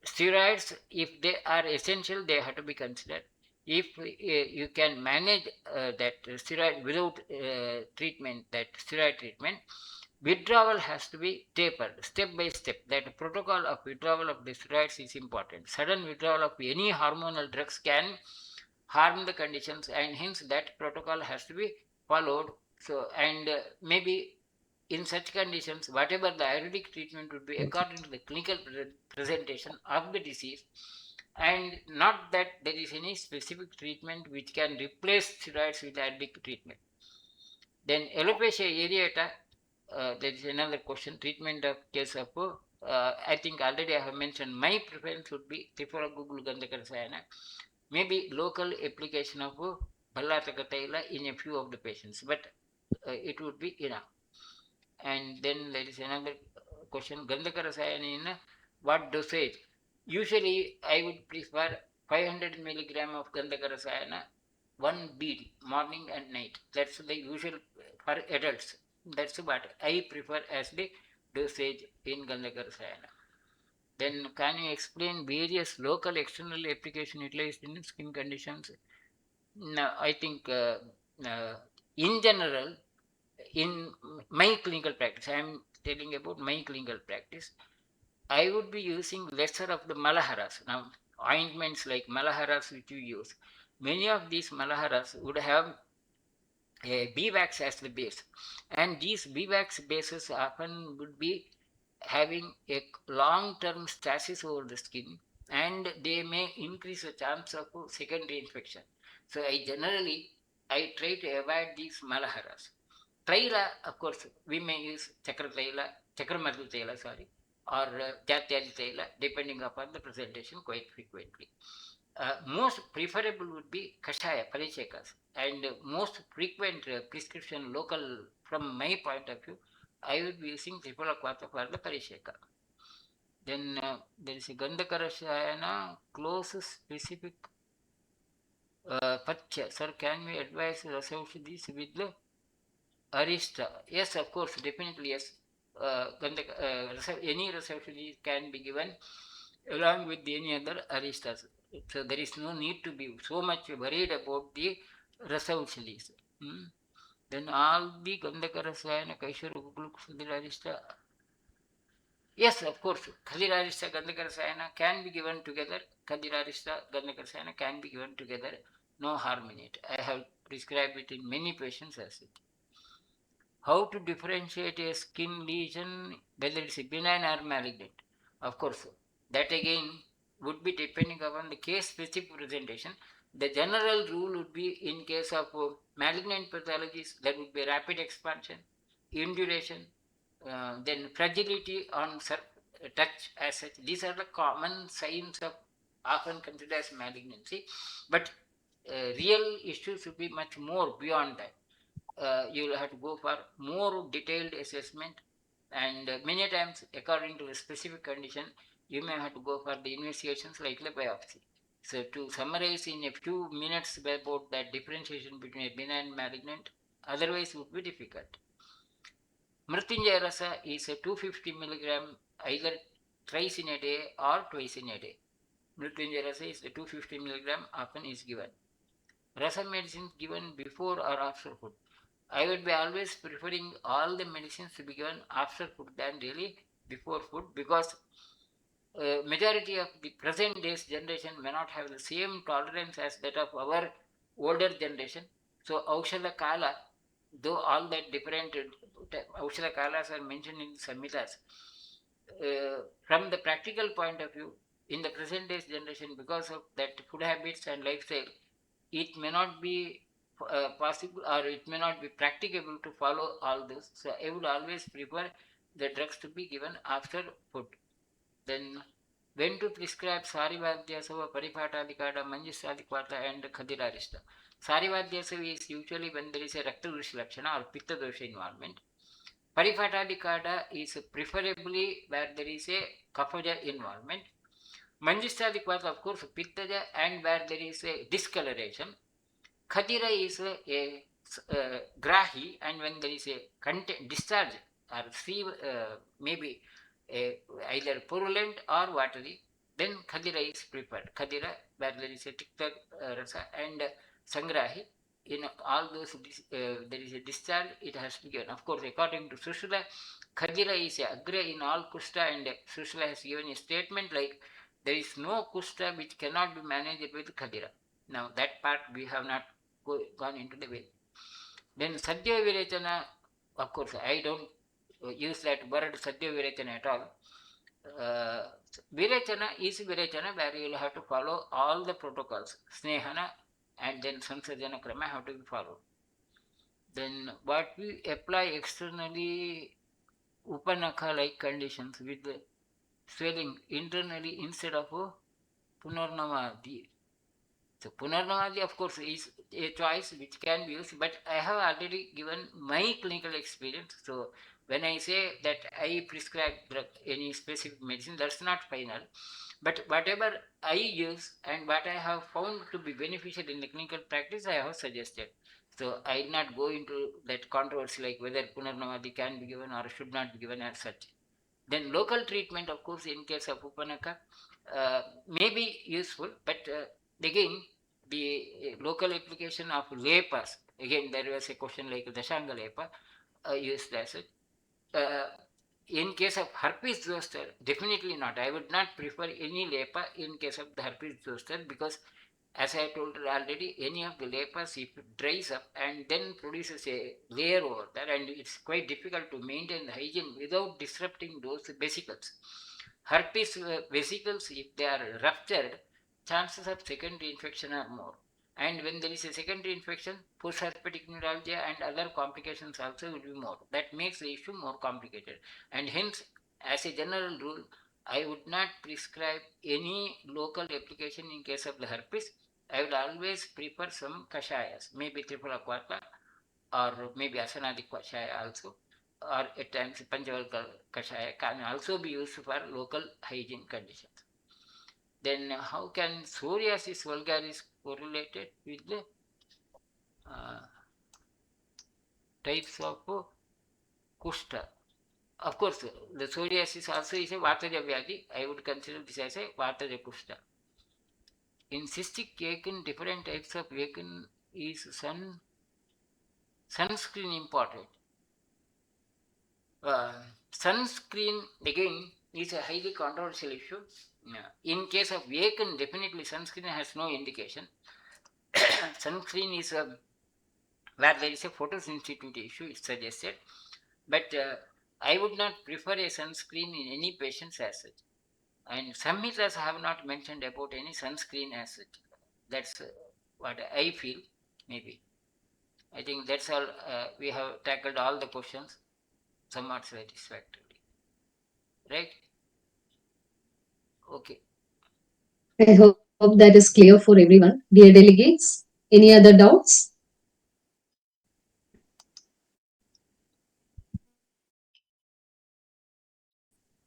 Steroids, if they are essential, they have to be considered. If you can manage that steroid without treatment, that steroid treatment, withdrawal has to be tapered step by step. That protocol of withdrawal of the steroids is important. Sudden withdrawal of any hormonal drugs can harm the conditions, and hence that protocol has to be followed. So, and maybe in such conditions, whatever the Ayurvedic treatment would be according to the clinical presentation of the disease, and not that there is any specific treatment which can replace steroids with Ayurvedic treatment. Then alopecia areata, there is another question. Treatment of case of, I think already I have mentioned, my preference would be Trifuraguglu Gandhakarasayana. Maybe local application of Bhallataka Taila in a few of the patients, but it would be enough. And then there is another question, Gandhaka Rasayana in what dosage? Usually I would prefer 500 milligram of Gandhaka Rasayana, one bead, morning and night. That's the usual for adults. That's what I prefer as the dosage in Gandhaka Rasayana. Then can you explain various local external application utilized in skin conditions? No, I think uh, in general, in my clinical practice, I am telling about my clinical practice, I would be using lesser of the malaharas. Now, ointments like malaharas which you use, many of these malaharas would have a beeswax as the base, and these beeswax bases often would be having a long-term stasis over the skin, and they may increase the chance of secondary infection. So I try to avoid these malaharas. Traila, of course, we may use Chakramardu Taila, sorry, or Jatyadi Taila, depending upon the presentation quite frequently. Most preferable would be Kashaya, Parichekas, and most frequent prescription local, from my point of view, I would be using Tripulakwata for the Parisheka. Then there is a Gandhakarashayana, close specific Patya. Sir, can we advise Rasaushadis with the Arista? Yes, of course, definitely yes. Any Rasaushadis can be given along with any other Aristas. So there is no need to be so much worried about the Rasaushadis. Hmm? Then all the Gandhakarasayana, Kaishara, Gugluk, Arista. Yes, of course, Khadirarista, Gandhakarasayana can be given together. Khadirarista, Gandhakarasayana can be given together. No harm in it. I have prescribed it in many patients as it. How to differentiate a skin lesion, whether it's a benign or malignant? Of course, that again would be depending upon the case specific presentation. The general rule would be in case of malignant pathologies, there would be rapid expansion, induration, then fragility on touch as such. These are the common signs of often considered as malignancy, but real issues would be much more beyond that. You will have to go for more detailed assessment, and many times according to the specific condition you may have to go for the investigations like the biopsy. So to summarize in a few minutes about that differentiation between a benign and malignant, otherwise would be difficult. Mrityunjaya rasa is a 250 milligram either thrice in a day or twice in a day. Mrityunjaya rasa is the 250 milligram often is given. Rasa medicine given before or after food. I would be always preferring all the medicines to be given after food than really before food, because majority of the present days generation may not have the same tolerance as that of our older generation. So Aushadha Kala, though all that different Aushadha Kalas are mentioned in Samhitas, from the practical point of view, in the present day's generation, because of that food habits and lifestyle, it may not be possible or it may not be practicable to follow all this. So I would always prefer the drugs to be given after food. Then when to prescribe Sarivadhyasava, Paripatadikada, Manjustadikvata and Khadirarishta. Sarivadhyasava is usually when there is a Raktadosha Lakshana or Pitta Dosha involvement. Paripatadikada is preferably where there is a Kaphaja involvement. Manjustadikvata, of course, Pittaja and where there is a discoloration. Khadira is a grahi, and when there is a content, discharge or maybe either purulent or watery, then Khadira is prepared. Khadira, where there is a tikta rasa, and sangrahi. In all those, there is a discharge, it has to be given. Of course, according to Sushruta, Khadira is a agra in all kusta, and Sushruta has given a statement like there is no kusta which cannot be managed with Khadira. Now, that part we have not gone into the way. Then Sadhya Virechana, of course, I don't use that word Sadhya Virechana at all. Uh, Virechana is Virechana where you will have to follow all the protocols. Snehana and then Sansarjana Krama have to be followed. Then what we apply externally, Upanakha like conditions with the swelling internally instead of Punarnamadi. So Punarnamadi, of course, is a choice which can be used, but I have already given my clinical experience. So when I say that I prescribe any specific medicine, that's not final. But whatever I use and what I have found to be beneficial in the clinical practice, I have suggested. So I will not go into that controversy like whether Punarnamadi can be given or should not be given as such. Then local treatment, of course, in case of Upanaka, may be useful, but again, the local application of lepas, again, there was a question like Dashanga lepa used as it. Uh, in case of herpes zoster, definitely not. I would not prefer any lepa in case of the herpes zoster because as I told already, any of the lepers, if it dries up and then produces a layer over there, and it's quite difficult to maintain the hygiene without disrupting those vesicles. Herpes vesicles, if they are ruptured, chances of secondary infection are more. And when there is a secondary infection, post-herpetic neuralgia and other complications also will be more. That makes the issue more complicated. And hence, as a general rule, I would not prescribe any local application in case of the herpes. I would always prefer some kashayas, maybe Tripura Kvarta or maybe Asanadi Kashaya also, or at times Panchavalka Kashaya can also be used for local hygiene conditions. Then how can psoriasis vulgaris correlated with the uh, types of kushta? Of course, the psoriasis also is a Vataja Vyadi. I would consider this as a Vataja kushta. In cystic acne, different types of acne is sunscreen important. Uh, Sunscreen again is a highly controversial issue. In case of acne, definitely sunscreen has no indication. Sunscreen is where there is a photosensitivity issue, it's suggested. But I would not prefer a sunscreen in any patients as such. And Samhitas have not mentioned about any sunscreen as such. That's what I feel, maybe. I think that's all. We have tackled all the questions somewhat satisfactorily. Right? Okay. I hope that is clear for everyone. Dear delegates, any other doubts?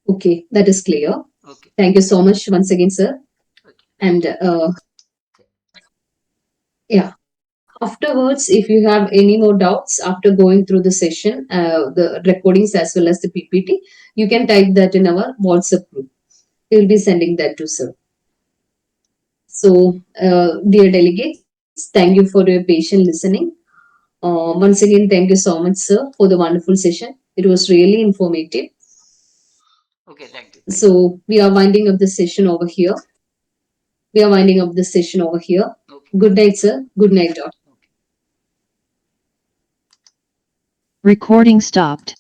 Okay, that is clear. Okay. Thank you so much once again, sir. Okay. Thank And you. yeah, afterwards, if you have any more doubts after going through the session, the recordings as well as the PPT, you can type that in our WhatsApp group. We will be sending that to sir. So, dear delegates, thank you for your patient listening. Once again, thank you so much, sir, for the wonderful session. It was really informative. Okay. Thank you. Thank you. So, we are winding up the session over here. We are winding up the session over here. Okay. Good night, sir. Good night, all. Recording stopped.